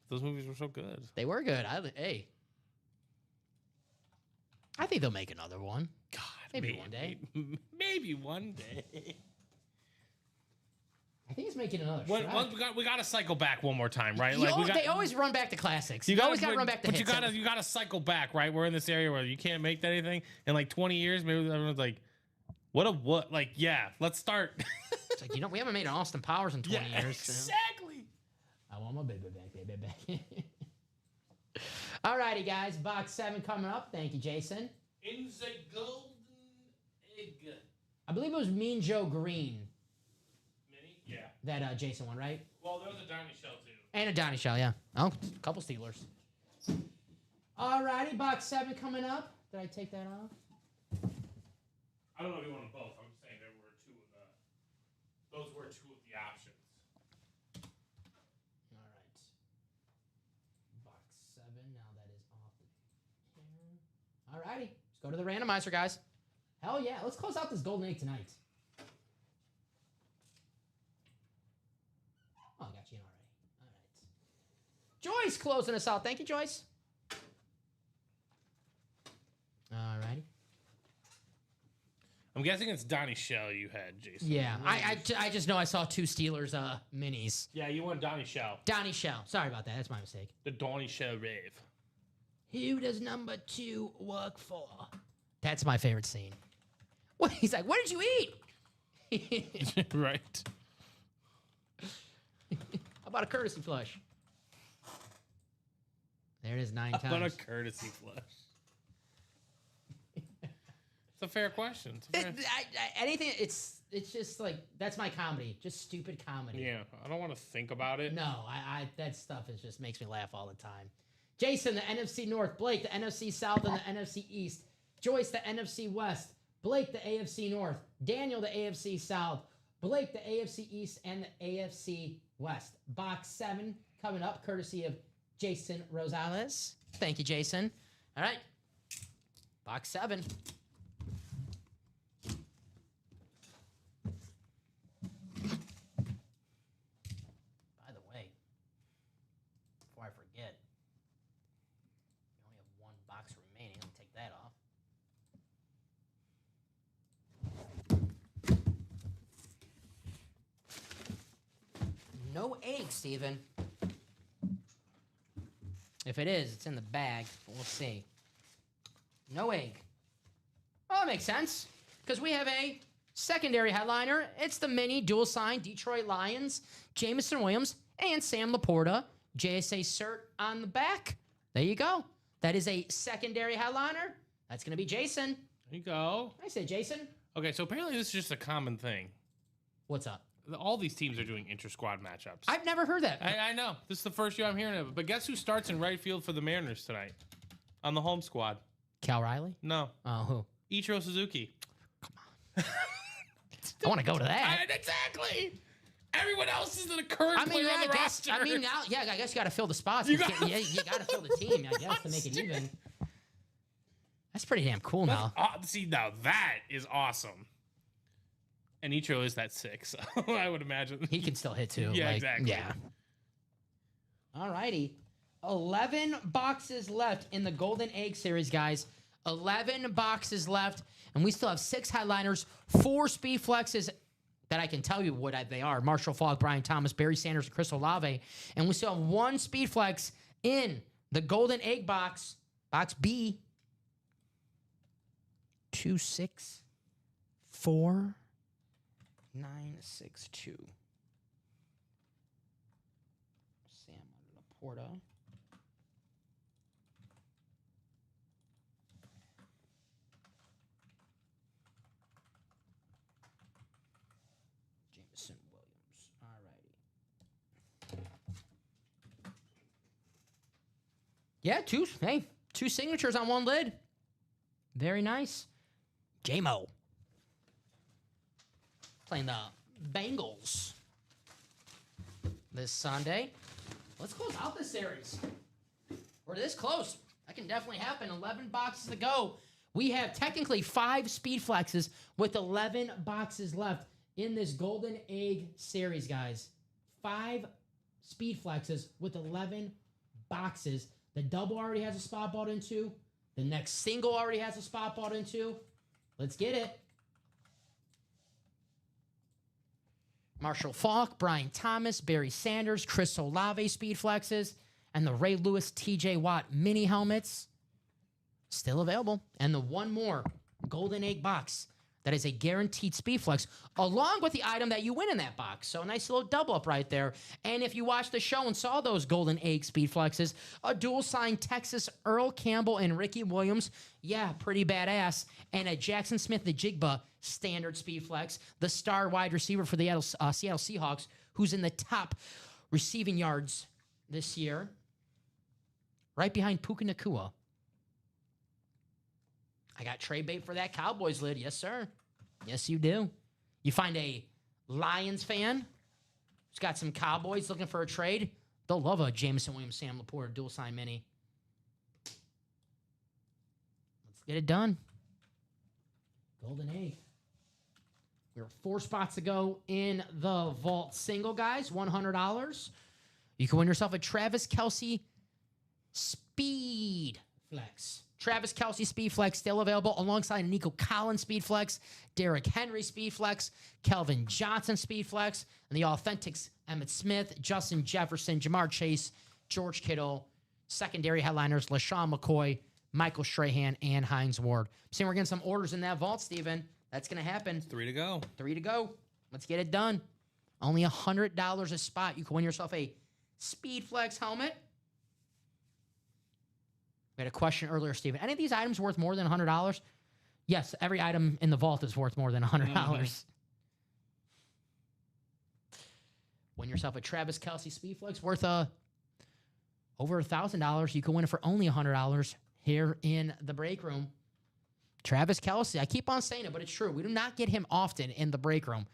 Those movies were so good. They were good. Hey. I think they'll make another one. God, Maybe one day. Maybe one day. I think he's making another When, Shrek. we got to cycle back one more time, right? Like They always run back to classics. you always got to run back to but hits. you got to cycle back, right? We're in this area where you can't make anything in like 20 years. Maybe everyone's like, what? Like, yeah, let's start. It's like, we haven't made an Austin Powers in 20 years. So. Exactly. I want my baby back. Alrighty, guys. Box 7 coming up. Thank you, Jason. In the golden egg. I believe it was Mean Joe Green Mini? Yeah. that Jason won, right? Well, there was a Donnie Shell, too. And a Donnie Shell, yeah. Oh, a couple Steelers. Alrighty, box 7 coming up. Did I take that off? I don't know if you want them both. I'm just saying there were those were 2 of the options. Alright. Box 7, now that is off the camera. Alrighty, let's go to the randomizer, guys. Hell yeah, let's close out this golden egg tonight. Oh, I got you in already. Alright. Joyce closing us out. Thank you, Joyce. Alrighty. I'm guessing it's Donnie Shell you had, Jason. Yeah, I just know I saw 2 Steelers minis. Yeah, you want Donnie Shell. Donnie Shell. Sorry about that. That's my mistake. The Donnie Shell rave. Who does number 2 work for? That's my favorite scene. What? He's like, what did you eat? Right. How about a courtesy flush? There it is 9 times. What a courtesy flush. It's a fair question. It's a fair... Anything, it's just like, that's my comedy. Just stupid comedy. Yeah, I don't want to think about it. No, that stuff just makes me laugh all the time. Jason, the NFC North. Blake, the NFC South and the NFC East. Joyce, the NFC West. Blake, the AFC North. Daniel, the AFC South. Blake, the AFC East and the AFC West. Box 7 coming up, courtesy of Jason Rosales. Thank you, Jason. All right. Box 7. By the way, before I forget, we only have 1 box remaining. Let me take that off. No egg, Steven. If it is, it's in the bag, but we'll see. No egg. Well, that makes sense, because we have a secondary headliner. It's the mini dual sign Detroit Lions, Jameson Williams, and Sam Laporta. JSA cert on the back. There you go. That is a secondary headliner. That's going to be Jason. There you go. I say Jason. Okay, so apparently this is just a common thing. What's up? All these teams are doing inter-squad matchups. I've never heard that. I know. This is the first year I'm hearing of it. But guess who starts in right field for the Mariners tonight? On the home squad. Cal Riley? No. Oh, who? Ichiro Suzuki. I want to go to that. Exactly. Everyone else is the current player on the roster. I mean, now, yeah, I guess you got to fill the spots. You You got to fill the team, I guess, to make it even. That's pretty damn cool now. See, now that is awesome. And Ichiro is that 6, so I would imagine. He can still hit too. Yeah, exactly. Yeah. All righty. 11 boxes left in the Golden Egg Series, guys. 11 boxes left, and we still have 6 headliners, 4 speed flexes, that I can tell you what they are. Marshall Falk, Brian Thomas, Barry Sanders, and Chris Olave. And we still have one Speed Flex in the Golden Egg box, box B. 264962. Sam Laporta. Jameson Williams. All righty. Yeah, two signatures on one lid. Very nice. J-Mo. Playing the Bengals this Sunday. Let's close out this series. We're this close. That can definitely happen. 11 boxes to go. We have technically 5 Speed Flexes with 11 boxes left in this Golden Egg series, guys. 5 Speed Flexes with 11 boxes. The double already has a spot bought into. The next single already has a spot bought into. Let's get it. Marshall Falk, Brian Thomas, Barry Sanders, Chris Olave Speed Flexes, and the Ray Lewis TJ Watt mini helmets still available. And the one more Golden Egg box that is a guaranteed Speed Flex, along with the item that you win in that box. So a nice little double up right there. And if you watched the show and saw those Golden Egg Speed Flexes, a dual signed Texas Earl Campbell and Ricky Williams, yeah, pretty badass. And a Jackson Smith-Njigba standard Speed Flex, the star wide receiver for the Seattle Seahawks, who's in the top receiving yards this year, right behind Puka Nacua. I got trade bait for that Cowboys lid. Yes, sir. Yes, you do. You find a Lions fan who's got some Cowboys looking for a trade. They'll love a Jameson Williams, Sam Laporta dual sign mini. Let's get it done. Golden Egg. We're 4 spots to go in the vault single, guys. $100. You can win yourself a Travis Kelce Speed Flex. Travis Kelce Speed Flex still available alongside Nico Collins Speed Flex, Derrick Henry Speed Flex, Kelvin Johnson Speed Flex, and the Authentics Emmitt Smith, Justin Jefferson, Jamar Chase, George Kittle, secondary headliners LaShawn McCoy, Michael Strahan, and Hines Ward. Seeing we're getting some orders in that vault, Steven. That's going to happen. 3 to go. 3 to go. Let's get it done. Only $100 a spot. You can win yourself a Speed Flex helmet. We had a question earlier, Steven. Any of these items worth more than $100? Yes, every item in the vault is worth more than $100. Mm-hmm. Win yourself a Travis Kelce Speed Flex worth over $1,000. You can win it for only $100 here in the break room. Travis Kelce, I keep on saying it, but it's true. We do not get him often in the break room.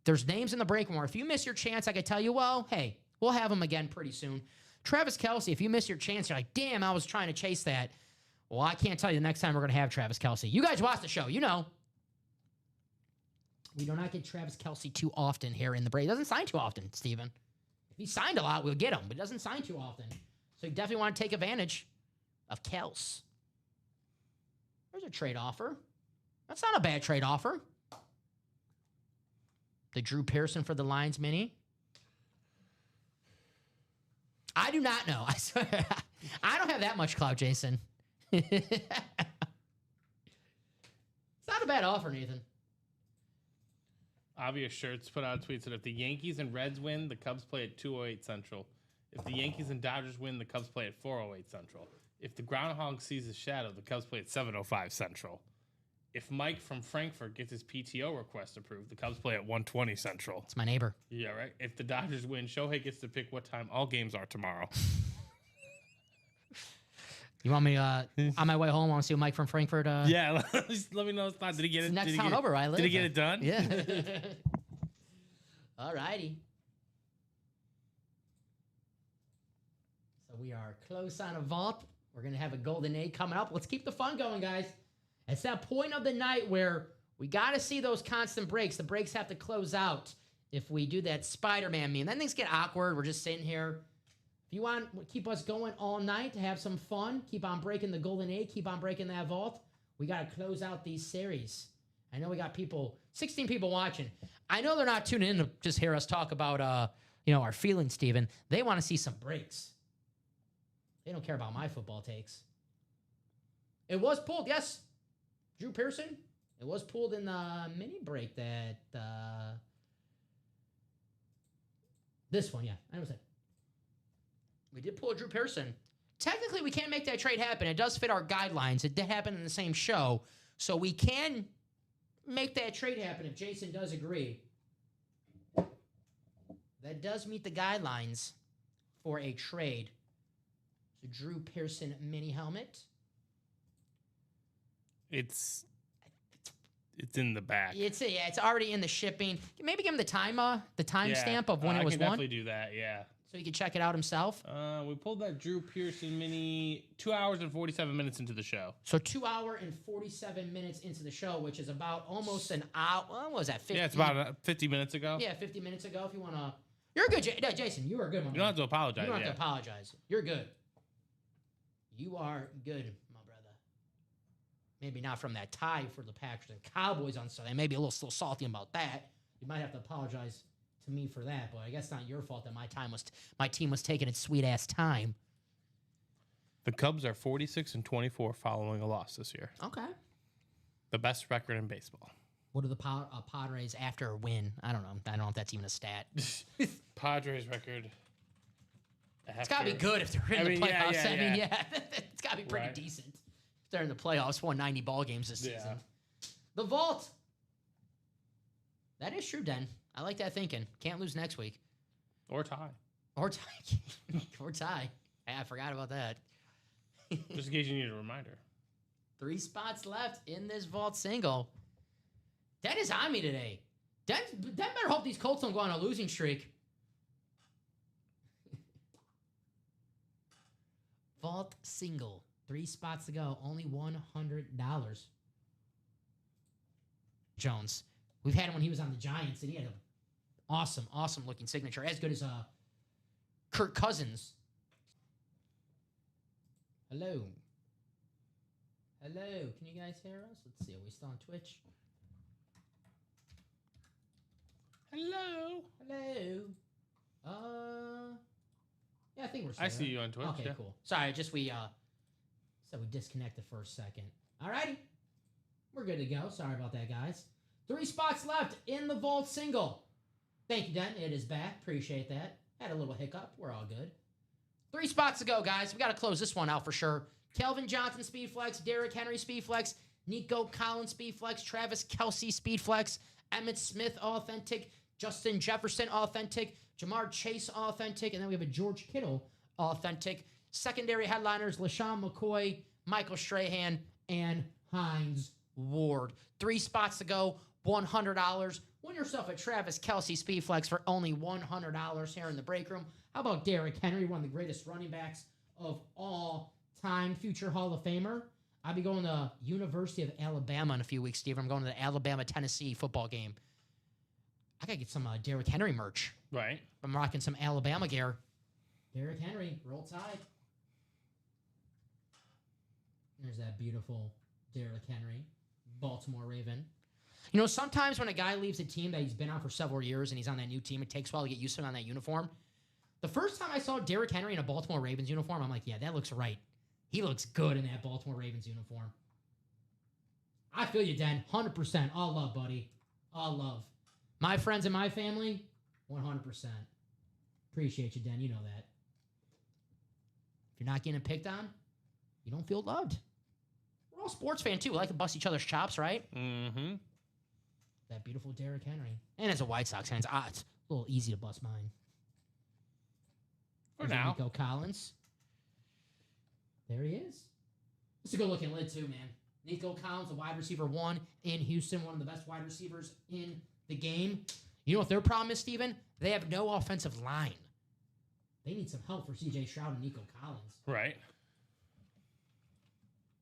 There's names in the break room where if you miss your chance, I could tell you, well, hey, we'll have him again pretty soon. Travis Kelce, if you miss your chance, you're like, damn, I was trying to chase that. Well, I can't tell you the next time we're going to have Travis Kelce. You guys watch the show. You know. We do not get Travis Kelce too often here in the break. He doesn't sign too often, Steven. If he signed a lot, we'll get him, but he doesn't sign too often. So you definitely want to take advantage of Kels. There's a trade offer. That's not a bad trade offer. The Drew Pearson for the Lions mini. I do not know. I swear. I don't have that much clout, Jason. It's not a bad offer, Nathan. Obvious Shirts put out a tweet that if the Yankees and Reds win, the Cubs play at 2:08 Central. If the Yankees and Dodgers win, the Cubs play at 4:08 Central. If the Groundhog sees his shadow, the Cubs play at 7:05 Central. If Mike from Frankfurt gets his PTO request approved, the Cubs play at 1:20 Central. It's my neighbor. Yeah, right. If the Dodgers win, Shohei gets to pick what time all games are tomorrow. You want me on my way home? I want to see Mike from Frankfurt? Yeah, let me know his thought. Did he get it? Next town over, I live. Did he get it done? Yeah. All righty. So we are close on a vault. We're going to have a Golden Egg coming up. Let's keep the fun going, guys. It's that point of the night where we got to see those constant breaks. The breaks have to close out if we do that Spider-Man meme. Then things get awkward. We're just sitting here. If you want to keep us going all night to have some fun, keep on breaking the Golden Egg, keep on breaking that vault, we got to close out these series. I know we got 16 people watching. I know they're not tuning in to just hear us talk about, our feelings, Steven. They want to see some breaks. They don't care about my football takes. It was pulled, yes. Drew Pearson. It was pulled in the mini break that this one, yeah. I was it. We did pull Drew Pearson. Technically, we can't make that trade happen. It does fit our guidelines. It did happen in the same show, so we can make that trade happen if Jason does agree. That does meet the guidelines for a trade. So Drew Pearson mini helmet. It's in the back. It's already in the shipping. Maybe give him the time stamp of when it was I can won, definitely do that. Yeah. so he can check it out himself. We pulled that Drew Pearson mini 2 hours and 47 minutes into the show. So 2 hour and 47 minutes into the show, which is about almost an hour. What was that? 50? Yeah, it's about 50 minutes ago. Yeah, 50 minutes ago. If you want to, you're good, no, Jason. You are good. My You don't have to apologize. You don't Yeah. have to apologize. You're good. You are good, my brother. Maybe not from that tie for the Packers and Cowboys on Sunday. Maybe a little still salty about that. You might have to apologize to me for that, but I guess not your fault that my team was taking its sweet ass time. The Cubs are 46-24 following a loss this year. Okay. The best record in baseball. What are the Padres after a win? I don't know. I don't know if that's even a stat. Padres record. It's got to be good if they're in the playoffs. Yeah. It's got to be pretty Right. decent. If they're in the playoffs, won 90 ball games this Yeah. season. The vault. That is true, Den. I like that thinking. Can't lose next week. Or tie. Or tie. Or tie. Hey, I forgot about that. Just in case you need a reminder. 3 spots left in this vault single. Den is on me today. Den better hope these Colts don't go on a losing streak. Vault single. 3 spots to go. Only $100. Jones. We've had him when he was on the Giants, and he had an awesome looking signature. As good as Kirk Cousins. Hello. Hello. Can you guys hear us? Let's see. Are we still on Twitch? Hello. Hello. Yeah, I think we're still I see there. you on Twitch. Okay, yeah. cool. Sorry, just we disconnected for a second. Alrighty. We're good to go. Sorry about that, guys. 3 spots left in the vault single. Thank you, Den. It is back. Appreciate that. Had a little hiccup. We're all good. 3 spots to go, guys. We got to close this one out for sure. Kelvin Johnson Speed Flex, Derrick Henry Speed Flex, Nico Collins Speed Flex, Travis Kelce Speed Flex, Emmitt Smith Authentic, Justin Jefferson Authentic, Jamar Chase Authentic, and then we have a George Kittle Authentic. Secondary headliners, LaShawn McCoy, Michael Strahan, and Hines Ward. 3 spots to go, $100. Win yourself a Travis Kelce Speed Flex for only $100 here in the break room. How about Derrick Henry, one of the greatest running backs of all time, future Hall of Famer? I'll be going to University of Alabama in a few weeks, Steve. I'm going to the Alabama-Tennessee football game. I got to get some Derrick Henry merch. Right. I'm rocking some Alabama gear. Derrick Henry, roll tide. There's that beautiful Derrick Henry, Baltimore Raven. You know, sometimes when a guy leaves a team that he's been on for several years and he's on that new team, it takes a while to get used to him on that uniform. The first time I saw Derrick Henry in a Baltimore Ravens uniform, I'm like, yeah, that looks right. He looks good in that Baltimore Ravens uniform. I feel you, Den. 100%. All love, buddy. All love. My friends and my family, 100%. Appreciate you, Den. You know that. If you're not getting picked on, you don't feel loved. We're all sports fans, too. We like to bust each other's chops, right? Mm-hmm. That beautiful Derrick Henry. And as a White Sox fan, it's a little easy to bust mine. For There's now. Nico Collins. There he is. It's a good-looking lid, too, man. Nico Collins, the wide receiver 1 in Houston, one of the best wide receivers in the game. You know what their problem is, Steven? They have no offensive line. They need some help for C.J. Stroud and Nico Collins. Right.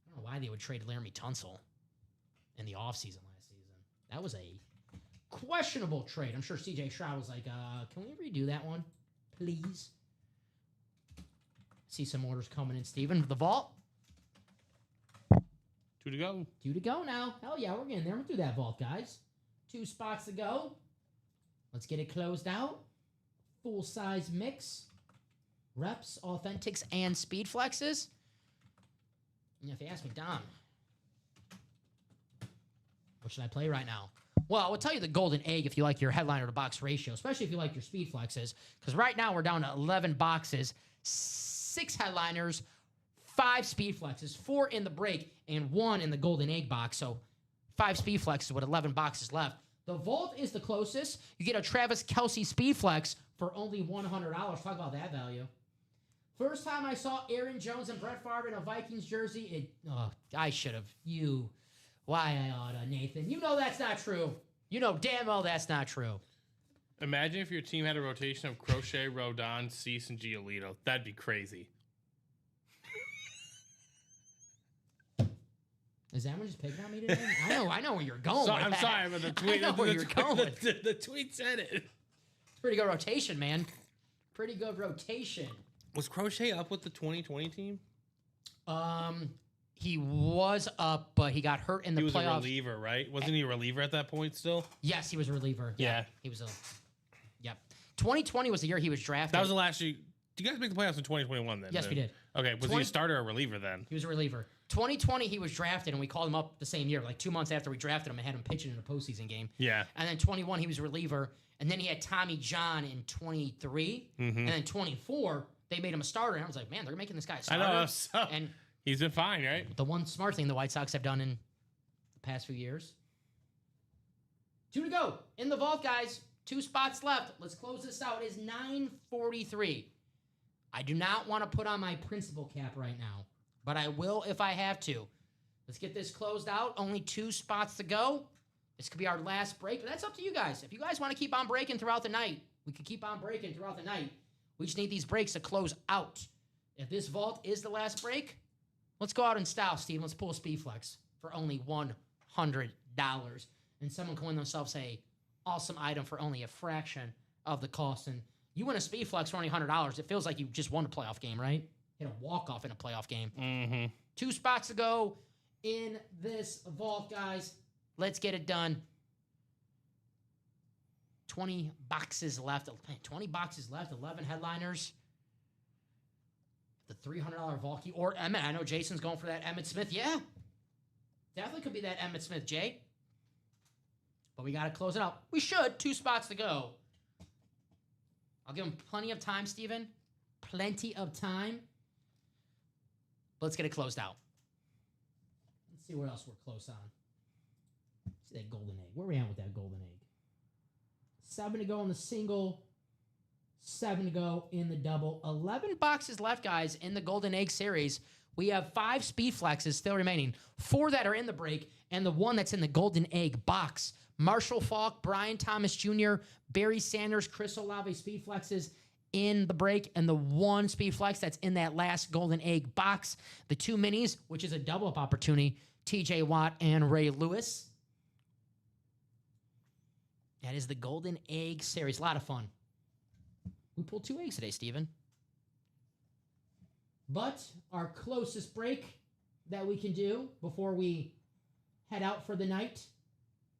I don't know why they would trade Laramie Tunsil in the offseason last season. That was a questionable trade. I'm sure C.J. Stroud was like, can we redo that one, please? See some orders coming in, Steven. The vault. 2 to go. 2 to go now. Hell yeah, we're getting there. We'll do that vault, guys. 2 spots to go. Let's get it closed out. Full size mix. Reps, authentics, and speed flexes. And if you ask me, Dom, what should I play right now? Well, I will tell you the golden egg if you like your headliner to box ratio, especially if you like your speed flexes. Because right now we're down to 11 boxes, 6 headliners, 5 speed flexes, 4 in the break, and 1 in the golden egg box. So 5 speed flexes with 11 boxes left. The Vault is the closest. You get a Travis Kelce speed flex for only $100. Talk about that value. First time I saw Aaron Jones and Brett Favre in a Vikings jersey, I should have. Why I oughta, Nathan. You know that's not true. You know damn well that's not true. Imagine if your team had a rotation of Crochet, Rodon, Cease, and Giolito. That'd be crazy. Is that one just picking on me today? I know where you're going. So, with I'm that. sorry, but the tweet. I know where you're going with. The tweet said it. It's pretty good rotation, man. Pretty good rotation. Was Crochet up with the 2020 team? He was up, but he got hurt in the He was playoffs. a reliever, right? Wasn't he a reliever at that point still? Yes, he was a reliever. Yeah. He was a. Yep. 2020 was the year he was drafted. That was the last year. Did you guys make the playoffs in 2021 then? Yes, we did. Okay, was he a starter or a reliever then? He was a reliever. 2020, he was drafted, and we called him up the same year, like 2 months after we drafted him and had him pitching in a postseason game. Yeah. And then 21, he was a reliever, and then he had Tommy John in 23, and then 24, they made him a starter, and I was like, man, they're making this guy a starter. I know. So, And he's been fine, right? the one smart thing the White Sox have done in the past few years. 2 to go in the vault, guys. 2 spots left. Let's close this out. It is 9:43. I do not want to put on my principal cap right now, but I will if I have to. Let's get this closed out. Only 2 spots to go. This could be our last break, but that's up to you guys. If you guys want to keep on breaking throughout the night, we could keep on breaking throughout the night. We just need these breaks to close out. If this vault is the last break, let's go out in style, Steve. Let's pull a speed flex for only $100. And someone can win themselves a awesome item for only a fraction of the cost. And you win a speed flex for only $100. It feels like you just won a playoff game, right? Hit a walk-off in a playoff game. Mm-hmm. 2 spots to go in this vault, guys. Let's get it done. 20 boxes left. 20 boxes left. 11 headliners. The $300 vault key. Or Emmett. I know Jason's going for that Emmitt Smith. Yeah. Definitely could be that Emmitt Smith, Jay. But we got to close it out. We should. 2 spots to go. I'll give him plenty of time, Steven. Plenty of time. But let's get it closed out. Let's see what else we're close on. See that golden egg. Where are we at with that golden egg? 7 to go in the single. 7 to go in the double. 11 boxes left, guys, in the golden egg series. We have 5 speed flexes still remaining. 4 that are in the break, and the 1 that's in the golden egg box. Marshall Faulk, Brian Thomas Jr., Barry Sanders, Chris Olave speed flexes in the break, and the 1 speed flex that's in that last golden egg box. The 2 minis, which is a double-up opportunity, TJ Watt and Ray Lewis. That is the golden egg series. A lot of fun. We pulled 2 eggs today, Steven. But our closest break that we can do before we head out for the night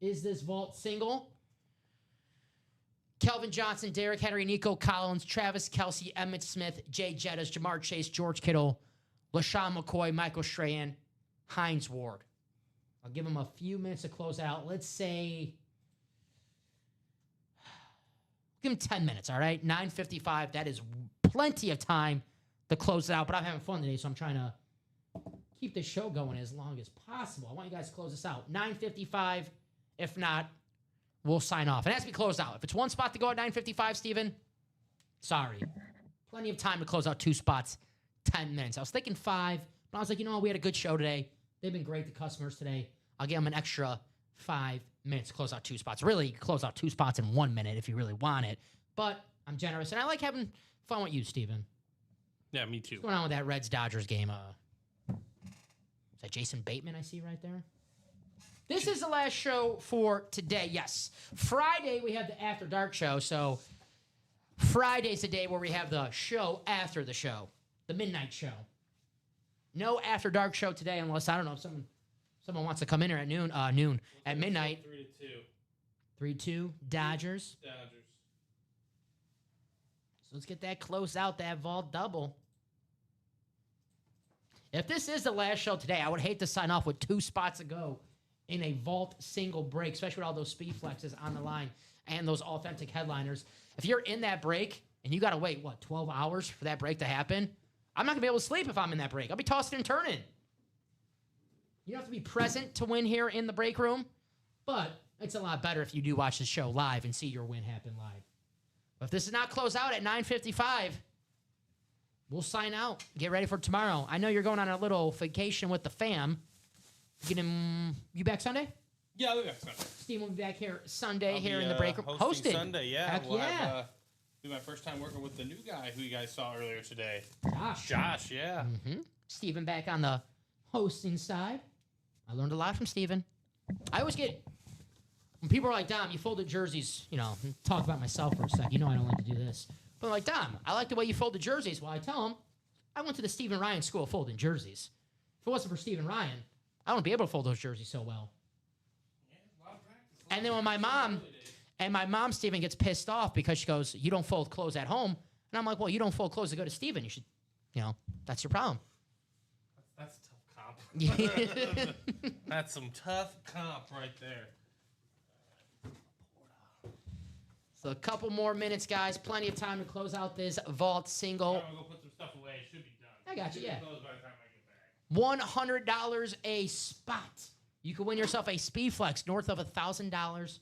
is this vault single. Kelvin Johnson, Derrick Henry, Nico Collins, Travis Kelce, Emmitt Smith, Jay Jettas, Jamar Chase, George Kittle, LaShawn McCoy, Michael Strahan, Hines Ward. I'll give him a few minutes to close out. Let's say, give him 10 minutes, all right? 9:55. That is plenty of time to close it out, but I'm having fun today, so I'm trying to keep the show going as long as possible. I want you guys to close this out. 9:55. If not, we'll sign off. It has to be closed out. If it's 1 spot to go at 9:55, Steven, sorry. Plenty of time to close out 2 spots, 10 minutes. I was thinking 5, but I was like, you know what? We had a good show today. They've been great, the customers today. I'll give them an extra 5 minutes to close out 2 spots. Really, you can close out 2 spots in 1 minute if you really want it. But I'm generous, and I like having fun with you, Steven. Yeah, me too. What's going on with that Reds-Dodgers game? Is that Jason Bateman I see right there? This is the last show for today. Yes. Friday, we have the After Dark show. So Friday's the day where we have the show after the show, the midnight show. No After Dark show today unless, I don't know, if someone wants to come in here at noon, at midnight. 3-2. 3-2, Dodgers. Dodgers. So let's get that closed out, that vault double. If this is the last show today, I would hate to sign off with 2 spots to go in a vault single break, especially with all those speed flexes on the line and those authentic headliners. If you're in that break and you got to wait, 12 hours for that break to happen? I'm not going to be able to sleep if I'm in that break. I'll be tossing and turning. You don't have to be present to win here in the break room, but it's a lot better if you do watch the show live and see your win happen live. But if this is not closed out at 9:55, we'll sign out. Get ready for tomorrow. I know you're going on a little vacation with the fam. You back Sunday? Yeah, I'll be back Sunday. Steve will be back here Sunday I'll here be, in the break room. hosting Sunday, yeah. Heck We'll yeah. have, be my first time working with the new guy who you guys saw earlier today. Josh, yeah. Steven back on the hosting side. I learned a lot from Steven. I always get, when people are like, Dom, you folded jerseys, talk about myself for a sec. I don't like to do this. But I'm like, Dom, I like the way you folded jerseys. Well, I tell them, I went to the Stephen Ryan School of Folding Jerseys. If it wasn't for Stephen Ryan, I wouldn't be able to fold those jerseys so well. And then when my mom, Stephen, gets pissed off because she goes, you don't fold clothes at home. And I'm like, well, you don't fold clothes to go to Stephen. You should, that's your problem. That's a tough comp. That's some tough comp right there. So a couple more minutes, guys. Plenty of time to close out this vault single. I'm going to go put some stuff away. It should be done. I got you, yeah. Close by the time I get back. $100 a spot. You can win yourself a Speed Flex north of $1,000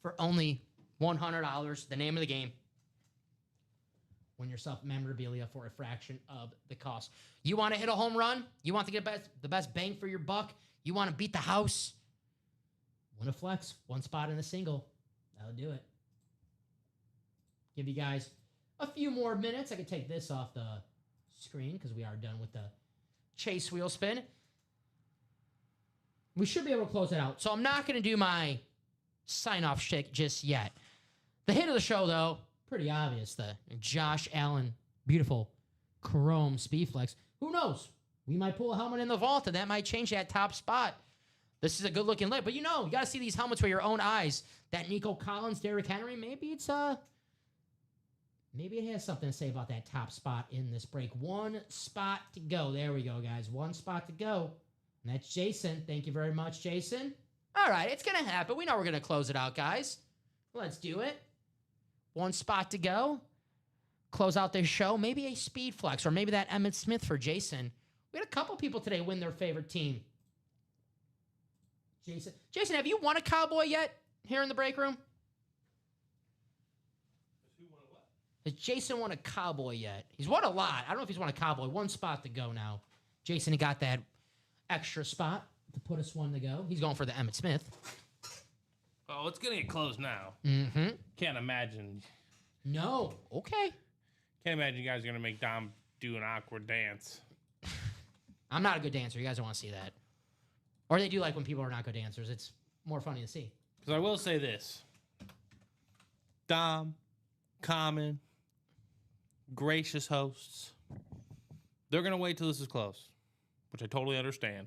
for only $100. The name of the game. Win yourself memorabilia for a fraction of the cost. You want to hit a home run? You want to get the best bang for your buck? You want to beat the house? Win a flex. 1 spot in a single. That'll do it. Give you guys a few more minutes. I can take this off the screen because we are done with the chase wheel spin. We should be able to close it out. So I'm not going to do my sign-off shtick just yet. The hit of the show, though, pretty obvious. The Josh Allen, beautiful chrome Speed Flex. Who knows? We might pull a helmet in the vault, and that might change that top spot. This is a good-looking lit. But you got to see these helmets with your own eyes. That Nico Collins, Derrick Henry, maybe it has something to say about that top spot in this break. 1 spot to go. There we go, guys. 1 spot to go. And that's Jason. Thank you very much, Jason. All right, it's going to happen. We know we're going to close it out, guys. Let's do it. 1 spot to go. Close out this show. Maybe a Speed Flex or maybe that Emmitt Smith for Jason. We had a couple people today win their favorite team. Jason, have you won a Cowboy yet here in the break room? Has Jason won a Cowboy yet? He's won a lot. I don't know if he's won a Cowboy. 1 spot to go now. Jason, he got that extra spot to put us 1 to go. He's going for the Emmitt Smith. Oh, it's going to get closed now. Mm-hmm. Can't imagine. No. Okay. Can't imagine you guys are going to make Dom do an awkward dance. I'm not a good dancer. You guys don't want to see that. Or they do like when people are not good dancers. It's more funny to see. Because I will say this. Dom, Common, gracious hosts, they're going to wait till this is closed, which I totally understand.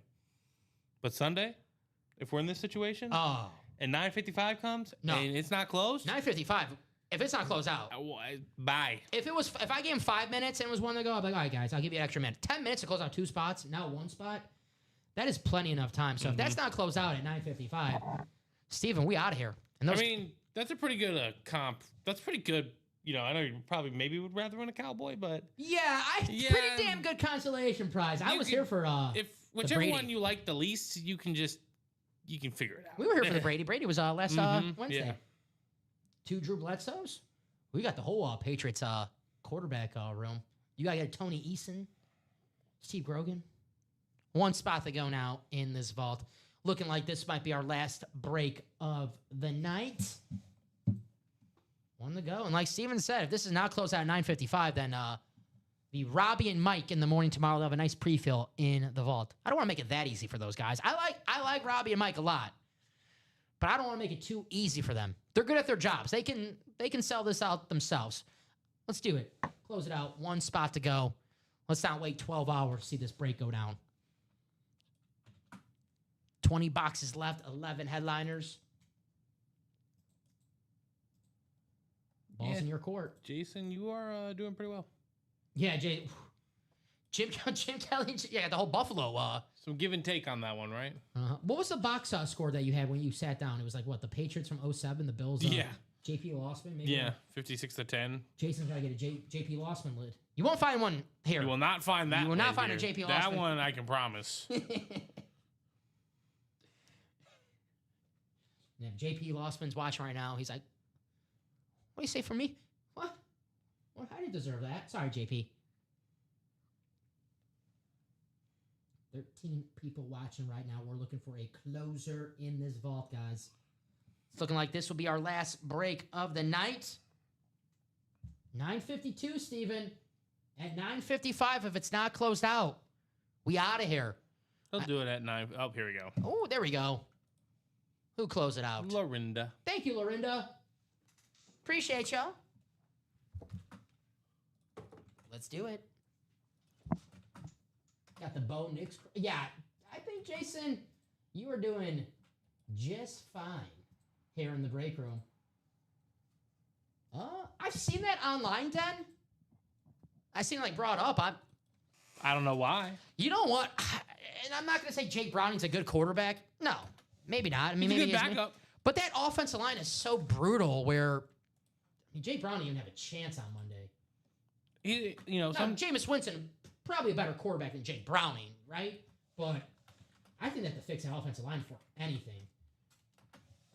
But Sunday, if we're in this situation, and 9:55 comes, and it's not closed, 9:55. If it's not closed out, bye. If I gave him 5 minutes and it was 1 to go, I'd be like, all right, guys, I'll give you an extra minute. 10 minutes to close out 2 spots, now 1 spot. That is plenty enough time. So if that's not closed out at 9:55, Steven, we out of here. And that's a pretty good comp. That's pretty good. I know you probably maybe would rather win a Cowboy, but pretty damn good consolation prize. I was here for whichever one you like the least, you can figure it out. We were here for the Brady. Brady was last Wednesday. Yeah. 2 Drew Bledsoes. We got the whole Patriots quarterback room. You got to get Tony Eason, Steve Grogan. 1 spot to go now in this vault. Looking like this might be our last break of the night. 1 to go. And like Steven said, if this is not closed out at 9:55, then the Robbie and Mike in the morning tomorrow will have a nice pre-fill in the vault. I don't want to make it that easy for those guys. I like Robbie and Mike a lot, but I don't want to make it too easy for them. They're good at their jobs. They can sell this out themselves. Let's do it. Close it out. 1 spot to go. Let's not wait 12 hours to see this break go down. 20 boxes left, 11 headliners. Ball's Yeah. in your court. Jason, you are doing pretty well. Yeah, Jim Kelly. Yeah, got the whole Buffalo. Some give and take on that one, right? What was the box score that you had when you sat down? It was like what, the Patriots from 07, the Bills. Yeah. J.P. Lossman. Maybe. Yeah, 56-10. Jason's gotta get a J.P. Lossman lid. You won't find one here. You will not find that. You will not lid find a here. JP That Lossman. one I can promise. Yeah, J.P. Lossman's watching right now. He's like, "What do you say for me? What? Well, I didn't deserve that. Sorry, J.P." 13 people watching right now. We're looking for a closer in this vault, guys. It's looking like this will be our last break of the night. 9:52, Steven. At 9:55, if it's not closed out, we out of here. He'll do it at 9. Oh, here we go. Oh, there we go. Who closed it out? Lorinda. Thank you, Lorinda. Appreciate y'all. Let's do it. Got the Bo Nix. Yeah, I think, Jason, you are doing just fine here in the break room. I've seen that online, Den. I've seen it, like, brought up. I don't know why. You know what? And I'm not going to say Jake Browning's a good quarterback. No, maybe not. I mean, He's a maybe good he is. backup. But that offensive line is so brutal where Jake Browning didn't have a chance on Monday. Now, Jameis Winston, probably a better quarterback than Jake Browning, right? But I think they have to fix that offensive line for anything.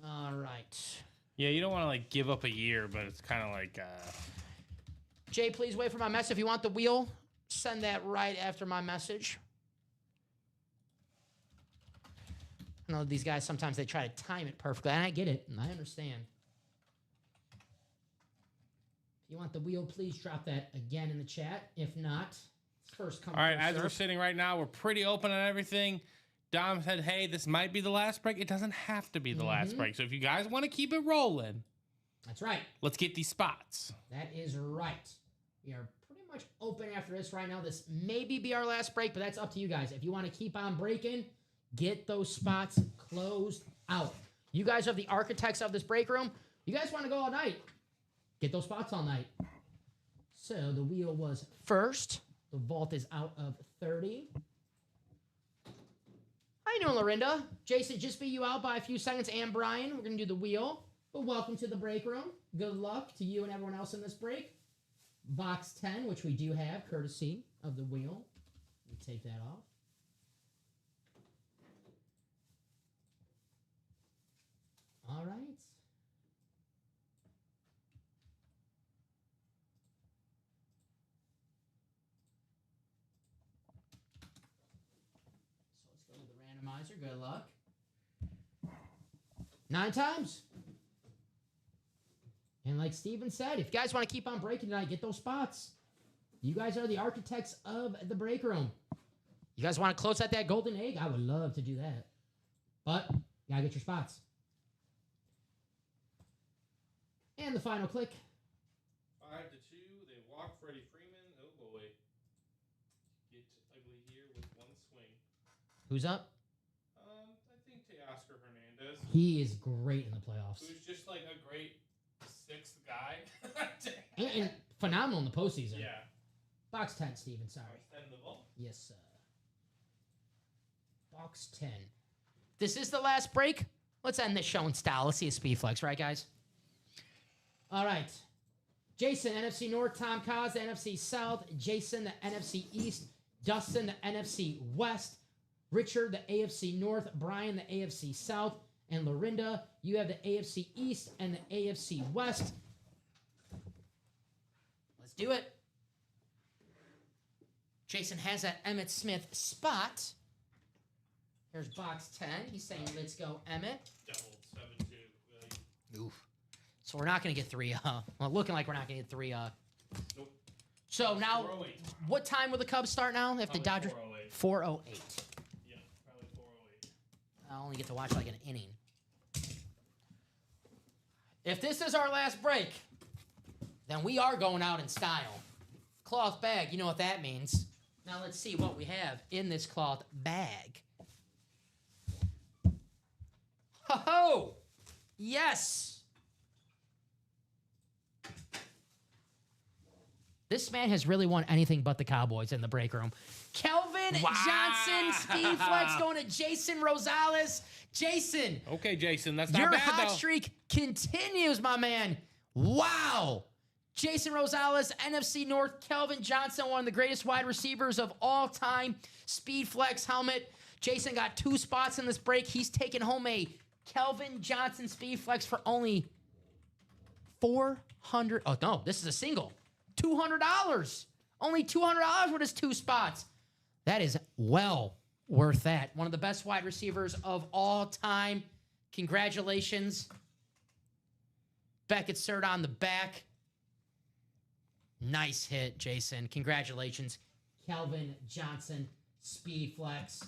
All right. Yeah, you don't want to like give up a year, but it's kind of like. Jay, please wait for my message. If you want the wheel, send that right after my message. I know these guys, sometimes they try to time it perfectly, and I get it, and I understand. If you want the wheel, please drop that again in the chat. If not, it's first come, All right, first as we're serve. sitting right now, we're pretty open on everything. Dom said, hey, this might be the last break. It doesn't have to be the last break. So if you guys want to keep it rolling, That's right. let's get these spots. That is right. We are pretty much open after this right now. This maybe be our last break, but that's up to you guys. If you want to keep on breaking, get those spots closed out. You guys are the architects of this break room. You guys want to go all night, get those spots all night. So the wheel was first. The vault is out of 30. How you doing, Lorinda? Jason, just beat you out by a few seconds, and Brian. We're going to do the wheel. But welcome to the break room. Good luck to you and everyone else in this break. Box 10, which we do have, courtesy of the wheel. We take that off. All right. So let's go to the randomizer. Good luck. 9 times. And like Steven said, if you guys want to keep on breaking tonight, get those spots. You guys are the architects of the break room. You guys want to close out that golden egg? I would love to do that. But you gotta get your spots. And the final click. 5-2. They walk Freddie Freeman. Oh boy. Get ugly here with one swing. Who's up? I think Teoscar Hernandez, He is great in the playoffs. who's just like a great sixth guy. And phenomenal in the postseason. Yeah. Box 10, Steven, sorry. Extendable. Yes, sir. Box 10. This is the last break. Let's end this show in style. Let's see a speed flex, right, guys? All right. Jason, NFC North. Tom Kaz, the NFC South. Jason, the NFC East. Dustin, the NFC West. Richard, the AFC North. Brian, the AFC South. And Lorinda, you have the AFC East and the AFC West. Let's do it. Jason has that Emmitt Smith spot. Here's box 10. He's saying, let's go, Emmitt. Doubled 7-2. Oof. So we're not going to get 3. Well, looking like we're not going to get 3. Nope. So now, 408. what time will the Cubs start now? If the Probably Dodgers. 408. 4:08. Yeah, probably 408. I only get to watch like an inning. If this is our last break, then we are going out in style. Cloth bag, you know what that means. Now let's see what we have in this cloth bag. Ho ho! Yes! This man has really won anything but the Cowboys in the break room. Kelvin Johnson, Speed Flex going to Jason Rosales. Jason. Okay, Jason, that's not Your bad, hot though. streak continues, my man. Wow. Jason Rosales, NFC North, Kelvin Johnson, one of the greatest wide receivers of all time. Speed Flex helmet. Jason got 2 spots in this break. He's taking home a Kelvin Johnson Speed Flex for only $400. Oh, no, this is a single. $200. Only $200 with his 2 spots. That is well worth that. One of the best wide receivers of all time. Congratulations. Beckett Cert on the back. Nice hit, Jason. Congratulations. Kelvin Johnson, Speed Flex.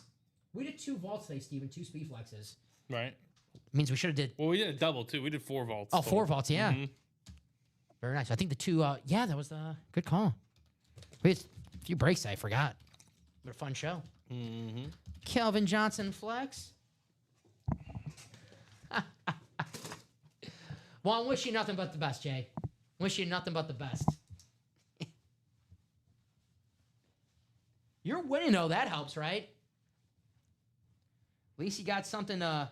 We did 2 vaults today, Steven. 2 Speed Flexes. Right. Means we should have did... Well, we did a double, too. We did 4 vaults. Oh, 4 vaults, yeah. Mhm. Very nice. I think the 2... yeah, that was the good call. We had a few breaks I forgot. What a fun show. Mm-hmm. Kelvin Johnson Flex. Well, I wish you nothing but the best, Jay. Wish you nothing but the best. You're winning, though. That helps, right? At least you got something to,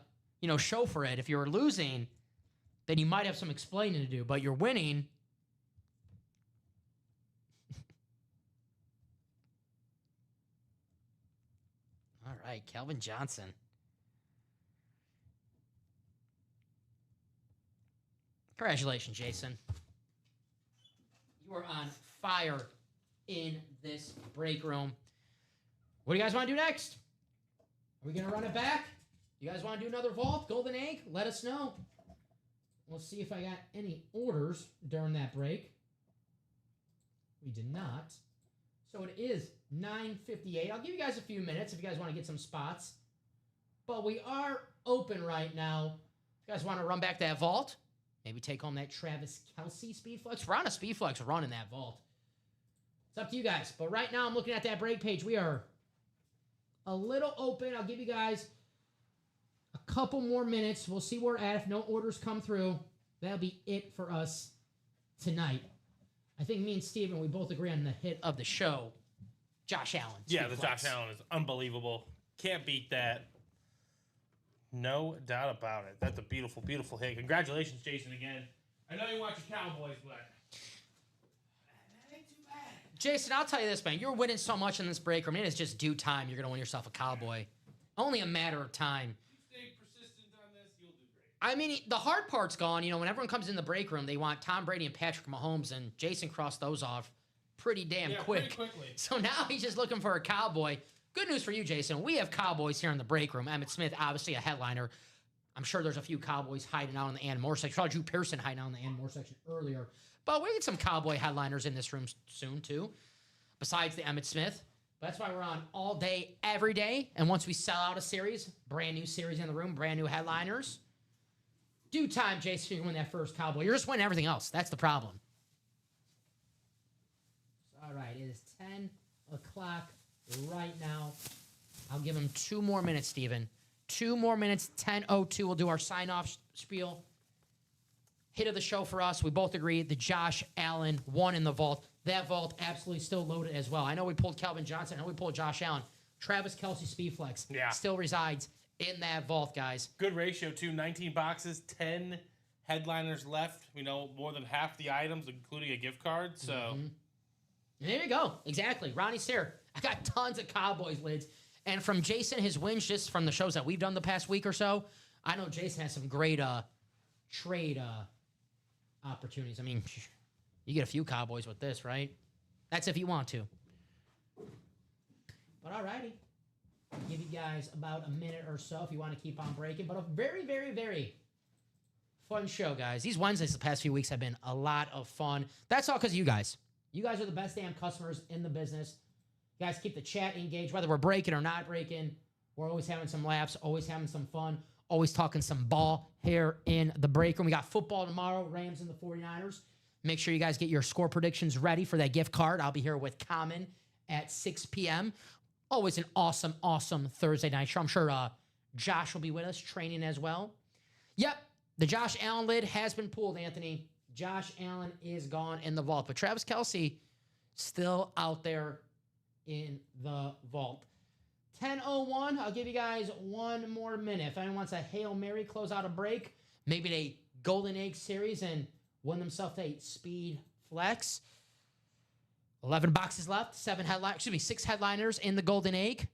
show for it. If you were losing, then you might have some explaining to do. But you're winning. All right, Kelvin Johnson. Congratulations, Jason. You are on fire in this break room. What do you guys want to do next? Are we going to run it back? You guys want to do another vault, golden egg? Let us know. We'll see if I got any orders during that break. We did not. So it is 9:58. I'll give you guys a few minutes if you guys want to get some spots. But we are open right now. If you guys want to run back that vault, maybe take home that Travis Kelce Speed Flex. We're on a Speed Flex run in that vault. It's up to you guys. But right now I'm looking at that break page. We are a little open. I'll give you guys a couple more minutes. We'll see where we're at. If no orders come through, that'll be it for us tonight. I think me and Steven, we both agree on the hit of the show. Josh Allen. Yeah, Speed the Flex. Josh Allen is unbelievable. Can't beat that. No doubt about it. That's a beautiful, beautiful hit. Congratulations, Jason, again. I know you watch the Cowboys, but that ain't too bad. Jason, I'll tell you this, man. You're winning so much in this break room. It is just due time. You're going to win yourself a Cowboy. Only a matter of time. You stay persistent on this, you'll do great. I mean, the hard part's gone. When everyone comes in the break room, they want Tom Brady and Patrick Mahomes, and Jason crossed those off pretty damn quick. Pretty quickly. So now he's just looking for a Cowboy. Good news for you, Jason. We have Cowboys here in the break room. Emmitt Smith, obviously a headliner. I'm sure there's a few Cowboys hiding out in the Ann Moore section. I saw Drew Pearson hiding out in the Ann Moore section earlier. But we get some Cowboy headliners in this room soon, too, besides the Emmitt Smith. But that's why we're on all day, every day. And once we sell out a series, brand new series in the room, brand new headliners. Due time, Jason, you win that first Cowboy. You're just winning everything else. That's the problem. All right, it is 10 o'clock right now. I'll give him 2 more minutes, Steven. 2 more minutes, 10:02. We'll do our sign-off spiel. Hit of the show for us. We both agree the Josh Allen won in the vault. That vault absolutely still loaded as well. I know we pulled Kelvin Johnson. I know we pulled Josh Allen. Travis Kelce Speed Flex still resides in that vault, guys. Good ratio, too. 19 boxes, 10 headliners left. We know more than half the items, including a gift card. So There you go. Exactly. Ronnie Sayre. I got tons of Cowboys lids. And from Jason, his wins just from the shows that we've done the past week or so, I know Jason has some great trade opportunities. I mean, you get a few Cowboys with this, right? That's if you want to. But all righty. I'll give you guys about a minute or so if you want to keep on breaking. But a very, very, very fun show, guys. These Wednesdays the past few weeks have been a lot of fun. That's all because of you guys. You guys are the best damn customers in the business. You guys keep the chat engaged, whether we're breaking or not breaking. We're always having some laughs, always having some fun, always talking some ball here in the break room. We got football tomorrow, Rams and the 49ers. Make sure you guys get your score predictions ready for that gift card. I'll be here with Common at 6 p.m. Always an awesome, awesome Thursday night show. I'm sure Josh will be with us training as well. Yep, the Josh Allen lid has been pulled, Anthony. Josh Allen is gone in the vault. But Travis Kelce still out there in the vault. 10:01. I'll give you guys one more minute. If anyone wants a Hail Mary, close out a break, maybe a Golden Egg series and win themselves a Speed Flex. 11 boxes left, 6 headliners in the Golden Egg.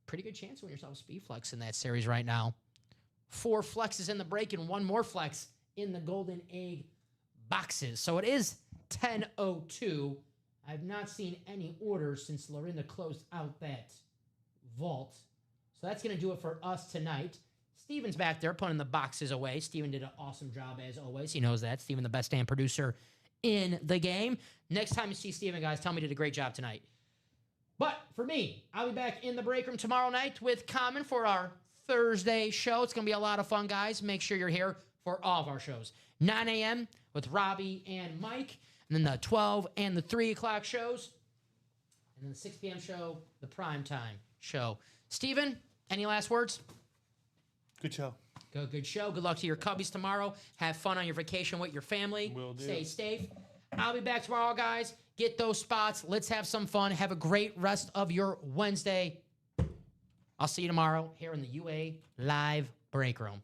Pretty good chance to win yourself a Speed Flex in that series right now. 4 flexes in the break and 1 more flex in the Golden Egg boxes. So it is 10:02. I've not seen any orders since Lorinda closed out that vault. So that's going to do it for us tonight. Steven's back there putting the boxes away. Steven did an awesome job as always. He knows that. Steven, the best damn producer in the game. Next time you see Steven, guys, tell me he did a great job tonight. But for me, I'll be back in the break room tomorrow night with Common for our Thursday show. It's going to be a lot of fun, guys. Make sure you're here for all of our shows. 9 a.m. with Robbie and Mike. And then the 12 and the 3 o'clock shows. And then the 6 p.m. show, the prime time show. Steven, any last words? Good show. Good show. Good luck to your Cubbies tomorrow. Have fun on your vacation with your family. Will do. Stay safe. I'll be back tomorrow, guys. Get those spots. Let's have some fun. Have a great rest of your Wednesday. I'll see you tomorrow here in the UA Live Break Room.